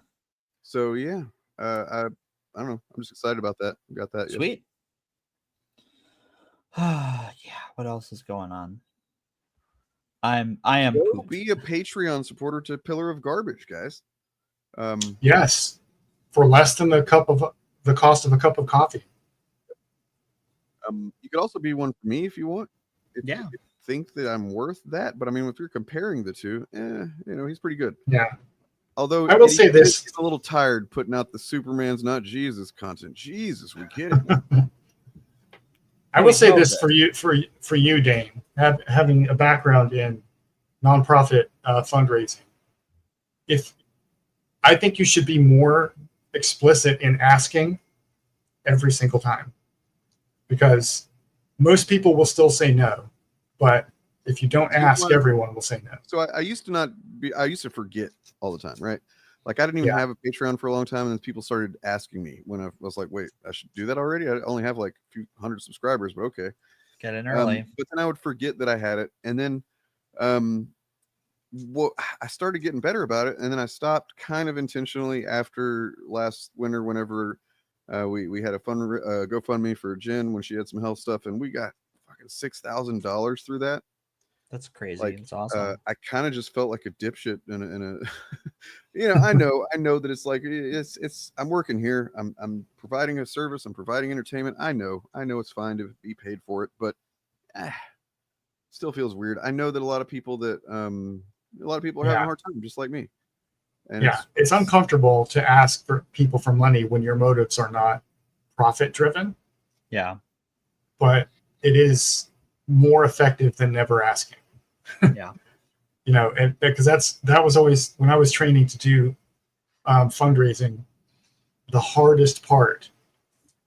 Speaker 17: So yeah, I don't know. I'm just excited about that. We got that.
Speaker 18: Sweet. Yeah. What else is going on? I am.
Speaker 17: Go be a Patreon supporter to Pillar of Garbage, guys.
Speaker 19: Yes, for less than the cost of a cup of coffee.
Speaker 17: You could also be one for me if you want. If
Speaker 18: yeah.
Speaker 17: you think that I'm worth that, but I mean, if you're comparing the two, he's pretty good.
Speaker 19: Yeah.
Speaker 17: Although
Speaker 19: I will say this:
Speaker 17: he's a little tired putting out the Superman's not Jesus content. Jesus, we get it.
Speaker 19: I will say this for you, Dane, having a background in nonprofit fundraising. I think you should be more explicit in asking every single time, because most people will still say no, but if you don't ask, everyone will say no.
Speaker 17: So I used to forget all the time, right? Like I didn't even have a Patreon for a long time, and then people started asking me when I was like, wait, I should do that already? I only have like a few hundred subscribers, but okay.
Speaker 18: Get in early.
Speaker 17: But then I would forget that I had it. And then I started getting better about it, and then I stopped kind of intentionally after last winter, whenever we had a fun GoFundMe for Jen when she had some health stuff, and we got fucking $6,000 through that.
Speaker 18: That's crazy.
Speaker 17: Like,
Speaker 18: it's awesome.
Speaker 17: I kind of just felt like a dipshit in a I know that it's like it's I'm working here. I'm providing a service. I'm providing entertainment. I know it's fine to be paid for it, but still feels weird. I know that a lot of people are having a hard time, just like me. And
Speaker 19: it's uncomfortable to ask for people for money when your motives are not profit driven.
Speaker 18: Yeah,
Speaker 19: but it is more effective than never asking.
Speaker 18: Yeah.
Speaker 19: And because that was always when I was training to do fundraising, the hardest part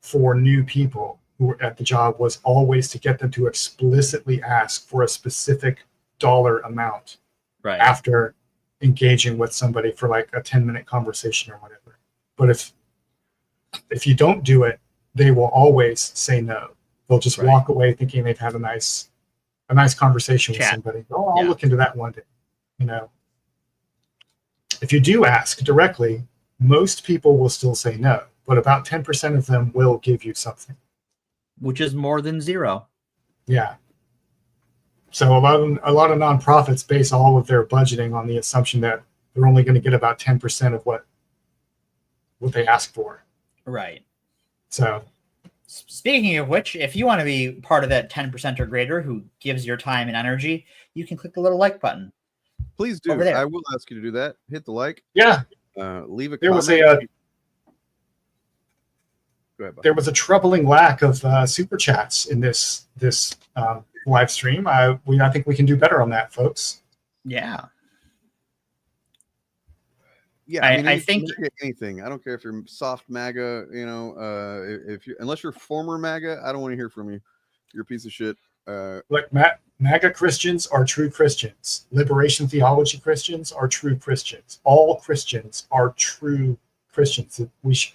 Speaker 19: for new people who were at the job was always to get them to explicitly ask for a specific dollar amount after engaging with somebody for like a 10-minute conversation or whatever. But if you don't do it, they will always say no. They'll just walk away thinking they've had a nice conversation with somebody. Oh, I'll look into that one day. If you do ask directly, most people will still say no, but about 10% of them will give you something,
Speaker 18: which is more than zero.
Speaker 19: Yeah. So a lot of nonprofits base all of their budgeting on the assumption that they're only going to get about 10% of what they ask for.
Speaker 18: Right.
Speaker 19: So,
Speaker 18: speaking of which, if you want to be part of that 10% or greater who gives your time and energy, you can click the little like button.
Speaker 17: Please do. I will ask you to do that. Hit the like.
Speaker 19: Yeah.
Speaker 17: Leave a comment.
Speaker 19: There was there was a troubling lack of super chats in this live stream. I think we can do better on that, folks.
Speaker 18: Yeah.
Speaker 17: Yeah, I think anything. I don't care if you're soft MAGA, unless you're former MAGA, I don't want to hear from you. You're a piece of shit.
Speaker 19: Like MAGA Christians are true Christians. Liberation theology Christians are true Christians. All Christians are true Christians.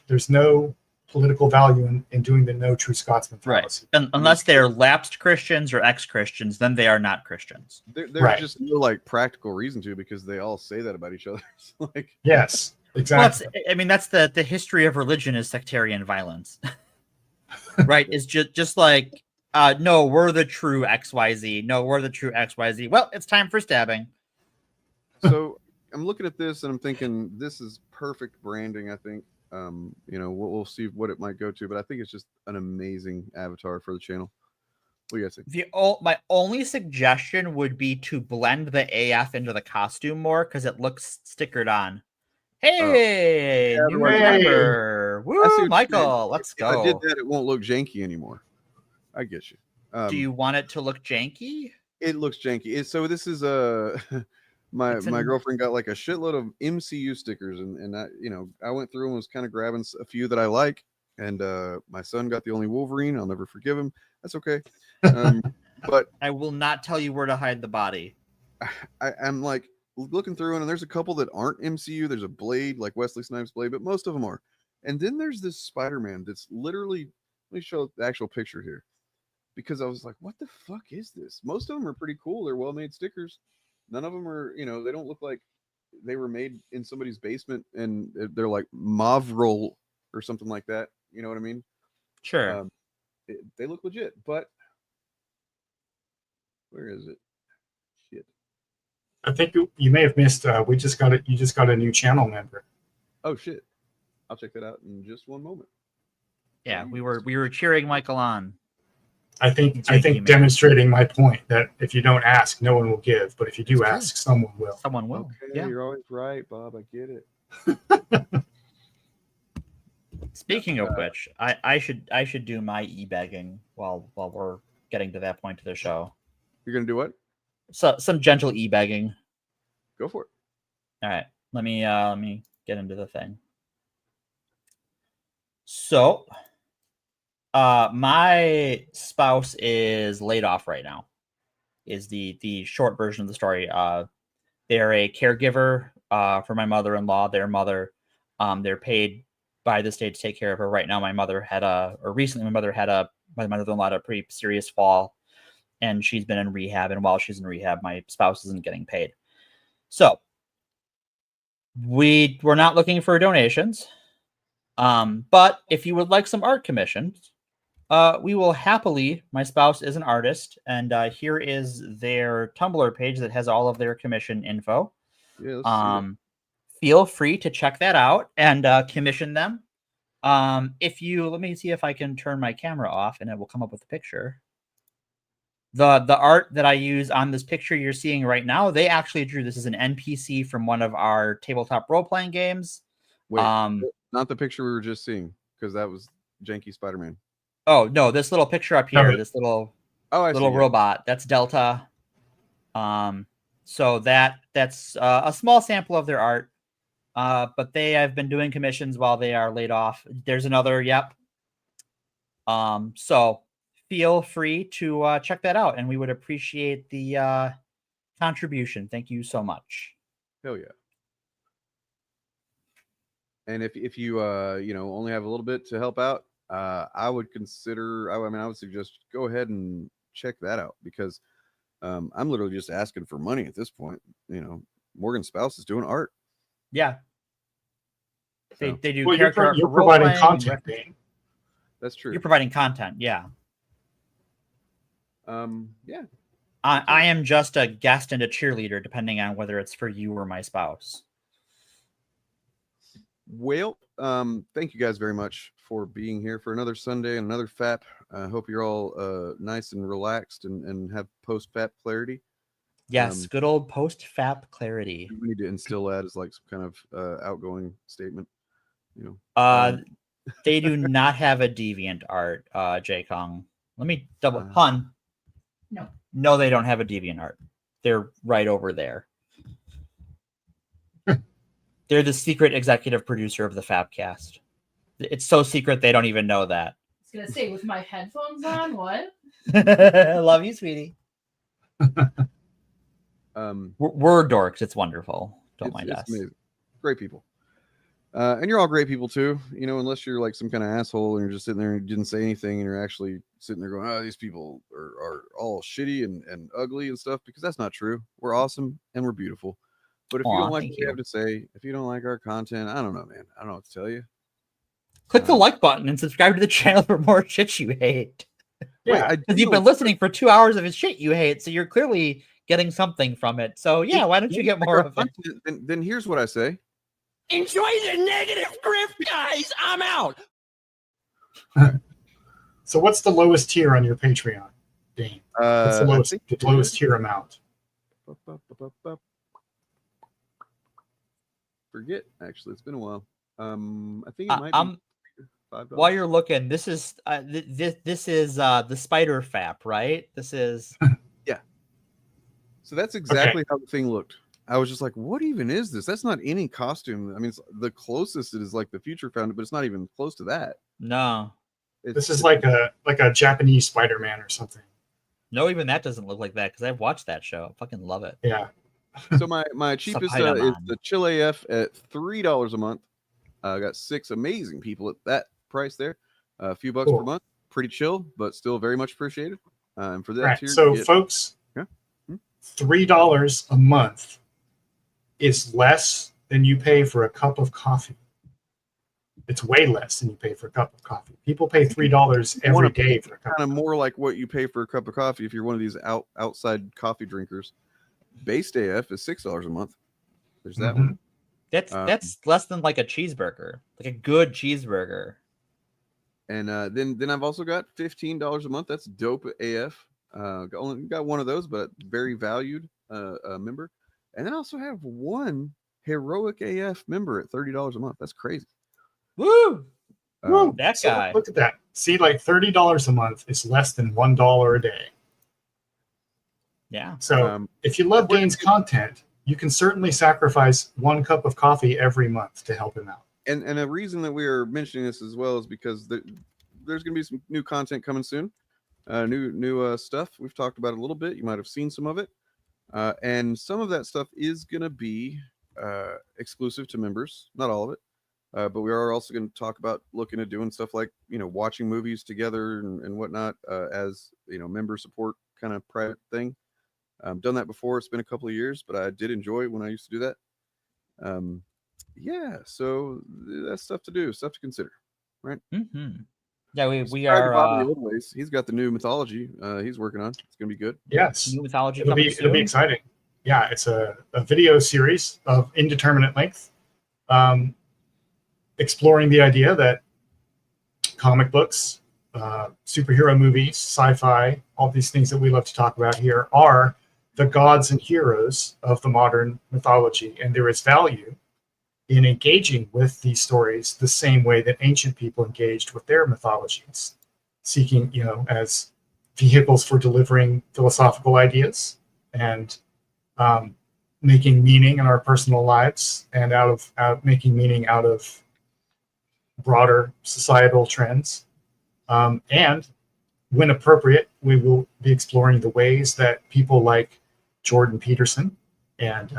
Speaker 19: There's no political value in doing the no true Scotsman fallacy.
Speaker 18: Right. Unless they're lapsed Christians or ex-Christians, then they are not Christians.
Speaker 17: There's just no practical reason to, because they all say that about each other.
Speaker 19: Yes, exactly.
Speaker 18: Well, that's the history of religion is sectarian violence. Right? It's just like, no, we're the true XYZ. No, we're the true XYZ. Well, it's time for stabbing.
Speaker 17: So I'm looking at this and I'm thinking this is perfect branding, I think. We'll see what it might go to, but I think it's just an amazing avatar for the channel. What do you guys think?
Speaker 18: My only suggestion would be to blend the AF into the costume more, because it looks stickered on. Hey, new member. Woo, Michael, let's go.
Speaker 17: If I did that, it won't look janky anymore. I get you.
Speaker 18: Do you want it to look janky?
Speaker 17: It looks janky. So this is my girlfriend got like a shitload of MCU stickers, and I went through and was kind of grabbing a few that I like, and my son got the only Wolverine. I'll never forgive him. That's okay. But
Speaker 18: I will not tell you where to hide the body.
Speaker 17: I'm like looking through and there's a couple that aren't MCU. There's a Blade, like Wesley Snipes Blade, but most of them are. And then there's this Spider-Man that's literally, let me show the actual picture here, because I was like, what the fuck is this? Most of them are pretty cool. They're well-made stickers. None of them are, they don't look like they were made in somebody's basement and they're like mauve roll or something like that. You know what I mean?
Speaker 18: Sure.
Speaker 17: They look legit, but where is it? Shit.
Speaker 19: I think you may have missed. You just got a new channel member.
Speaker 17: Oh shit! I'll check that out in just one moment.
Speaker 18: Yeah, we were cheering Michael on.
Speaker 19: I think demonstrating my point that if you don't ask, no one will give, but if you do ask, someone will.
Speaker 18: Someone will.
Speaker 17: Okay,
Speaker 18: Yeah,
Speaker 17: you're always right, Bob. I get it.
Speaker 18: Speaking of which, I should do my e-begging while we're getting to that point of the show.
Speaker 17: You're gonna do what?
Speaker 18: So some gentle e-begging.
Speaker 17: Go for it.
Speaker 18: All right, let me get into the thing. So, my spouse is laid off right now. Is the short version of the story. They're a caregiver for my mother-in-law. Their mother, they're paid by the state to take care of her. Right now, my mother-in-law had a pretty serious fall, and she's been in rehab. And while she's in rehab, my spouse isn't getting paid. So we're not looking for donations. But if you would like some art commissions, we will happily. My spouse is an artist, and here is their Tumblr page that has all of their commission info.
Speaker 17: Yeah,
Speaker 18: feel free to check that out and commission them. Let me see if I can turn my camera off and it will come up with a picture. The art that I use on this picture you're seeing right now, they actually drew. This is an NPC from one of our tabletop role-playing games.
Speaker 17: Wait, not the picture we were just seeing, because that was janky Spider-Man.
Speaker 18: Oh no, this little picture up here, this little robot, that's Delta. So that's a small sample of their art. But they have been doing commissions while they are laid off. There's another, yep. So feel free to check that out, and we would appreciate the contribution. Thank you so much.
Speaker 17: Hell yeah. And if you only have a little bit to help out, I would suggest go ahead and check that out, because I'm literally just asking for money at this point. Morgan's spouse is doing art.
Speaker 18: Yeah. They do
Speaker 19: well,
Speaker 18: character
Speaker 19: you're providing content, Dane.
Speaker 17: That's true.
Speaker 18: You're providing content, yeah.
Speaker 17: Yeah.
Speaker 18: I am just a guest and a cheerleader, depending on whether it's for you or my spouse.
Speaker 17: Well, thank you guys very much for being here for another Sunday and another FAP. I hope you're all nice and relaxed and have post-FAP clarity.
Speaker 18: Yes, good old post-FAP clarity.
Speaker 17: We need to instill that as like some kind of outgoing statement.
Speaker 18: They do not have a deviant art, J Kong. Let me double pun. No, they don't have a deviant art. They're right over there. They're the secret executive producer of the FAPcast. It's so secret they don't even know that.
Speaker 8: I was gonna say, with my headphones on, what?
Speaker 18: Love you, sweetie. We're dorks. It's wonderful. Don't mind us.
Speaker 17: Amazing. Great people. And you're all great people too, unless you're like some kind of asshole and you're just sitting there and you didn't say anything and you're actually sitting there going, oh, these people are all shitty and ugly and stuff, because that's not true. We're awesome and we're beautiful. But if you don't like what we have to say, if you don't like our content, I don't know, man. I don't know what to tell you.
Speaker 18: Click the like button and subscribe to the channel for more shit you hate.
Speaker 19: Yeah,
Speaker 18: because you've been listening for 2 hours of his shit you hate, so you're clearly getting something from it. So yeah, why don't you get more of it?
Speaker 17: Then here's what I say.
Speaker 16: Enjoy the negative grift, guys. I'm out.
Speaker 19: So what's the lowest tier on your Patreon, Dane? What's the lowest tier amount?
Speaker 17: Forget, actually, it's been a while. I think it might be $5.
Speaker 18: While you're looking, this is this is the Spider FAP, right? This is
Speaker 17: yeah. So that's exactly how the thing looked. I was just like, what even is this? That's not any costume. I mean, it's the closest it is like the Future found it, but it's not even close to that.
Speaker 18: No.
Speaker 19: This is like a Japanese Spider-Man or something.
Speaker 18: No, even that doesn't look like that because I've watched that show. I fucking love it.
Speaker 19: Yeah.
Speaker 17: So my cheapest is the Chill AF at $3 a month. I got 6 amazing people at that price there. A few bucks per month, pretty chill, but still very much appreciated. And for that tier,
Speaker 19: so folks, $3 a month is less than you pay for a cup of coffee. It's way less than you pay for a cup of coffee. People pay $3 every day for a cup.
Speaker 17: Kind of more like what you pay for a cup of coffee if you're one of these outside coffee drinkers. Based AF is $6 a month. There's that one.
Speaker 18: That's less than like a cheeseburger, like a good cheeseburger.
Speaker 17: And then I've also got $15 a month. That's dope AF. Only got one of those, but very valued member. And then I also have one heroic AF member at $30 a month. That's crazy.
Speaker 18: Woo!
Speaker 19: Woo!
Speaker 18: That guy.
Speaker 19: Look at that. See, like $30 a month is less than $1 a day.
Speaker 18: Yeah.
Speaker 19: So if you love Dane's content, you can certainly sacrifice 1 cup of coffee every month to help him out.
Speaker 17: And a reason that we are mentioning this as well is because there's going to be some new content coming soon. New stuff. We've talked about it a little bit. You might have seen some of it. And some of that stuff is going to be exclusive to members. Not all of it. But we are also going to talk about looking at doing stuff like, watching movies together and whatnot as, member support kind of private thing. Done that before. It's been a couple of years, but I did enjoy it when I used to do that. Yeah, so that's stuff to do, stuff to consider, right?
Speaker 18: Mm-hmm. Yeah, we
Speaker 17: are.
Speaker 18: are.
Speaker 17: He's got the new mythology he's working on. It's gonna be good.
Speaker 19: Yes,
Speaker 18: new mythology.
Speaker 19: It'll be exciting. Yeah, it's a video series of indeterminate length, exploring the idea that comic books, superhero movies, sci-fi, all these things that we love to talk about here are the gods and heroes of the modern mythology, and there is value in engaging with these stories the same way that ancient people engaged with their mythologies, seeking, as vehicles for delivering philosophical ideas and making meaning in our personal lives, and making meaning out of broader societal trends. And when appropriate, we will be exploring the ways that people like Jordan Peterson and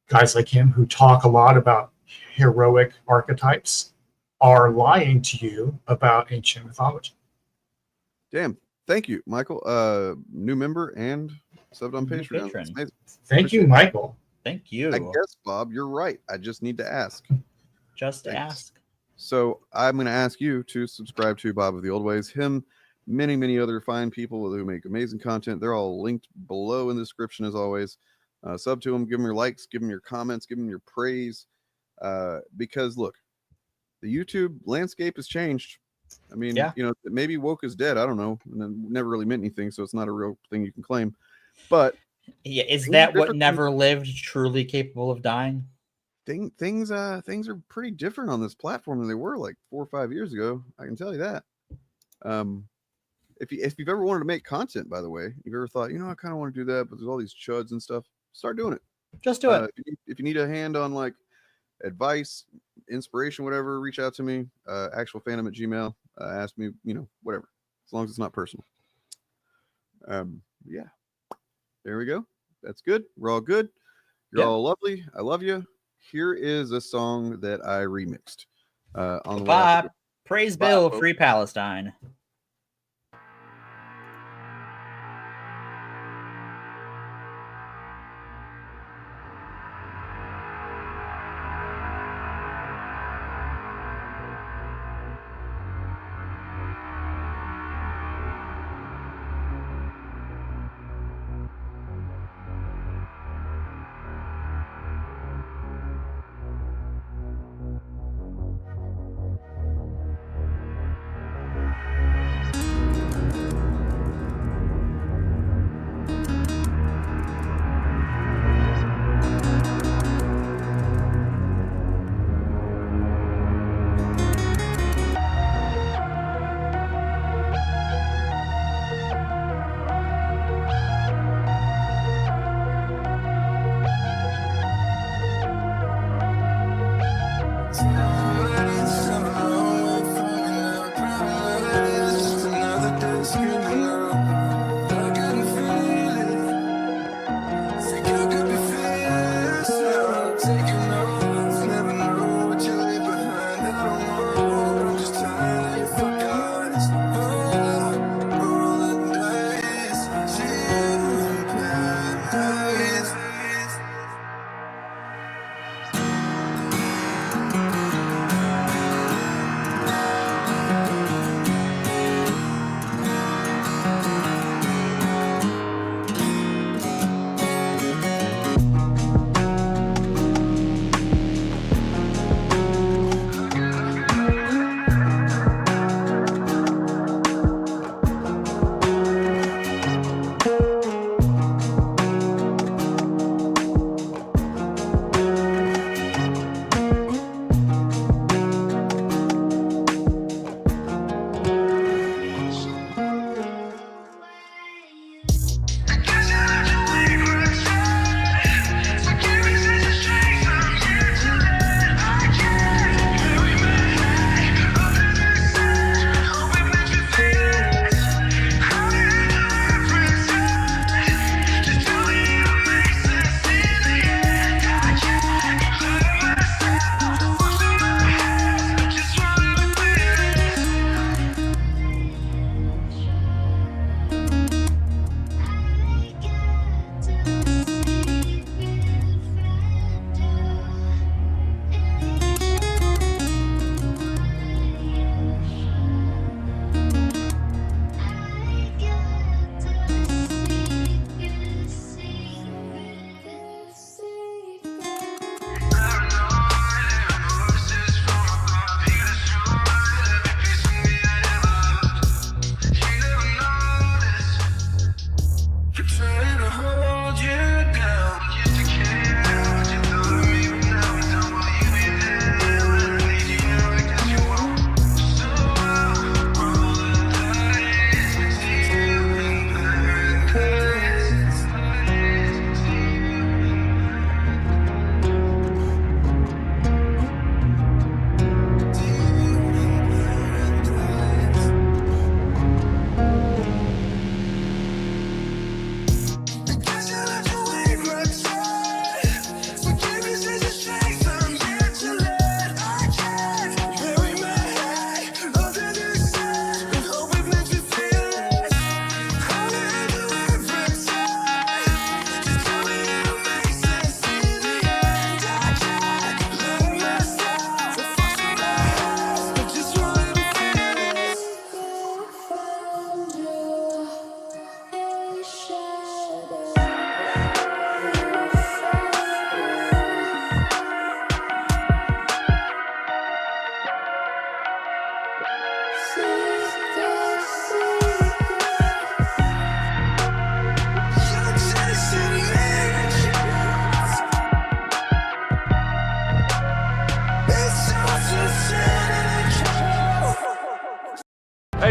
Speaker 19: guys like him who talk a lot about heroic archetypes are lying to you about ancient mythology.
Speaker 17: Damn. Thank you, Michael. New member and subbed on Patreon.
Speaker 19: Thank you, Michael.
Speaker 18: Thank you.
Speaker 17: I guess, Bob, you're right. I just need to ask.
Speaker 18: Just ask.
Speaker 17: So I'm going to ask you to subscribe to Bob of the Old Ways. Him, many other fine people who make amazing content. They're all linked below in the description as always. Sub to them, give them your likes, give them your comments, give them your praise. Because look, the YouTube landscape has changed. I mean, maybe woke is dead. I don't know. And it never really meant anything, so it's not a real thing you can claim. But
Speaker 18: yeah, is that what never lived, truly capable of dying?
Speaker 17: Things are pretty different on this platform than they were like 4 or 5 years ago. I can tell you that. If you've ever wanted to make content, by the way, you've ever thought, I kind of want to do that, but there's all these chuds and stuff, start doing it.
Speaker 18: Just do it.
Speaker 17: If you need a hand on like advice, inspiration, whatever, reach out to me. Actualfandom at Gmail. Ask me, whatever, as long as it's not personal. Yeah, there we go. That's good. We're all good. You're all lovely. I love you. Here is a song that I remixed. On the
Speaker 18: Praise Bill, Free Palestine.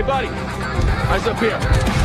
Speaker 5: buddy. Eyes up here.